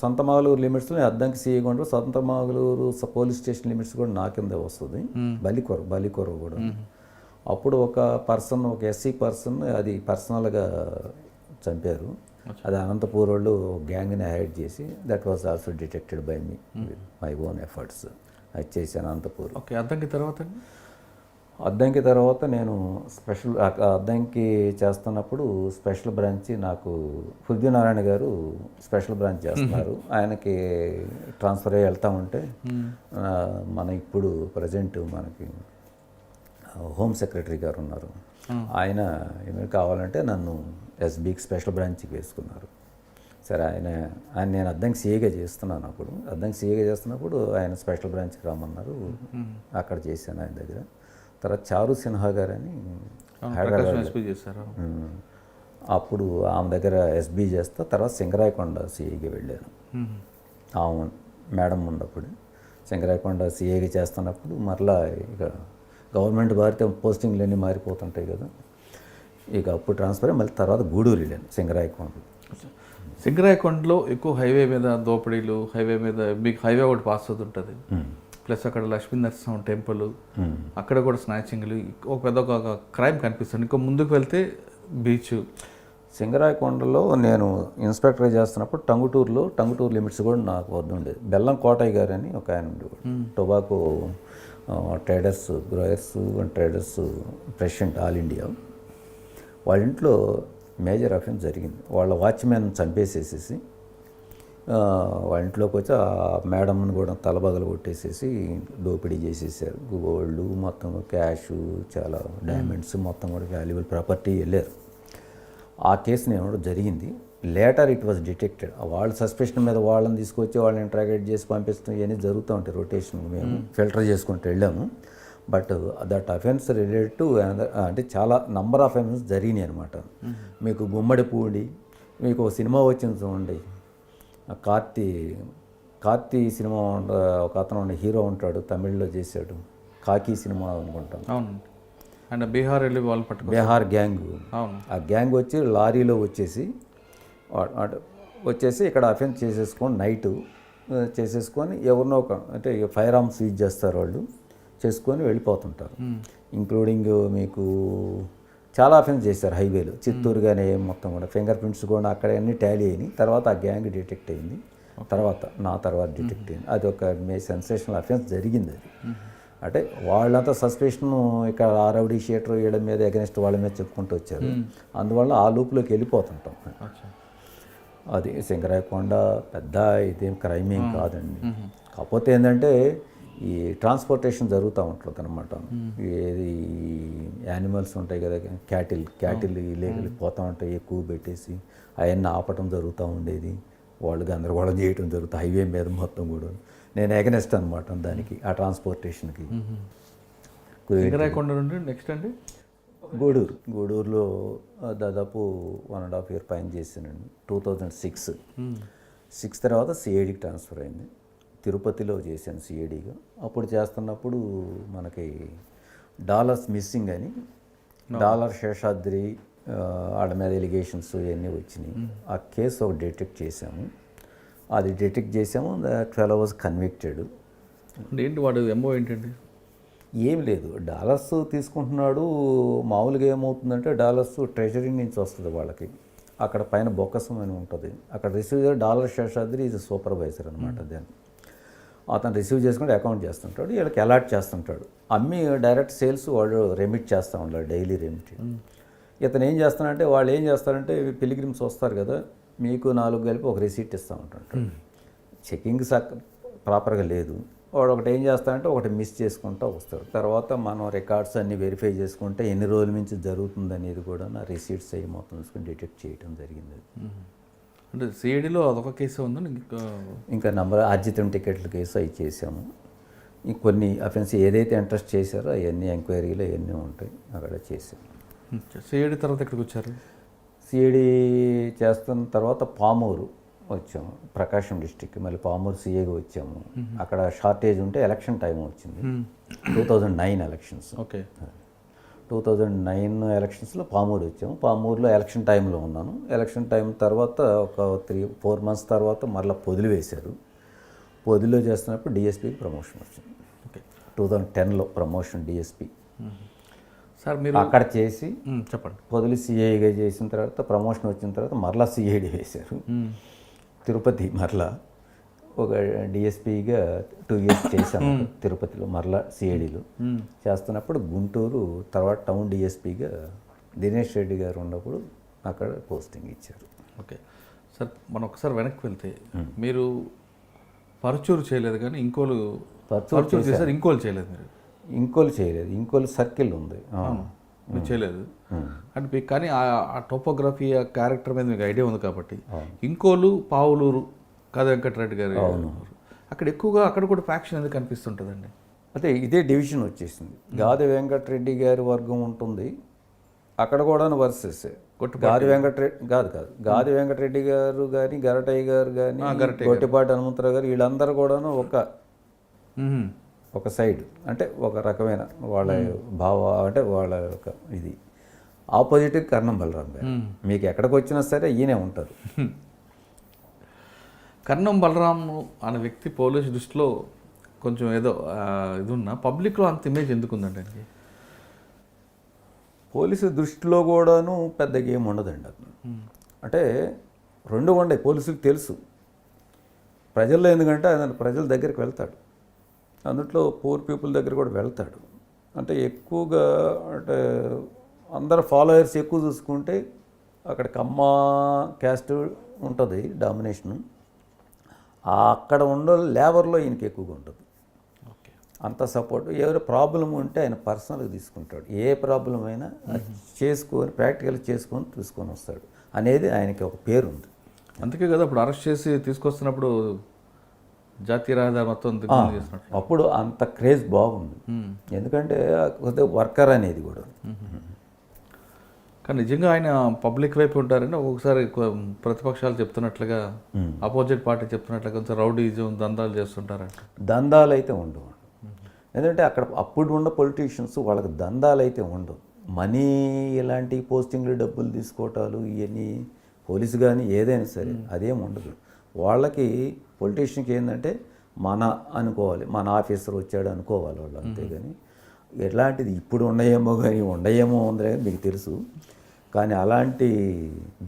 S2: సంతమాగులూరు లిమిట్స్లో అద్దంకి సీఏగా ఉండరు, సంతమాగులూరు పోలీస్ స్టేషన్ లిమిట్స్ కూడా నా కిందే వస్తుంది. బలికొర కూడా. అప్పుడు ఒక పర్సన్, ఒక ఎస్సీ పర్సన్ అది పర్సనల్గా చంపారు. అది అనంతపూర్ వాళ్ళు గ్యాంగ్ని హైడ్ చేసి, that was also detected by me my own efforts. అది చేశాను అనంతపూర్.
S1: ఓకే, అద్దంకి తర్వాత
S2: అద్దంకి తర్వాత నేను అద్దంకి చేస్తున్నప్పుడు స్పెషల్ బ్రాంచ్ నాకు పృథ్వీనారాయణ గారు స్పెషల్ బ్రాంచ్ చేస్తున్నారు. ఆయనకి ట్రాన్స్ఫర్ అయ్యి వెళ్తా ఉంటే మన ఇప్పుడు ప్రజెంట్ మనకి హోమ్ సెక్రటరీ గారు ఉన్నారు, ఆయన ఏమైనా కావాలంటే నన్ను ఎస్బీకి స్పెషల్ బ్రాంచ్కి వేసుకున్నారు. సరే, ఆయన నేను అద్దంకి సీఏగా చేస్తున్నాను. అద్దంకి సీఏగా చేస్తున్నప్పుడు ఆయన స్పెషల్ బ్రాంచ్కి రమ్మన్నారు. అక్కడ చేశాను ఆయన దగ్గర. తర్వాత చారు సిన్హా గారు అని హైదరాబాద్
S1: చేశారు.
S2: అప్పుడు ఆమె దగ్గర ఎస్బీ చేస్తా. తర్వాత సింగరాయకొండ సీఏకి వెళ్ళాను. ఆమె మేడం ఉన్నప్పుడు సింగరాయకొండ సీఏగా చేస్తున్నప్పుడు మరలా ఇక గవర్నమెంట్ మారితే పోస్టింగ్లు అన్నీ మారిపోతుంటాయి కదా, ఇక అప్పుడు ట్రాన్స్ఫర్ అయ్యి మళ్ళీ తర్వాత గూడూరు వెళ్ళాను.
S1: సింగరాయకొండలో ఎక్కువ హైవే మీద దోపిడీలు, హైవే మీద మీకు హైవే ఒకటి పాస్ అవుతుంటుంది, ప్లస్ అక్కడ లక్ష్మీ నరసింహ టెంపుల్, అక్కడ కూడా స్నాచింగ్లు, ఒక పెద్ద ఒక క్రైమ్ కనిపిస్తుంది. ఇంకా ముందుకు వెళ్తే బీచ్.
S2: సింగరాయకొండలో నేను ఇన్స్పెక్టర్ చేస్తున్నప్పుడు టంగుటూరు లిమిట్స్ కూడా నాకు వద్ద ఉండేది. బెల్లం కోటయ్య గారు అని ఒక ఆయన ఉండేవాడు, tobacco traders, growers and traders president all India. వాళ్ళ ఇంట్లో మేజర్ అఫెన్స్ జరిగింది. వాళ్ళ వాచ్మెన్ చంపేసేసేసి వాళ్ళ ఇంట్లోకి వచ్చి ఆ మేడంను కూడా తలబగలు కొట్టేసేసి దోపిడీ చేసేసారు. గోల్డ్ మొత్తం, క్యాష్, చాలా డైమండ్స్ మొత్తం కూడా వాల్యుబుల్ ప్రాపర్టీ వెళ్ళారు. ఆ కేసుని ఏమో జరిగింది. Later it was detected. వాళ్ళ సస్పెషన్ మీద వాళ్ళని తీసుకొచ్చి వాళ్ళని ఇంట్రాగేట్ చేసి పంపిస్తాం, ఇవన్నీ జరుగుతూ ఉంటాయి రొటేషన్. మేము ఫిల్టర్ చేసుకుంటూ వెళ్ళాము. But that offence related to అంటే చాలా నంబర్ ఆఫ్ అఫెన్స్ జరిగినాయి అనమాట. మీకు గుమ్మడి పూడి, మీకు ఒక సినిమా వచ్చింది చూడండి, కార్తీ సినిమా, ఒక అతను హీరో ఉంటాడు, తమిళ్లో చేశాడు, కాకి సినిమా అనుకుంటాను.
S1: అవును, అండ్ బీహార్ వెళ్ళి వాళ్ళు పట్టుకో,
S2: బీహార్ గ్యాంగ్.
S1: అవును,
S2: ఆ గ్యాంగ్ వచ్చి లారీలో వచ్చేసి ఇక్కడ అఫెన్స్ చేసేసుకొని నైట్ చేసేసుకొని ఎవరినో ఒక అంటే ఫైర్ ఆర్మ్స్ యూజ్ చేస్తారు వాళ్ళు, చేసుకొని వెళ్ళిపోతుంటారు. ఇంక్లూడింగ్ మీకు చాలా అఫెన్స్ చేశారు హైవేలో, చిత్తూరు కానీ మొత్తం కూడా. ఫింగర్ ప్రింట్స్ కూడా అక్కడ అన్నీ టాలీ అయినాయి. తర్వాత ఆ గ్యాంగ్ డిటెక్ట్ అయింది. నా తర్వాత డిటెక్ట్ అయింది. అది ఒక సెన్సేషనల్ అఫెన్స్ జరిగింది. అది అంటే వాళ్ళంతా సస్పెషన్ ఇక్కడ రౌడీ షీటర్ వీళ్ళ మీద అగెన్స్ట్ వాళ్ళ మీద చెప్పుకుంటూ వచ్చారు. అందువల్ల ఆ లూప్లోకి వెళ్ళిపోతుంటాం. అది సింగరాయకొండ పెద్ద ఇదేం క్రైమ్ ఏం కాదండి. కాకపోతే ఏంటంటే ఈ ట్రాన్స్పోర్టేషన్ జరుగుతూ ఉంటుంది అనమాట. ఏది యానిమల్స్ ఉంటాయి కదా, క్యాటిల్ ఇల్లీగల్ పోతూ ఉంటాయి, ఎక్కువ పెట్టేసి అవన్నీ ఆపటం జరుగుతూ ఉండేది. వాళ్ళు గందరగోళం చేయటం జరుగుతుంది హైవే మీద మొత్తం కూడా. నేను ఎగనెస్ట్ అనమాట దానికి, ఆ ట్రాన్స్పోర్టేషన్కి.
S1: సింగరాయకొండ నుండి నెక్స్ట్ అండి
S2: గూడూరులో దాదాపు 1.5 year పైన చేశానండి. 2006 తర్వాత సిఐడికి ట్రాన్స్ఫర్ అయింది. తిరుపతిలో చేశాను సిఐడిగా. అప్పుడు చేస్తున్నప్పుడు మనకి డాలర్స్ మిస్సింగ్ అని, డాలర్ శేషాద్రి వాళ్ళ మీద ఎలిగేషన్స్ ఇవన్నీ వచ్చినాయి. ఆ కేసు ఒక డిటెక్ట్ చేశాము. అది డిటెక్ట్ చేసాము. 12 hours కన్విక్టెడ్.
S1: ఏంటి వాడు ఎంఓ ఏంటండి?
S2: ఏం లేదు, డాలర్స్ తీసుకుంటున్నాడు. మామూలుగా ఏమవుతుందంటే డాలర్స్ ట్రెజరీ నుంచి వస్తుంది వాళ్ళకి. అక్కడ పైన బొక్కసం అని ఉంటుంది, అక్కడ receive dollar Seshadri is supervisor అనమాట. దాన్ని అతను రిసీవ్ చేసుకుంటే అకౌంట్ చేస్తుంటాడు, వీళ్ళకి అలాట్ చేస్తుంటాడు. అమ్మి డైరెక్ట్ సేల్స్ వాళ్ళు రెమిట్ చేస్తూ ఉంటారు, డైలీ రెమిట్. ఇతను ఏం చేస్తానంటే, వాళ్ళు ఏం చేస్తారంటే పిలిగ్రిమ్స్ వస్తారు కదా, మీకు 4 కలిపి ఒక రిసీట్ ఇస్తూ ఉంటాడు. చెకింగ్ ప్రాపర్గా లేదు. వాడు ఒకటి ఏం చేస్తాడంటే ఒకటి మిస్ చేసుకుంటూ వస్తాడు. తర్వాత మనం రికార్డ్స్ అన్నీ వెరిఫై చేసుకుంటే ఎన్ని రోజుల నుంచి జరుగుతుంది అనేది కూడా నా రిసీట్స్ అయ్యి మొత్తం చూసుకొని డిటెక్ట్ చేయడం జరిగింది.
S1: అంటే సిఐడిలో అదొక కేసు ఉంది,
S2: ఇంకా ఆర్జితం టికెట్ల కేసు అవి చేసాము. కొన్ని అఫెన్స్ ఏదైతే ఇంట్రెస్ట్ చేశారో అవన్నీ ఎంక్వైరీలు అవన్నీ ఉంటాయి, అక్కడ చేసాము.
S1: సిఐడి తర్వాత ఎక్కడికి వచ్చారు?
S2: సిఐడి చేస్తున్న తర్వాత పామూరు వచ్చాము. ప్రకాశం డిస్టిక్, మళ్ళీ పామూరు సిఏగా వచ్చాము. అక్కడ షార్టేజ్ ఉంటే ఎలక్షన్ టైం వచ్చింది. 2009 ఎలక్షన్స్.
S1: ఓకే.
S2: 2009 ఎలక్షన్స్లో పామూరు వచ్చాము. పామూరులో ఎలక్షన్ టైంలో ఉన్నాను. ఎలక్షన్ టైం తర్వాత ఒక 3-4 మంత్స్ తర్వాత మళ్ళీ పొదిలి వేశారు. పొదిలో చేస్తున్నప్పుడు డిఎస్పీకి ప్రమోషన్ వచ్చింది.
S1: ఓకే.
S2: 2010లో ప్రమోషన్ డిఎస్పీ.
S1: సార్ మీరు
S2: అక్కడ చేసి
S1: చెప్పండి.
S2: పొదిలి సిఐగా చేసిన తర్వాత ప్రమోషన్ వచ్చిన తర్వాత మరలా సిఐడి వేశారు. తిరుపతి మరలా ఒక డిఎస్పీగా 2 ఇయర్స్ చేశాను తిరుపతిలో, మరలా సిఐడిలో చేస్తున్నప్పుడు గుంటూరు తర్వాత టౌన్ డిఎస్పీగా దినేష్ రెడ్డి గారు ఉన్నప్పుడు అక్కడ పోస్టింగ్ ఇచ్చారు.
S1: ఓకే సార్, మనం ఒకసారి వెనక్కి వెళ్తే మీరు పరచూరు చేయలేదు కానీ ఇంకోలు పరచూరు చేశారు, ఇంకోలు చేయలేదు. మీరు
S2: ఇంకోలు చేయలేదు. ఇంకోలు సర్కిల్ ఉంది,
S1: మీరు చేయలేదు అంటే మీకు కానీ ఆ టోపోగ్రఫీ ఆ క్యారెక్టర్ మీద మీకు ఐడియా ఉంది కాబట్టి. ఇంకోలు పావులూరు కథ వెంకటరెడ్డి గారు అక్కడ ఎక్కువగా అక్కడ కూడా ఫ్యాక్షన్ ఎందుకు కనిపిస్తుంటుందండి?
S2: అంటే ఇదే డివిజన్ వచ్చేసింది. గాది వెంకటరెడ్డి గారి వర్గం ఉంటుంది అక్కడ కూడా వర్సెస్. గాది వెంకటరెడ్డి గాది వెంకటరెడ్డి గారు కానీ గరటయ్య గారు కానీ గొట్టిపాటి హనుమంతరావు గారు వీళ్ళందరూ కూడాను ఒక సైడ్, అంటే ఒక రకమైన వాళ్ళ భావ, అంటే వాళ్ళ ఒక ఇది ఆపోజిట్ కర్ణం బలరాం గారు. మీకు ఎక్కడికి వచ్చినా సరే ఈయనే ఉంటారు.
S1: కర్ణం బలరాం అనే వ్యక్తి పోలీసు దృష్టిలో కొంచెం ఏదో ఇది ఉన్నా పబ్లిక్లో అంత ఇమేజ్ ఎందుకు ఉందండి?
S2: పోలీసు దృష్టిలో కూడాను పెద్దగా ఏమి ఉండదండి. అంటే రెండు ఉండే పోలీసులకు తెలుసు. ప్రజల్లో ఎందుకంటే ఆయన ప్రజల దగ్గరికి వెళ్తాడు, అందుట్లో పూర్ పీపుల్ దగ్గర కూడా వెళ్తాడు. అంటే ఎక్కువగా అంటే అందరు ఫాలోయర్స్ ఎక్కువ చూసుకుంటే అక్కడ కమ్మ క్యాస్ట్ ఉంటుంది డామినేషను. అక్కడ ఉండే లేబర్లో ఈయనకి ఎక్కువగా ఉంటుంది.
S1: ఓకే.
S2: అంత సపోర్ట్. ఎవరు ప్రాబ్లం ఉంటే ఆయన పర్సనల్గా తీసుకుంటాడు. ఏ ప్రాబ్లం అయినా చేసుకొని ప్రాక్టికల్ చేసుకొని తీసుకొని వస్తాడు అనేది ఆయనకి ఒక పేరు ఉంది.
S1: అందుకే కదా ఇప్పుడు అరెస్ట్ చేసి తీసుకొస్తున్నప్పుడు జాతీయ రహదారి మొత్తం
S2: అప్పుడు అంత క్రేజ్ బాగుంది. ఎందుకంటే కొద్దిగా వర్కర్ అనేది కూడా.
S1: కానీ నిజంగా ఆయన పబ్లిక్ వైపు ఉంటారంటే ఒక్కొక్కసారి ప్రతిపక్షాలు చెప్తున్నట్లుగా అపోజిట్ పార్టీ చెప్తున్నట్లుగా కొంచెం రౌడీజం దందాలు చేస్తుంటారంట.
S2: దందాలు అయితే ఉండవు. ఎందుకంటే అక్కడ అప్పుడు ఉన్న పొలిటీషియన్స్ వాళ్ళకి దందాలు అయితే ఉండవు. మనీ ఇలాంటి పోస్టింగ్లు డబ్బులు తీసుకోవటాలు ఇవన్నీ పోలీసు కానీ ఏదైనా సరే అదేం ఉండదు. వాళ్ళకి పొలిటీషియన్కి ఏంటంటే మన అనుకోవాలి, మన ఆఫీసర్ వచ్చాడు అనుకోవాలి వాళ్ళు, అంతేగాని ఎలాంటిది ఇప్పుడు ఉండయేమో కానీ ఉండయేమో ఉందని మీకు తెలుసు. కానీ అలాంటి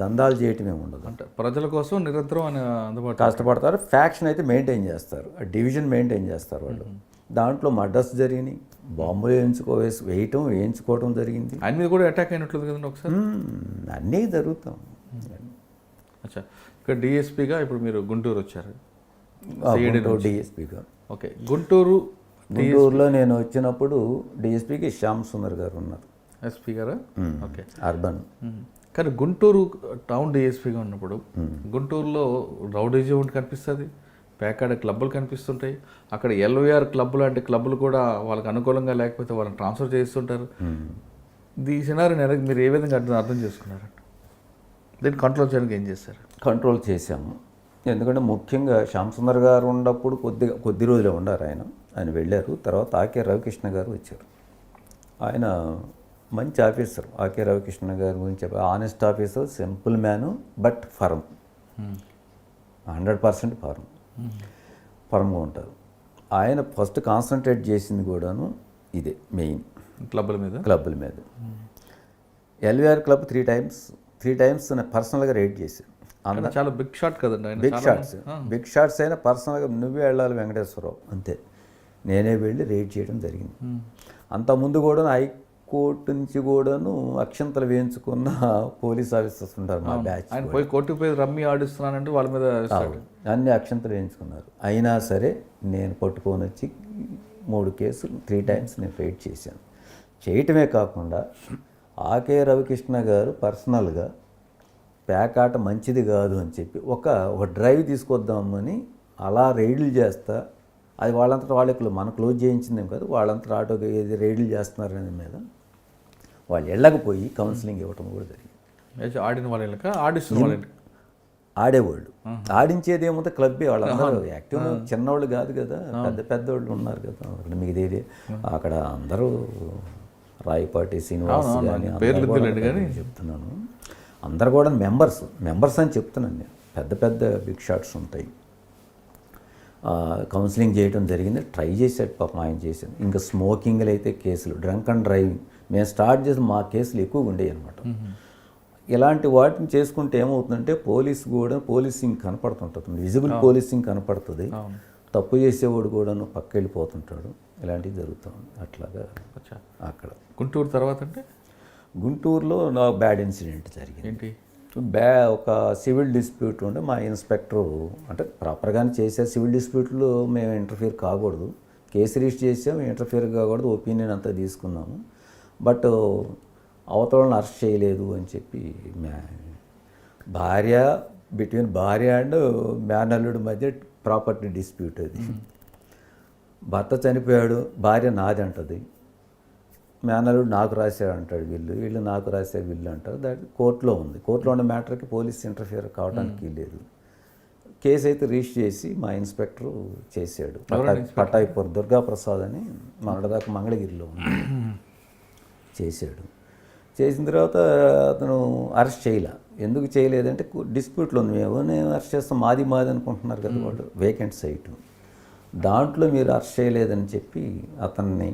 S2: దందాలు చేయటమే ఉండదు.
S1: అంటే ప్రజల కోసం నిరంతరం అందుబాటు
S2: కష్టపడతారు. ఫ్యాక్షన్ అయితే మెయింటైన్ చేస్తారు, డివిజన్ మెయింటైన్ చేస్తారు వాళ్ళు. దాంట్లో మర్డర్స్ జరిగినాయి, బాంబులు వేయించుకోవడం జరిగింది.
S1: ఆయన మీద కూడా అటాక్ అయినట్లేదు కదండి ఒకసారి.
S2: అన్నీ జరుగుతాం.
S1: అచ్చా, ఇక్కడ డిఎస్పీగా ఇప్పుడు గుంటూరు వచ్చారు.
S2: డిఎస్పీగా.
S1: ఓకే. గుంటూరులో
S2: నేను వచ్చినప్పుడు డిఎస్పీకి శ్యామ్ సుందర్ గారు ఉన్నారు,
S1: ఎస్పీ గారా. ఓకే.
S2: అర్బన్.
S1: కానీ గుంటూరు టౌన్ డిఎస్పీగా ఉన్నప్పుడు గుంటూరులో రౌడీజం ఒకటి కనిపిస్తుంది, పేకాడ క్లబ్బులు కనిపిస్తుంటాయి. అక్కడ ఎల్వీఆర్ క్లబ్ లాంటి క్లబ్బులు కూడా వాళ్ళకి అనుకూలంగా లేకపోతే వాళ్ళని ట్రాన్స్ఫర్ చేస్తుంటారు. ఈ సినారీ మీరు ఏ విధంగా అర్థం చేసుకున్నారంట? దీన్ని కంట్రోల్ చేయడానికి ఏం చేస్తారు?
S2: కంట్రోల్ చేశాము. ఎందుకంటే ముఖ్యంగా శ్యామ్ సుందర్ గారు ఉన్నప్పుడు కొద్ది రోజులే ఉన్నారు ఆయన వెళ్ళారు. తర్వాత ఆకే రవికృష్ణ గారు వచ్చారు. ఆయన మంచి ఆఫీసర్. ఆకే రవికృష్ణ గారి గురించి honest officer, simple man, but firm, 100% ఫర్మ్గా ఉంటారు. ఆయన ఫస్ట్ కాన్సన్ట్రేట్ చేసింది కూడాను ఇదే మెయిన్, క్లబ్బుల మీద. ఎల్వీఆర్ క్లబ్ 3 టైమ్స్ పర్సనల్గా రైడ్ చేశారు.
S1: చాలా బిగ్ షాట్ కదండి.
S2: బిగ్ షాట్స్ అయినా పర్సనల్గా నువ్వే వెళ్ళాలి వెంకటేశ్వరరావు, అంతే. నేనే వెళ్ళి రైడ్ చేయడం జరిగింది. అంతకుముందు కూడా హైకోర్టు నుంచి కూడాను అక్షంతలు వేయించుకున్న పోలీస్ ఆఫీసర్స్ ఉంటారు మా బ్యాచ్.
S1: ఆయన పోయి కోర్టుకు పోయి రమ్మి ఆడిస్తున్నానంటే వాళ్ళ మీద
S2: అన్ని అక్షంతలు వేయించుకున్నారు. అయినా సరే నేను పట్టుకొని వచ్చి 3 కేసులు 3 టైమ్స్ నేను రైడ్ చేశాను. చేయటమే కాకుండా ఆకే రవికృష్ణ గారు పర్సనల్గా పేకాట మంచిది కాదు అని చెప్పి ఒక డ్రైవ్ తీసుకొద్దామని అలా రైడ్లు చేస్తా, అది వాళ్ళంతటా వాళ్ళకి మన క్లోజ్ చేయించిందేం కాదు, వాళ్ళంతటా ఆటో ఏది రైడ్లు చేస్తున్నారనే మీద వాళ్ళు వెళ్ళకపోయి కౌన్సిలింగ్ ఇవ్వటం కూడా జరిగింది.
S1: ఆడిన వాళ్ళ ఆడిస్తున్న
S2: ఆడేవాళ్ళు. ఆడించేది ఏముందో క్లబ్బే, వాళ్ళందరూ యాక్టివ్ చిన్నవాళ్ళు కాదు కదా, పెద్దవాళ్ళు ఉన్నారు కదా అక్కడ. మీదేది అక్కడ అందరూ రాయపాటి శ్రీనివాస్ కానీ చెప్తున్నాను, అందరు కూడా మెంబర్స్ అని చెప్తున్నాను నేను. పెద్ద బిగ్ షాట్స్ ఉంటాయి. కౌన్సిలింగ్ చేయడం జరిగింది, ట్రై చేశాడు పాపం, ఆయన చేశాడు. ఇంకా స్మోకింగ్లు అయితే కేసులు, డ్రంక్ అండ్ డ్రైవింగ్ మేము స్టార్ట్ చేసి మా కేసులు ఎక్కువగా ఉండేవి అనమాట. ఇలాంటి వాటిని చేసుకుంటే ఏమవుతుందంటే పోలీసింగ్ కనపడుతుంటుంది, విజిబుల్ పోలీసింగ్ కనపడుతుంది. తప్పు చేసేవాడు కూడాను పక్క వెళ్ళిపోతుంటాడు. ఇలాంటివి జరుగుతుంది. అట్లాగా అక్కడ
S1: గుంటూరు తర్వాత అంటే
S2: గుంటూరులో నాకు బ్యాడ్ ఇన్సిడెంట్ జరిగింది.
S1: ఏంటి?
S2: ఒక సివిల్ డిస్ప్యూట్ ఉండే, మా ఇన్స్పెక్టరు అంటే ప్రాపర్గానే చేశారు. సివిల్ డిస్ప్యూట్లో మేము ఇంటర్ఫియర్ కాకూడదు, కేసు రిజిస్టర్ చేసాము, ఇంటర్ఫియర్ కాకూడదు, ఒపీనియన్ అంతా తీసుకున్నాము. బట్ అవతలను అరెస్ట్ చేయలేదు అని చెప్పి బిట్వీన్ భార్య అండ్ మేనల్లుడి మధ్య ప్రాపర్టీ డిస్ప్యూట్ అది. భర్త చనిపోయాడు, భార్య నాది అంటది, మేనల్లుడు నాకు రాశాడు అంటాడు, వీళ్ళు నాకు రాశారు వీళ్ళు అంటారు. దాట్ కోర్టులో ఉంది. కోర్టులో ఉన్న మ్యాటర్కి పోలీస్ ఇంటర్ఫియర్ కావడానికి లేదు. కేసు అయితే రిజిస్టర్ చేసి మా ఇన్స్పెక్టరు చేశాడు. పటాయిపూర్ దుర్గాప్రసాద్ అని మొన్నటిదాకా మంగళగిరిలో ఉంది, చేశాడు. చేసిన తర్వాత అతను అరెస్ట్ చేయలే. ఎందుకు చేయలేదంటే డిస్ప్యూట్లో ఉంది, నేను అరెస్ట్ చేస్తాం, మాది అనుకుంటున్నారు కదా వాళ్ళు, వేకెంట్ సైటు. దాంట్లో మీరు అరెస్ట్ చేయలేదని చెప్పి అతన్ని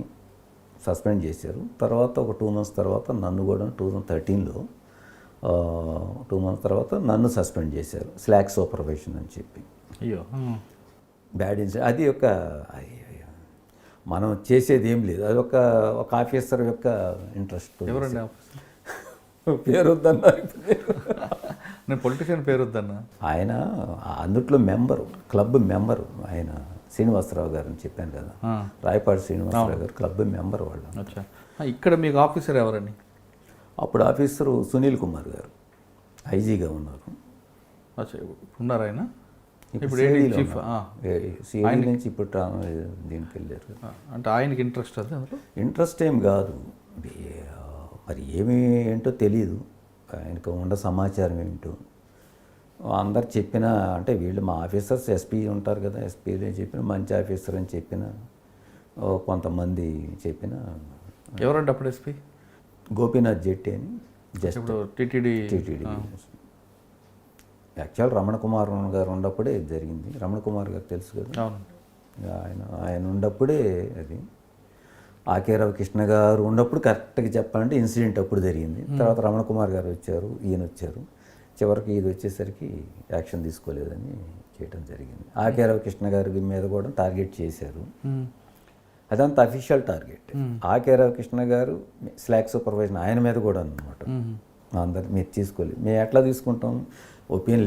S2: సస్పెండ్ చేశారు. తర్వాత ఒక 2 months తర్వాత నన్ను కూడా 2013లో 2 months తర్వాత నన్ను సస్పెండ్ చేశారు, స్లాక్ సూపర్వైజన్ అని చెప్పి.
S1: అయ్యో,
S2: బ్యాడ్ ఇన్సిడెంట్ అది. మనం చేసేది ఏం లేదు, అది ఒక ఆఫీసర్ యొక్క ఇంట్రెస్ట్.
S1: ఎవరండి
S2: పేరు వద్దన్నారు,
S1: నేను పొలిటీషియన్ పేరు వద్దన్నా.
S2: ఆయన అందుట్లో క్లబ్ మెంబరు ఆయన శ్రీనివాసరావు గారు అని చెప్పాను కదా, రాయపాటి శ్రీనివాసరావు గారు క్లబ్ మెంబర్ వాళ్ళు.
S1: ఇక్కడ మీకు ఆఫీసర్ ఎవరండి?
S2: అప్పుడు ఆఫీసరు సునీల్ కుమార్ గారు ఐజీగా ఉన్నారు.
S1: ఉన్నారు ఆయన
S2: ఇప్పుడు సిఐడి నుంచి ఇప్పుడు దీనికి వెళ్ళారు.
S1: అంటే ఆయనకి ఇంట్రెస్ట్ అది?
S2: ఇంట్రెస్ట్ ఏం కాదు, మరి ఏంటో తెలియదు, ఆయనకు ఉన్న సమాచారం ఏంటో అందరు చెప్పిన, అంటే వీళ్ళు మా ఆఫీసర్స్ ఎస్పీ ఉంటారు కదా, ఎస్పీలే చెప్పిన, మంచి ఆఫీసర్ అని చెప్పిన, కొంతమంది చెప్పిన.
S1: ఎవరంటే అప్పుడు ఎస్పీ?
S2: గోపీనాథ్ జెట్టి అని,
S1: just TTD.
S2: Actual Ramana Kumar గారు ఉన్నప్పుడే జరిగింది. రమణ కుమార్ గారు తెలుసు కదా, ఆయన ఉన్నప్పుడే అది. ఆకేరావు కృష్ణ గారు ఉన్నప్పుడు కరెక్ట్గా చెప్పాలంటే ఇన్సిడెంట్ అప్పుడు జరిగింది. తర్వాత రమణ కుమార్ గారు వచ్చారు, ఈయన వచ్చారు. చివరికి ఇది వచ్చేసరికి యాక్షన్ తీసుకోలేదని చేయడం జరిగింది. ఆకేరావు కృష్ణ గారి మీద కూడా టార్గెట్ చేశారు, అదంతా అఫీషియల్ టార్గెట్. ఆకేరావు కృష్ణ గారు స్లాక్ సూపర్వైజర్ ఆయన మీద కూడా అన్నమాట. అందరు మీరు తీసుకోలేదు, మేము ఎట్లా తీసుకుంటాం,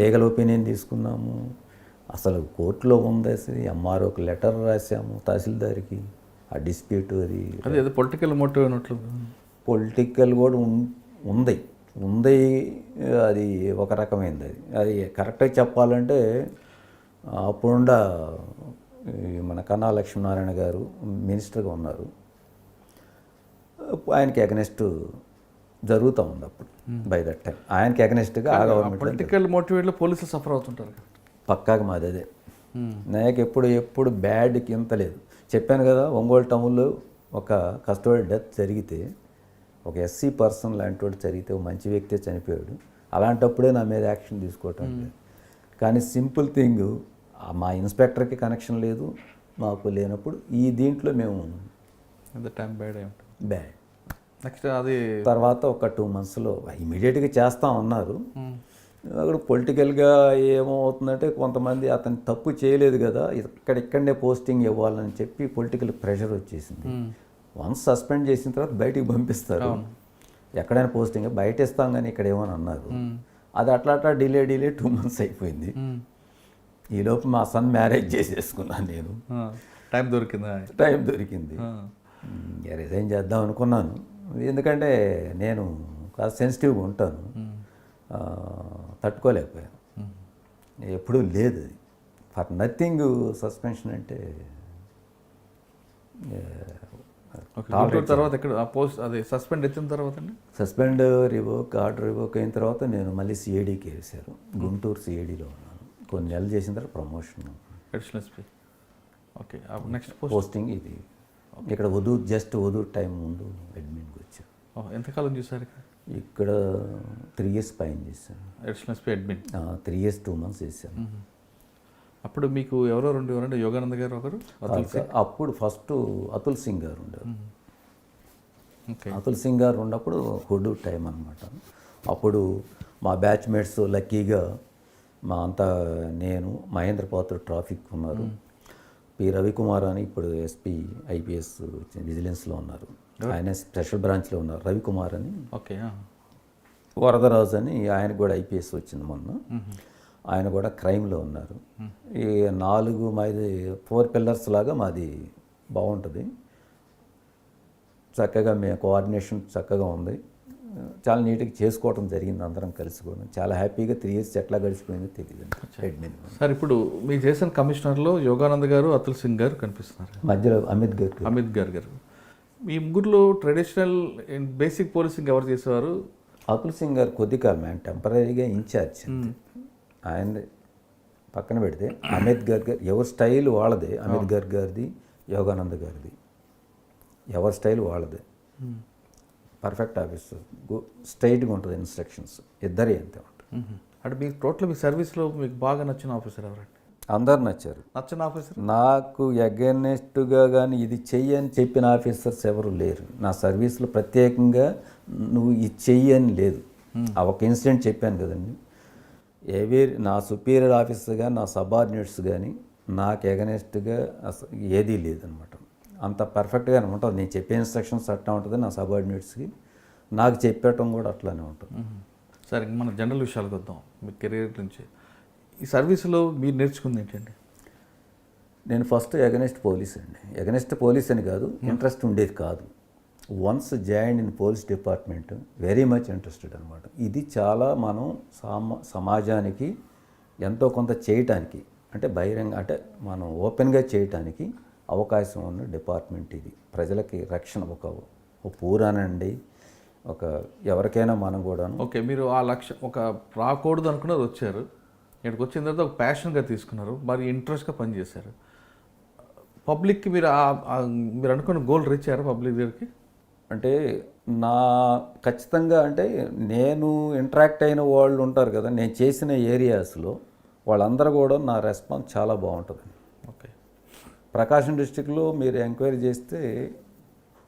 S2: లీగల్ ఒపీనియన్ తీసుకున్నాము, అసలు కోర్టులో ఉంది, అసలు ఎంఆర్ఓకి లెటర్ రాసాము తహసీల్దార్కి, ఆ డిస్ప్యూట్ అది
S1: పొలిటికల్ మోటివ్ అన్నట్లు.
S2: పొలిటికల్ కూడా ఉంది, అది ఒక రకమైనది. అది కరెక్ట్గా చెప్పాలంటే అప్పుడుండ మన కన్నా లక్ష్మీనారాయణ గారు మినిస్టర్గా ఉన్నారు, ఆయనకి అగెనెస్ట్ జరుగుతూ ఉంది అప్పుడు. బై దట్ టైం ఆయనకి అగెనెస్ట్గా ఆ గవర్నమెంట్
S1: పొలిటికల్ మోటివేట్లో పోలీసులు సఫర్ అవుతుంటారు.
S2: పక్కాగా మాది అదే. నాకు ఎప్పుడు బ్యాడ్కి ఇంత లేదు. చెప్పాను కదా, ఒంగోలు టౌన్లో ఒక కస్టమర్ డెత్ జరిగితే, ఒక ఎస్సీ పర్సన్ లాంటి వాడు జరిగితే, ఒక మంచి వ్యక్తే చనిపోయాడు, అలాంటప్పుడే నా మీద యాక్షన్ తీసుకోవటం లేదు. కానీ సింపుల్ థింగ్, మా ఇన్స్పెక్టర్కి కనెక్షన్ లేదు మాకు లేనప్పుడు ఈ దీంట్లో మేము బ్యాడ్.
S1: నెక్స్ట్ అది
S2: తర్వాత ఒక 2 monthsలో ఇమీడియట్గా చేస్తామన్నారు. అక్కడ పొలిటికల్గా ఏమవుతుందంటే, కొంతమంది అతను తప్పు చేయలేదు కదా, ఇక్కడనే పోస్టింగ్ ఇవ్వాలని చెప్పి పొలిటికల్ ప్రెషర్ వచ్చేసింది. వన్స్ సస్పెండ్ చేసిన తర్వాత బయటికి పంపిస్తారు, ఎక్కడైనా పోస్టింగ్ బయట ఇస్తాం కానీ ఇక్కడ ఏమని అన్నారు. అది అట్లా డిలే 2 months అయిపోయింది. ఈలోపు మా సన్ మ్యారేజ్ చేసేసుకున్నాను నేను.
S1: టైం
S2: దొరికింది. రిజైన్ చేద్దాం అనుకున్నాను, ఎందుకంటే నేను కాస్త సెన్సిటివ్గా ఉంటాను, తట్టుకోలేకపోయాను. ఎప్పుడూ లేదు అది, ఫర్ నథింగ్ సస్పెన్షన్ అంటే
S1: ఓకే, గుంటూరు తర్వాత ఎక్కడ ఆ పోస్ట్ అదే సస్పెండ్ ఎత్తిన తర్వాత అండి?
S2: సస్పెండ్ రివోక్ ఆర్డర్ రివోక్ అయిన తర్వాత నేను మళ్ళీ సిఐడికి వేశారు. గుంటూరు సిఐడిలో ఉన్నాను. కొన్ని నెలలు చేసిన తర్వాత promotion,
S1: additional SP. Okay, next
S2: posting ఇది. ఇక్కడ జస్ట్ టైం ముందు అడ్మిన్కి వచ్చాను.
S1: ఎంతకాలం చూసారు ఇక్కడ?
S2: ఇక్కడ 3 years పైన చేశాను.
S1: Additional SP admin
S2: 3 years 2 months చేశాను.
S1: అప్పుడు మీకు ఎవరో ఎవరంటే యోగానంద గారు ఒకరు,
S2: అప్పుడు ఫస్ట్ అతుల్ సింగ్ గారు ఉండేవారు.
S1: ఓకే,
S2: అతుల్ సింగ్ గారు ఉన్నప్పుడు హుడ్ టైం అనమాట. అప్పుడు మా బ్యాచ్మేట్స్ లక్కీగా మా అంతా నేను మహేంద్ర పాత్ర ట్రాఫిక్ ఉన్నారు, పి రవికుమార్ అని ఇప్పుడు ఎస్పీ ఐపీఎస్ విజిలెన్స్లో ఉన్నారు, ఆయన స్పెషల్ బ్రాంచ్లో ఉన్నారు. రవికుమార్ అని,
S1: ఓకే,
S2: వరదరాజు అని ఆయనకు కూడా ఐపీఎస్ వచ్చింది మొన్న, ఆయన కూడా క్రైమ్లో ఉన్నారు. ఈ 4 పిల్లర్స్ లాగా మాది బాగుంటుంది. చక్కగా మేము కోఆర్డినేషన్ చక్కగా ఉంది. చాలా నీట్గా చేసుకోవడం జరిగింది, అందరం కలిసి కూడా చాలా హ్యాపీగా 3 years ఎట్లా గడిచిపోయిందో తెలియదు. అడ్మిన్
S1: సార్ ఇప్పుడు మీరు చేసిన కమిషనర్లో యోగానంద్ గారు, అతుల్ సింగ్ గారు కనిపిస్తున్నారు,
S2: మధ్యలో అమిత్
S1: గారు. ఈ ముగ్గురులో ట్రెడిషనల్ బేసిక్ పోలీసింగ్ ఎవరు చేసేవారు?
S2: అతుల్ సింగ్ గారు కొద్ది కాలం ఆయన టెంపరీగా ఇన్ఛార్జ్. ఆయన పక్కన పెడితే అమిత్ గారు ఎవరి స్టైల్ వాళ్ళదే. అమిత్ గారిది, యోగానంద్ గారిది, ఎవరి స్టైల్ వాళ్ళదే. పర్ఫెక్ట్ ఆఫీసర్, స్ట్రైట్గా ఉంటుంది ఇన్స్ట్రక్షన్స్, ఇద్దరే అంతే ఉంటుంది.
S1: అంటే మీకు టోటల్ మీ సర్వీస్లో మీకు బాగా నచ్చిన ఆఫీసర్ ఎవరండి?
S2: అందరు నచ్చారు.
S1: నచ్చిన ఆఫీసర్
S2: నాకు అగెనెస్ట్గా కానీ ఇది చెయ్యని చెప్పిన ఆఫీసర్స్ ఎవరు లేరు నా సర్వీస్లో. ప్రత్యేకంగా నువ్వు ఇది చెయ్యని లేదు. ఆ ఒక ఇన్సిడెంట్ చెప్పాను కదండి, నా సుపీరియర్ ఆఫీసర్ కానీ నా సబార్డినేట్స్ కానీ నాకు ఎగనెస్ట్గా అసలు ఏదీ లేదనమాట. అంత పర్ఫెక్ట్గానే ఉంటుంది. నేను చెప్పే ఇన్స్ట్రక్షన్స్ అట్లా ఉంటుంది, నా సబార్డినేట్స్కి నాకు చెప్పటం కూడా అట్లానే ఉంటుంది.
S1: సరే, మన జనరల్ విషయాలకు వద్దాం. మీ కెరీర్ నుంచి ఈ సర్వీస్లో మీరు నేర్చుకుంది ఏంటండి?
S2: నేను ఫస్ట్ ఎగనెస్ట్ పోలీస్ అండి. ఎగనెస్ట్ పోలీస్ అని కాదు, ఇంట్రెస్ట్ ఉండేది కాదు. Once join in police department very much interested అనమాట. ఇది చాలా మనం సమాజానికి ఎంతో కొంత చేయటానికి, అంటే బహిరంగ అంటే మనం ఓపెన్గా చేయటానికి అవకాశం ఉన్న డిపార్ట్మెంట్ ఇది. ప్రజలకి రక్షణ, ఒక పూరానండి, ఒక ఎవరికైనా మనం కూడాను.
S1: ఓకే, మీరు ఆ లక్ష్యం ఒక రాకూడదు అనుకున్నది వచ్చారు, ఇక్కడికి వచ్చిన తర్వాత ఒక ప్యాషన్గా తీసుకున్నారు, మరి ఇంట్రెస్ట్గా పనిచేశారు. పబ్లిక్కి మీరు మీరు అనుకున్న గోల్ రీచ్ అయ్యారా పబ్లిక్ దగ్గరికి?
S2: అంటే ఖచ్చితంగా అంటే నేను ఇంటరాక్ట్ అయిన వాళ్ళు ఉంటారు కదా, నేను చేసిన ఏరియాస్లో వాళ్ళందరూ కూడా నా రెస్పాన్స్ చాలా బాగుంటుంది.
S1: ఓకే,
S2: ప్రకాశం డిస్టిక్లో మీరు ఎంక్వైరీ చేస్తే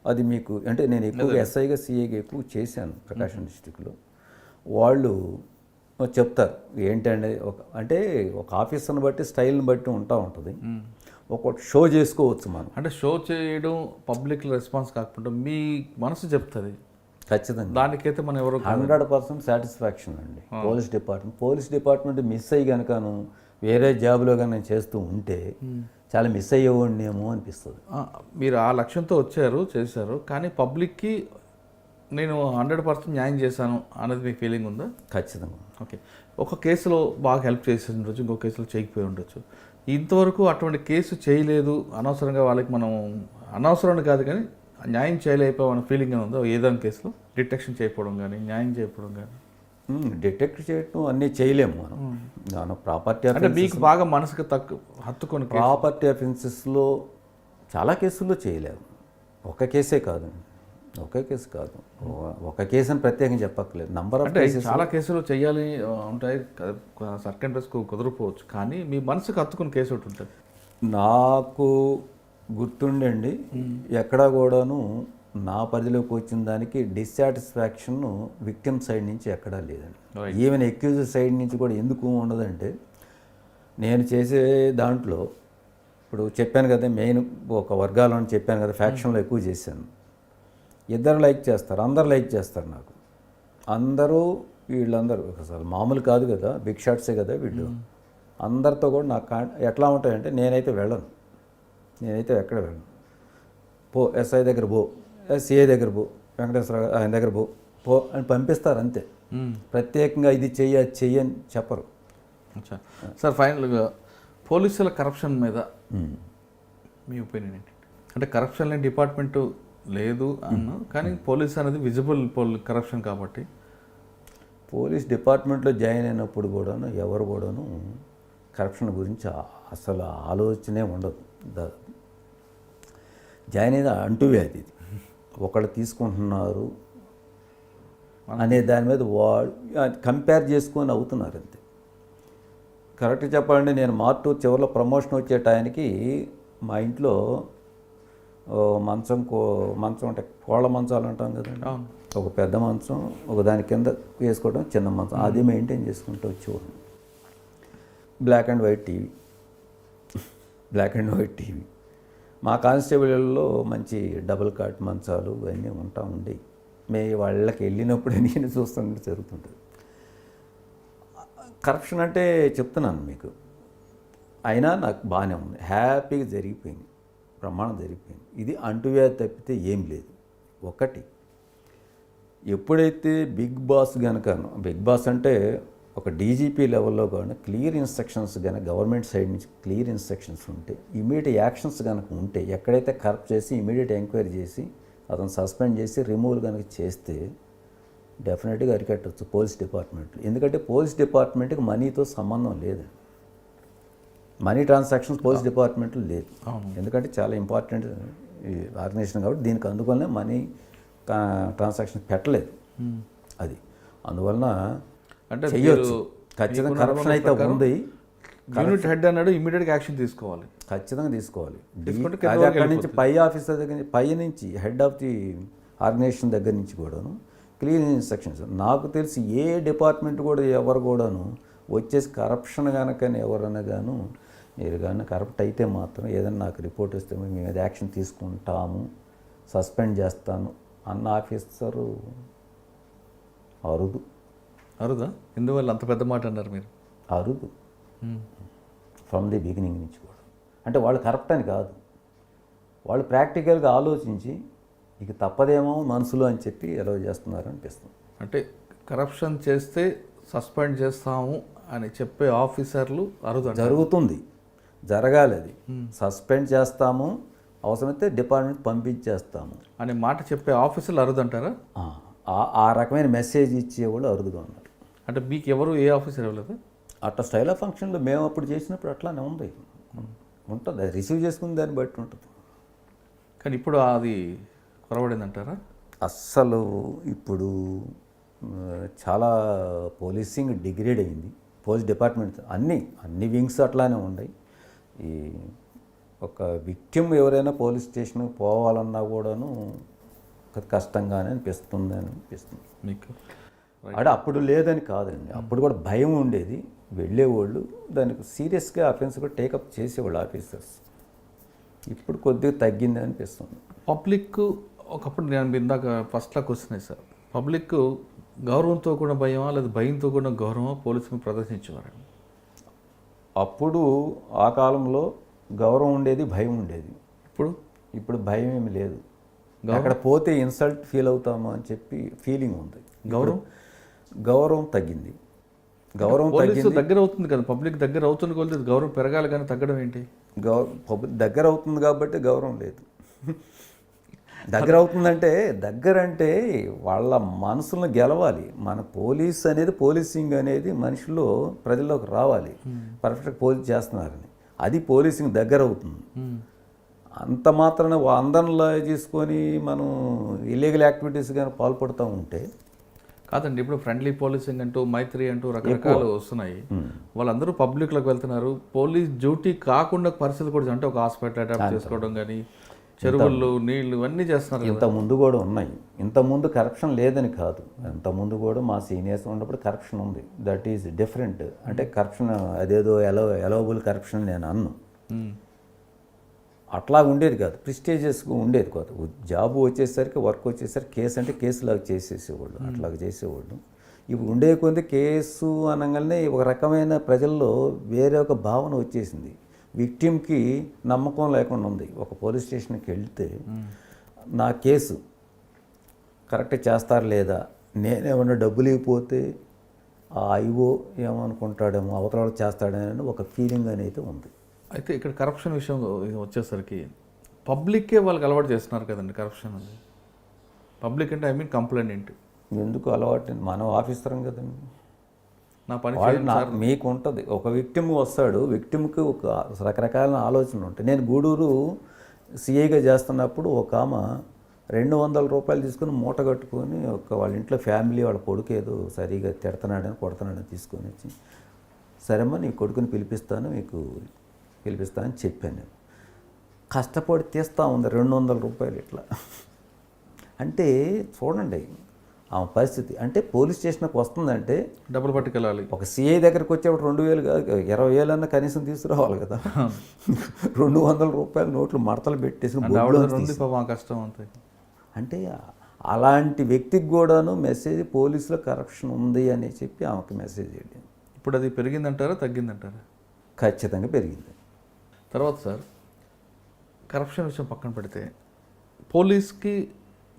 S2: అది మీకు అంటే నేను ఎక్కువగా ఎస్ఐగా సిఐగా ఎక్కువ చేశాను ప్రకాశం డిస్టిక్లో. వాళ్ళు చెప్తారు ఏంటంటే అంటే ఒక ఆఫీసర్ని బట్టి స్టైల్ని బట్టి ఉంటుంది. ఒక షో చేసుకోవచ్చు మనం.
S1: అంటే షో చేయడం పబ్లిక్ రెస్పాన్స్ కాకుండా మీ మనసు చెప్తుంది
S2: ఖచ్చితంగా.
S1: దానికైతే మనం ఎవరు
S2: 100% సాటిస్ఫాక్షన్ అండి. పోలీస్ డిపార్ట్మెంట్ మిస్ అయ్యి కనుకను వేరే జాబ్లో కానీ నేను చేస్తూ ఉంటే చాలా మిస్ అయ్యేవాడినేమో అనిపిస్తుంది.
S1: మీరు ఆ లక్ష్యంతో వచ్చారు, చేశారు, కానీ పబ్లిక్కి నేను 100% న్యాయం చేశాను అన్నది మీకు ఫీలింగ్ ఉందా?
S2: ఖచ్చితంగా.
S1: ఓకే, ఒక కేసులో బాగా హెల్ప్ చేసి ఉండొచ్చు, ఇంకో కేసులో చేయకపోయి ఉండొచ్చు. ఇంతవరకు అటువంటి కేసు చేయలేదు, అనవసరంగా వాళ్ళకి మనం అనవసరం కాదు కానీ న్యాయం చేయలేకపోయామన్న ఫీలింగ్ ఉందా ఏదైనా కేసులో? డిటెక్షన్ చేయకపోవడం కానీ, న్యాయం చేయకపోవడం కానీ?
S2: డిటెక్ట్ చేయడం అన్నీ చేయలేము మనం. ప్రాపర్టీ
S1: అంటే మీకు బాగా మనసుకు హత్తుకొని
S2: ప్రాపర్టీ అఫెన్సెస్లో చాలా కేసుల్లో చేయలేము. ఒక కేసే కాదు, ఒకే కేసు కాదు, ఒక కేసు అని ప్రత్యేకంగా చెప్పక్కర్లేదు. నంబర్ ఆఫ్ కేసెస్
S1: చాలా కేసులు చేయాలి ఉంటాయి, సర్కంటెస్ కుదరపోవచ్చు, కానీ మీ మనసుకు హత్తుకుని కేసు ఒకటి ఉంటుంది.
S2: నాకు గుర్తుండండి, ఎక్కడా కూడాను నా పరిధిలోకి వచ్చిన దానికి డిస్సాటిస్ఫాక్షన్ విక్టిమ్ సైడ్ నుంచి ఎక్కడా లేదండి. ఈవెన్ అక్యూజర్ సైడ్ నుంచి కూడా ఎందుకు ఉండదంటే, నేను చేసే దాంట్లో ఇప్పుడు చెప్పాను కదా, మెయిన్ ఒక వర్గాలను చెప్పాను కదా, ఫ్యాక్షన్లో ఎక్కువ చేశాను. ఇద్దరు లైక్ చేస్తారు, అందరు లైక్ చేస్తారు నాకు. అందరూ వీళ్ళందరూ అసలు మామూలు కాదు కదా, బిగ్ షాట్సే కదా వీళ్ళు. అందరితో కూడా నాకు ఎట్లా ఉంటాయంటే, నేనైతే వెళ్ళను, నేనైతే ఎక్కడ వెళ్ళను. పో ఎస్ఐ దగ్గర పో, సిఐ దగ్గర పో, వెంకటేశ్వర ఆయన దగ్గర పో అని పంపిస్తారు అంతే. ప్రత్యేకంగా ఇది చెయ్యి అది చెయ్యి అని చెప్పరు.
S1: సార్, ఫైనల్గా పోలీసుల కరప్షన్ మీద మీ ఒపీనియన్ ఏంటి? అంటే కరప్షన్ లేని డిపార్ట్మెంటు లేదు అన్న, కానీ పోలీస్ అనేది విజిబుల్ కరప్షన్ కాబట్టి
S2: పోలీస్ డిపార్ట్మెంట్లో జాయిన్ అయినప్పుడు కూడాను ఎవరు కూడాను కరప్షన్ గురించి అసలు ఆలోచనే ఉండదు. జాయిన్ అయిన అంటువ్యాధి ఇది. ఒకళ్ళు తీసుకుంటున్నారు అనే దాని మీద వాడు కంపేర్ చేసుకొని అవుతున్నారు అంతే. కరెక్ట్గా చెప్పాలంటే నేను మార్టు చివరిలో ప్రమోషన్ వచ్చే టైంకి మా ఇంట్లో మంచం అంటే కోళ్ళ మంచాలు అంటాం కదండి, ఒక పెద్ద మంచం, ఒక దాని కింద వేసుకోవడం చిన్న మంచం, అది మెయింటైన్ చేసుకుంటూ వచ్చేవాడు. బ్లాక్ అండ్ వైట్ టీవీ మా కానిస్టేబుల్లో మంచి డబుల్ కాట్ మంచాలు ఇవన్నీ ఉంటా ఉండేవి. వాళ్ళకి వెళ్ళినప్పుడే నేను చూస్తుంటే జరుగుతుంటుంది. కరప్షన్ అంటే చెప్తున్నాను మీకు, అయినా నాకు బాగానే ఉంది, హ్యాపీగా జరిగిపోయింది, ప్రమాణం జరిగిపోయింది. ఇది అంటువ్యాధి తప్పితే ఏం లేదు. ఒకటి, ఎప్పుడైతే బిగ్ బాస్ అంటే ఒక డీజీపీ లెవెల్లో కానీ క్లియర్ ఇన్స్ట్రక్షన్స్ కనుక గవర్నమెంట్ సైడ్ నుంచి క్లియర్ ఇన్స్ట్రక్షన్స్ ఉంటే, ఇమీడియట్ యాక్షన్స్ కనుక ఉంటే, ఎక్కడైతే కరప్ట్ చేసి ఇమీడియట్ ఎంక్వైరీ చేసి అతను సస్పెండ్ చేసి రిమూవల్ కనుక చేస్తే డెఫినెట్గా అరికట్టవచ్చు పోలీస్ డిపార్ట్మెంట్లో. ఎందుకంటే పోలీస్ డిపార్ట్మెంట్కి మనీతో సంబంధం లేదు, మనీ ట్రాన్సాక్షన్స్ పోలీస్ డిపార్ట్మెంట్లో లేదు. ఎందుకంటే చాలా ఇంపార్టెంట్ ఆర్గనైజేషన్ కాబట్టి దీనికి అందువల్లనే మనీ ట్రాన్సాక్షన్ పెట్టలేదు. అది అందువలన
S1: అంటే
S2: చెయ్యొచ్చు. ఖచ్చితంగా కరప్షన్ అయితే ఉంది.
S1: యూనిట్ హెడ్ అన్నాడు, ఇమీడియట్గా యాక్షన్ తీసుకోవాలి,
S2: ఖచ్చితంగా తీసుకోవాలి. అక్కడి నుంచి పై ఆఫీసర్ దగ్గర నుంచి, పై నుంచి హెడ్ ఆఫ్ ది ఆర్గనైజేషన్ దగ్గర నుంచి కూడాను క్లియర్ ఇన్స్ట్రక్షన్స్. నాకు తెలిసి ఏ డిపార్ట్మెంట్ కూడా ఎవరు కూడాను వచ్చేసి కరప్షన్ కనుకని ఎవరన్నా గాను మీరు కానీ కరప్ట్ అయితే మాత్రం ఏదైనా నాకు రిపోర్ట్ ఇస్తే మేము మీద యాక్షన్ తీసుకుంటాము, సస్పెండ్ చేస్తాను అన్న ఆఫీసరు
S1: అరుదా? ఎందువల్ల అంత పెద్ద మాట అన్నారు మీరు?
S2: అరుదు ఫ్రమ్ ది బిగినింగ్ నుంచి కూడా. అంటే వాళ్ళు కరప్ట్ అని కాదు, వాళ్ళు ప్రాక్టికల్గా ఆలోచించి ఇక తప్పదేమో మనసులో అని చెప్పి ఎలా చేస్తున్నారు అనిపిస్తుంది.
S1: అంటే కరప్షన్ చేస్తే సస్పెండ్ చేస్తాము అని చెప్పే ఆఫీసర్లు
S2: జరుగుతుంది, జరగాలి. అది సస్పెండ్ చేస్తాము, అవసరమైతే డిపార్ట్మెంట్ పంపించేస్తాము
S1: అనే మాట చెప్పే ఆఫీసర్లు అరుదంటారా?
S2: ఆ రకమైన మెసేజ్ ఇచ్చేవాళ్ళు అరుదుగా ఉన్నారు.
S1: అంటే మీకు ఎవరు ఏ ఆఫీసర్ ఇవ్వలేదు?
S2: అట్లా స్టైల్ ఆఫ్ ఫంక్షన్లో మేము అప్పుడు చేసినప్పుడు అట్లానే ఉంటుంది, అది రిసీవ్ చేసుకుని దాన్ని బట్టి ఉంటుంది.
S1: కానీ ఇప్పుడు అది కొరవడిందంటారా?
S2: అస్సలు ఇప్పుడు చాలా పోలీసింగ్ డిగ్రేడ్ అయింది. పోలీస్ డిపార్ట్మెంట్ అన్ని వింగ్స్ అట్లానే ఉన్నాయి. ఈ ఒక విక్టిమ్ ఎవరైనా పోలీస్ స్టేషన్కి పోవాలన్నా కూడాను కష్టంగానే అనిపిస్తుంది
S1: మీకు.
S2: అంటే అప్పుడు లేదని కాదండి, అప్పుడు కూడా భయం ఉండేది. వెళ్ళేవాళ్ళు దానికి సీరియస్గా అఫెన్స్ కూడా టేకప్ చేసేవాళ్ళు ఆఫీసర్స్. ఇప్పుడు కొద్దిగా తగ్గింది అనిపిస్తుంది.
S1: పబ్లిక్ ఒకప్పుడు నేను ఇందాక ఫస్ట్లో క్వశ్చన్ సార్, పబ్లిక్ గౌరవంతో కూడా భయమా లేదా భయంతో కూడా గౌరవమా పోలీసులు ప్రదర్శించేవారండి?
S2: అప్పుడు ఆ కాలంలో గౌరవం ఉండేది, భయం ఉండేది. ఇప్పుడు భయం ఏమి లేదు. అక్కడ పోతే ఇన్సల్ట్ ఫీల్ అవుతామో అని చెప్పి ఫీలింగ్ ఉంది. గౌరవం తగ్గింది.
S1: దగ్గర అవుతుంది కదా, పబ్లిక్ దగ్గర అవుతుంది కొలితే గౌరవం పెరగాలి, కానీ తగ్గడం ఏంటి?
S2: దగ్గర అవుతుంది కాబట్టి గౌరవం లేదు. దగ్గర అవుతుందంటే దగ్గరంటే వాళ్ళ మనసులను గెలవాలి. మన పోలీస్ అనేది, పోలీసింగ్ అనేది మనుషుల్లో ప్రజల్లోకి రావాలి. పర్ఫెక్ట్గా పోలీస్ చేస్తున్నారని అది పోలీసింగ్ దగ్గర అవుతుంది. అంత మాత్రాన అందరిలో తీసుకొని మనం ఇల్లీగల్ యాక్టివిటీస్ కానీ పాల్పడుతూ ఉంటే
S1: కాదండి. ఇప్పుడు ఫ్రెండ్లీ పోలీసింగ్ అంటూ, మైత్రి అంటూ రకరకాలు వస్తున్నాయి. వాళ్ళందరూ పబ్లిక్లోకి వెళ్తున్నారు. పోలీస్ డ్యూటీ కాకుండా పరిస్థితులు కూడా, అంటే ఒక హాస్పిటల్ అటాక్ చేసుకోవడం కానీ, చెరువులు నీళ్లు ఇవన్నీ చేస్తున్నారు.
S2: ఇంతకుముందు కూడా ఉన్నాయి. ఇంతకుముందు కరప్షన్ లేదని కాదు, ఇంతకుముందు కూడా మా సీనియర్స్ ఉన్నప్పుడు కరప్షన్ ఉంది. That is different. అంటే కరప్షన్ అదేదో ఎలవబుల్ కరప్షన్ నేను అన్ను, అట్లా ఉండేది కాదు. ప్రిస్టేజియస్గా ఉండేది కాదు. జాబు వచ్చేసరికి, వర్క్ వచ్చేసరికి కేసు అంటే కేసులాగా చేసేసేవాళ్ళు, అట్లాగా చేసేవాళ్ళు. ఇప్పుడు ఉండే కొద్ది కేసు అనగానే ఒక రకమైన ప్రజల్లో వేరే ఒక భావన వచ్చేసింది. విక్టిమ్కి నమ్మకం లేకుండా ఉంది. ఒక పోలీస్ స్టేషన్కి వెళ్తే నా కేసు కరెక్ట్ చేస్తారు లేదా, నేనేమన్నా డబ్బులు ఇవ్వకపోతే ఆ ఐఓ ఏమనుకుంటాడేమో, అవతల చేస్తాడని ఒక ఫీలింగ్ అనేది ఉంది.
S1: అయితే ఇక్కడ కరప్షన్ విషయం వచ్చేసరికి పబ్లిక్కే వాళ్ళకి అలవాటు చేస్తున్నారు కదండి కరప్షన్ అది. పబ్లిక్ అంటే ఐ మీన్ కంప్లైంట్.
S2: ఎందుకు అలవాటు? మనం ఆఫీసరం కదండి.
S1: నా పని
S2: వాళ్ళు
S1: చేయండి సార్.
S2: మీకు ఉంటుంది, ఒక విక్టిమ్ వస్తాడు, విక్టిమ్కి ఒక రకరకాల ఆలోచనలు ఉంటాయి. నేను గూడూరు సిఐగా చేస్తున్నప్పుడు ఒక ఆమె 200 రూపాయలు తీసుకుని మూట కట్టుకొని వాళ్ళ ఇంట్లో ఫ్యామిలీ వాళ్ళ కొడుకు ఏదో సరిగా తిడుతున్నాడని కొడుతున్నాడని తీసుకొని వచ్చి, సరేమ్మా నీ కొడుకుని పిలిపిస్తానని చెప్పాను. నేను కష్టపడి తీస్తూ ఉంది 200 రూపాయలు ఇట్లా. అంటే చూడండి ఆమె పరిస్థితి. అంటే పోలీస్ స్టేషన్కి వస్తుందంటే
S1: డబ్బులు పట్టుకెళ్ళాలి.
S2: ఒక సిఐ దగ్గరికి వచ్చేప్పుడు 2000 కాదు 20,000 అన్న కనీసం తీసుకురావాలి కదా. 200 రూపాయల నోట్లు మడతలు పెట్టేసి
S1: కష్టం అంతే.
S2: అంటే అలాంటి వ్యక్తికి కూడాను మెసేజ్ పోలీసులో కరప్షన్ ఉంది అని చెప్పి ఆమెకు మెసేజ్ చేయండి.
S1: ఇప్పుడు అది పెరిగిందంటారా తగ్గిందంటారా?
S2: ఖచ్చితంగా పెరిగింది.
S1: తర్వాత సార్ కరప్షన్ విషయం పక్కన పెడితే పోలీస్కి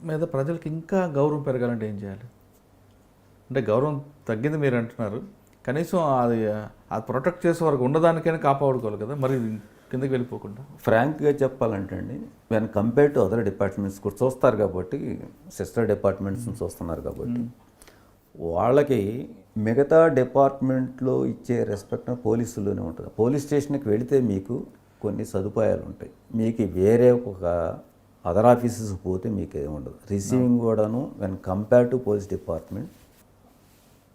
S1: మీద ప్రజలకి ఇంకా గౌరవం పెరగాలంటే ఏం చేయాలి? అంటే గౌరవం తగ్గింది మీరు అంటున్నారు, కనీసం అది ప్రొటెక్ట్ చేసే వరకు ఉన్నదానికైనా కాపాడుకోవాలి కదా, మరి కిందకి వెళ్ళిపోకుండా.
S2: ఫ్రాంక్గా చెప్పాలంటే అండి, when compare to other departments కూడా చూస్తారు కాబట్టి, సిస్టర్ డిపార్ట్మెంట్స్ని చూస్తున్నారు కాబట్టి, వాళ్ళకి మిగతా డిపార్ట్మెంట్లో ఇచ్చే రెస్పెక్ట్ పోలీసుల్లోనే ఉంటుంది. పోలీస్ స్టేషన్కి వెళితే మీకు కొన్ని సదుపాయాలు ఉంటాయి, మీకు వేరే ఒక అదర్ ఆఫీసెస్ పోతే మీకు ఏమి ఉండదు. రిసీవింగ్ కూడాను when compare to police department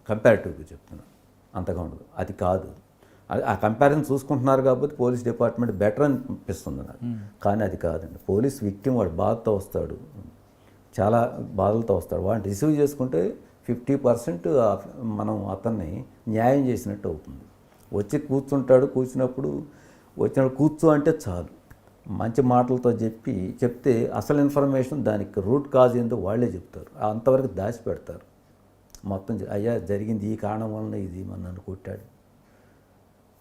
S2: కంపారిటివ్గా చెప్తున్నాను అంతగా ఉండదు. అది కాదు, ఆ కంపారిజన్ చూసుకుంటున్నారు కాబట్టి పోలీస్ డిపార్ట్మెంట్ బెటర్ అనిపిస్తుంది నాకు. కానీ అది కాదండి. పోలీస్ విక్టిమ్ వాడు బాధతో వస్తాడు, చాలా బాధలతో వస్తాడు. వాడిని రిసీవ్ చేసుకుంటే 50% మనం అతన్ని న్యాయం చేసినట్టు అవుతుంది. వచ్చి కూర్చుంటాడు, కూర్చున్నప్పుడు కూర్చో అంటే చాలు, మంచి మాటలతో చెప్తే అసలు ఇన్ఫర్మేషన్ దానికి రూట్ కాజ్ ఏందో వాళ్ళే చెప్తారు. అంతవరకు దాచి పెడతారు. మొత్తం అయ్యా జరిగింది ఈ కారణం వలన ఇది నన్ను కొట్టాడు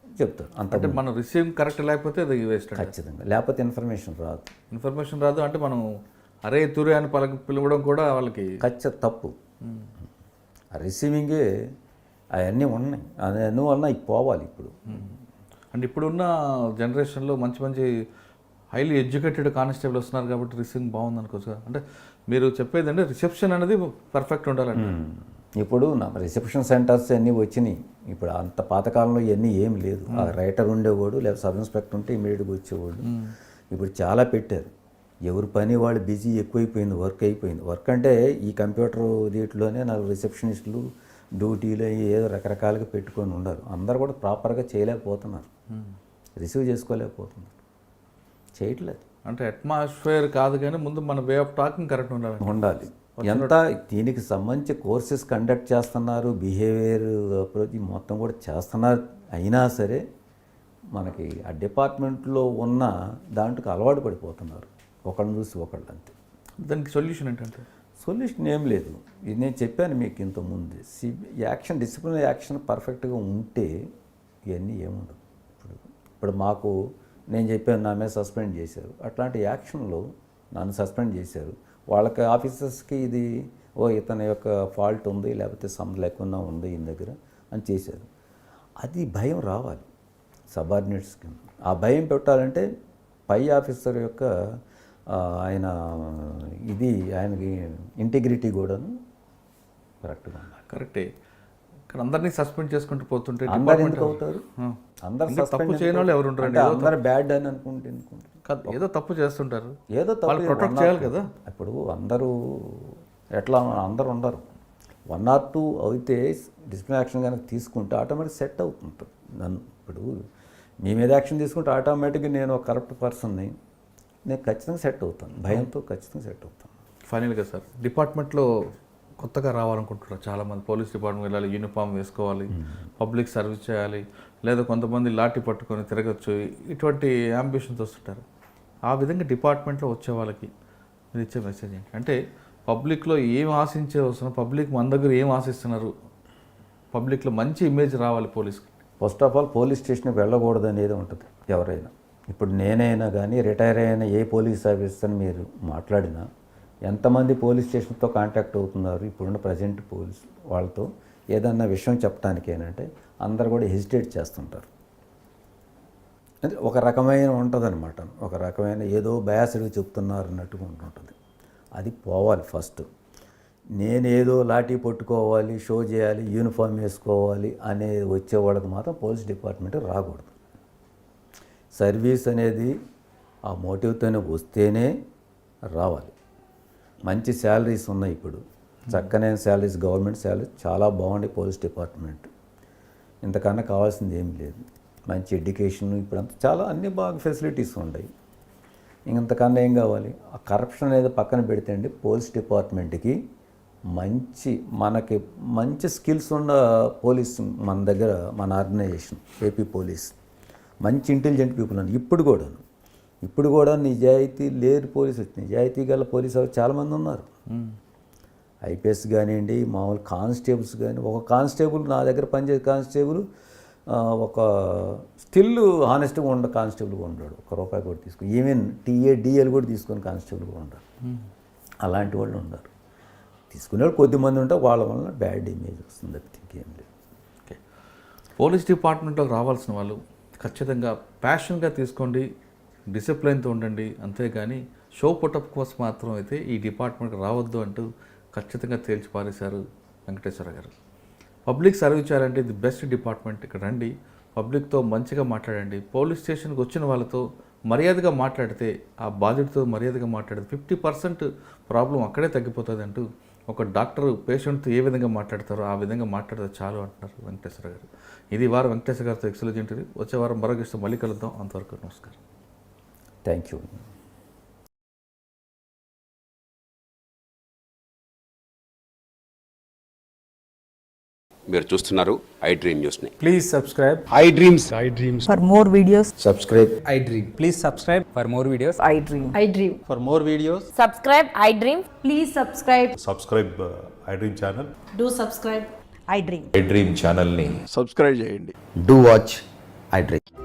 S2: చెప్తారు. అంటే
S1: మనం రిసీవింగ్ కరెక్ట్ లేకపోతే అది వేస్ట్.
S2: ఖచ్చితంగా లేకపోతే ఇన్ఫర్మేషన్ రాదు.
S1: అంటే మనం అరే తురే అని పిలవడం కూడా వాళ్ళకి
S2: ఖచ్చితంగా తప్పు. రిసీవింగే అవన్నీ ఉన్నాయి, అవన్నీ వలన పోవాలి. ఇప్పుడు
S1: అంటే ఇప్పుడున్న జనరేషన్లో మంచి హైలీ ఎడ్యుకేటెడ్ కానిస్టేబుల్ వస్తున్నారు కాబట్టి రిసీవింగ్ బాగుంది అనుకోవచ్చు. అంటే మీరు చెప్పేది అంటే రిసెప్షన్ అనేది పర్ఫెక్ట్ ఉండాలండి.
S2: ఇప్పుడు నా రిసెప్షన్ సెంటర్స్ అన్నీ వచ్చినాయి. ఇప్పుడు అంత పాతకాలంలో ఇవన్నీ ఏం లేదు. ఆ రైటర్ ఉండేవాడు, లేదా సబ్ ఇన్స్పెక్టర్ ఉంటే ఇమీడియట్గా వచ్చేవాడు. ఇప్పుడు చాలా పెట్టారు. ఎవరి పని వాళ్ళు బిజీ ఎక్కువైపోయింది, వర్క్ అయిపోయింది. వర్క్ అంటే ఈ కంప్యూటర్ దీంట్లోనే నాకు రిసెప్షనిస్టులు డ్యూటీలు ఏదో రకరకాలుగా పెట్టుకొని ఉన్నారు. అందరు కూడా ప్రాపర్గా చేయలేకపోతున్నారు, రిసీవ్ చేసుకోలేకపోతున్నారు, చేయట్లేదు.
S1: అంటే అట్మాస్ఫియర్ కాదు కానీ ముందు మన వే ఆఫ్ టాకింగ్ కరెక్ట్
S2: ఉండాలి. ఎంత దీనికి సంబంధించి కోర్సెస్ కండక్ట్ చేస్తున్నారు, బిహేవియర్ అప్రోచ్ మొత్తం కూడా చేస్తున్నారు. అయినా సరే మనకి ఆ డిపార్ట్మెంట్లో ఉన్న దాంట్లోకి అలవాటు పడిపోతున్నారు, ఒకళ్ళని చూసి ఒకళ్ళు. అంతే.
S1: దానికి సొల్యూషన్ ఏంటంటే?
S2: సొల్యూషన్ ఏం లేదు. ఇది నేను చెప్పాను మీకు ఇంతకుముందు. యాక్షన్, డిసిప్లినరీ యాక్షన్ పర్ఫెక్ట్గా ఉంటే ఇవన్నీ ఏముండవు. ఇప్పుడు మాకు నేను చెప్పాను, నా మీద సస్పెండ్ చేశారు. అట్లాంటి యాక్షన్లో నన్ను సస్పెండ్ చేశారు. వాళ్ళకి ఆఫీసర్స్కి ఇది ఇతని యొక్క ఫాల్ట్ ఉంది, లేకపోతే సమ్ లేకుండా ఉంది ఈయన దగ్గర అని చేశారు. అది భయం రావాలి సబార్డినేట్స్కి. ఆ భయం పెట్టాలంటే పై ఆఫీసర్ యొక్క ఆయన ఆయనకి ఇంటిగ్రిటీ కూడాను కరెక్ట్గా ఉండాలి.
S1: కరెక్టే. ఇక్కడ అందరినీ సస్పెండ్ చేసుకుంటూ పోతుంటే
S2: అందరు ఎందుకు అవుతారు? అందరు
S1: తప్పు చేయని వాళ్ళు ఎవరు ఉంటారు?
S2: అందరు బ్యాడ్ అని అనుకుంటారు.
S1: ఏదో తప్పు చేస్తుంటారు,
S2: ఏదో తప్పు
S1: ప్రొటెక్ట్ చేయాలి కదా.
S2: ఇప్పుడు అందరూ ఎట్లా అందరూ ఉండరు. 1 or 2 అయితే డిసిప్లిన్ యాక్షన్ కనుక తీసుకుంటే ఆటోమేటిక్ సెట్ అవుతుంటుంది. నన్ను ఇప్పుడు మీ మీద యాక్షన్ తీసుకుంటే ఆటోమేటిక్గా నేను ఒక కరప్ట్ పర్సన్ని, నేను ఖచ్చితంగా సెట్ అవుతాను, భయంతో ఖచ్చితంగా సెట్ అవుతాను.
S1: ఫైనల్గా సార్, డిపార్ట్మెంట్లో కొత్తగా రావాలనుకుంటున్నారు చాలామంది. పోలీస్ డిపార్ట్మెంట్ వెళ్ళాలి, యూనిఫామ్ వేసుకోవాలి, పబ్లిక్ సర్వీస్ చేయాలి, లేదా కొంతమంది లాఠీ పట్టుకొని తిరగచ్చు, ఇటువంటి అంబిషన్స్ వస్తుంటారు. ఆ విధంగా డిపార్ట్మెంట్లో వచ్చే వాళ్ళకి మీరు ఇచ్చే మెసేజ్ ఏంటి? అంటే పబ్లిక్లో ఏం ఆశించే వస్తున్నారు, పబ్లిక్ మన దగ్గర ఏం ఆశిస్తున్నారు, పబ్లిక్లో మంచి ఇమేజ్ రావాలి పోలీస్కి.
S2: ఫస్ట్ ఆఫ్ ఆల్ పోలీస్ స్టేషన్కి వెళ్ళకూడదు అనేది ఉంటుంది ఎవరైనా. ఇప్పుడు నేనైనా కానీ రిటైర్ అయిన ఏ పోలీస్ ఆఫీసర్ని మీరు మాట్లాడినా, ఎంతమంది పోలీస్ స్టేషన్తో కాంటాక్ట్ అవుతున్నారు ఇప్పుడున్న ప్రజెంట్ పోలీస్ వాళ్ళతో ఏదన్నా విషయం చెప్పడానికి ఏంటంటే అందరు కూడా హెజిటేట్ చేస్తుంటారు. అంటే ఒక రకమైన ఉంటుందన్నమాట, ఒక రకమైన ఏదో బయాసడిగా చెప్తున్నారు అన్నట్టుగా ఉంటుంటుంది. అది పోవాలి ఫస్ట్. నేనేదో లాఠీ పట్టుకోవాలి, షో చేయాలి, యూనిఫామ్ వేసుకోవాలి అనే వచ్చేవాళ్ళకి మాత్రం పోలీస్ డిపార్ట్మెంట్ రాకూడదు. సర్వీస్ అనేది ఆ మోటివ్తోనే వస్తేనే రావాలి. మంచి శాలరీస్ ఉన్నాయి ఇప్పుడు, చక్కనైన శాలరీస్, గవర్నమెంట్ శాలరీస్ చాలా బాగుంటాయి పోలీస్ డిపార్ట్మెంట్. ఇంతకన్నా కావాల్సింది ఏం లేదు. మంచి ఎడ్యుకేషన్ ఇప్పుడంతా చాలా అన్ని బాగా ఫెసిలిటీస్ ఉన్నాయి. ఇంతకన్నా ఏం కావాలి? ఆ కరప్షన్ అనేది పక్కన పెడితే అండి, పోలీస్ డిపార్ట్మెంట్కి మనకి మంచి స్కిల్స్ ఉన్న పోలీస్ మన దగ్గర, మన ఆర్గనైజేషన్ ఏపీ పోలీస్ మంచి ఇంటెలిజెంట్ పీపుల్ అని ఇప్పుడు కూడా నిజాయితీ లేరు పోలీసు, నిజాయితీ గల పోలీసు చాలామంది ఉన్నారు. ఐపీఎస్ కానివ్వండి, మామూలు కానిస్టేబుల్స్ కానీ, ఒక కానిస్టేబుల్ నా దగ్గర పనిచేసే కానిస్టేబుల్ ఒక స్టిల్ హానెస్ట్గా ఉండ కానిస్టేబుల్గా ఉన్నాడు, ₹1 కూడా తీసుకుని, ఈవెన్ డిఎల్ కూడా తీసుకొని కానిస్టేబుల్గా ఉంటారు. అలాంటి వాళ్ళు ఉన్నారు. తీసుకునేవాళ్ళు కొద్దిమంది ఉంటే వాళ్ళ వలన బ్యాడ్ ఇమేజ్ వస్తుంది, తప్పితే ఇంకేం లేదు.
S1: ఓకే, పోలీస్ డిపార్ట్మెంట్లోకి రావాల్సిన వాళ్ళు ఖచ్చితంగా ప్యాషన్గా తీసుకోండి, డిసిప్లిన్తో ఉండండి. అంతేగాని షో పుటప్ కోసం మాత్రం అయితే ఈ డిపార్ట్మెంట్కి రావద్దు అంటూ ఖచ్చితంగా తేల్చి పారేశారు వెంకటేశ్వర గారు. పబ్లిక్ సర్వీస్ చేయాలంటే ఇది బెస్ట్ డిపార్ట్మెంట్. ఇక్కడ రండి, పబ్లిక్తో మంచిగా మాట్లాడండి. పోలీస్ స్టేషన్కి వచ్చిన వాళ్ళతో మర్యాదగా మాట్లాడితే, ఆ బాధితుడితో మర్యాదగా మాట్లాడితే 50% ప్రాబ్లం అక్కడే తగ్గిపోతుంది అంటూ ఒక డాక్టర్ పేషెంట్తో ఏ విధంగా మాట్లాడతారో ఆ విధంగా మాట్లాడితే చాలు అంటున్నారు వెంకటేశ్వర గారు. ఇది వారం వెంకటేశ్వర గారితో ఎక్సలెంట్ ఇంటర్వ్యూ. వచ్చే వారం మరొక ఇష్టం మళ్ళీ కలుద్దాం. అంతవరకు నమస్కారం.
S2: Thank you.
S3: మీరు చూస్తున్నారు ఐ డ్రీమ్ న్యూస్ని.
S4: Please subscribe
S3: I dreams
S5: For more videos,
S2: subscribe.
S4: I Dream. Please subscribe for more videos.
S5: I dream.
S6: I dream.
S4: For more videos,
S6: Subscribe, I dream. Please subscribe.
S7: Subscribe I dream channel.
S6: Do subscribe.
S5: I dream.
S7: I dream ఛానల్ని
S8: subscribe చేయండి.
S2: Do watch I dream.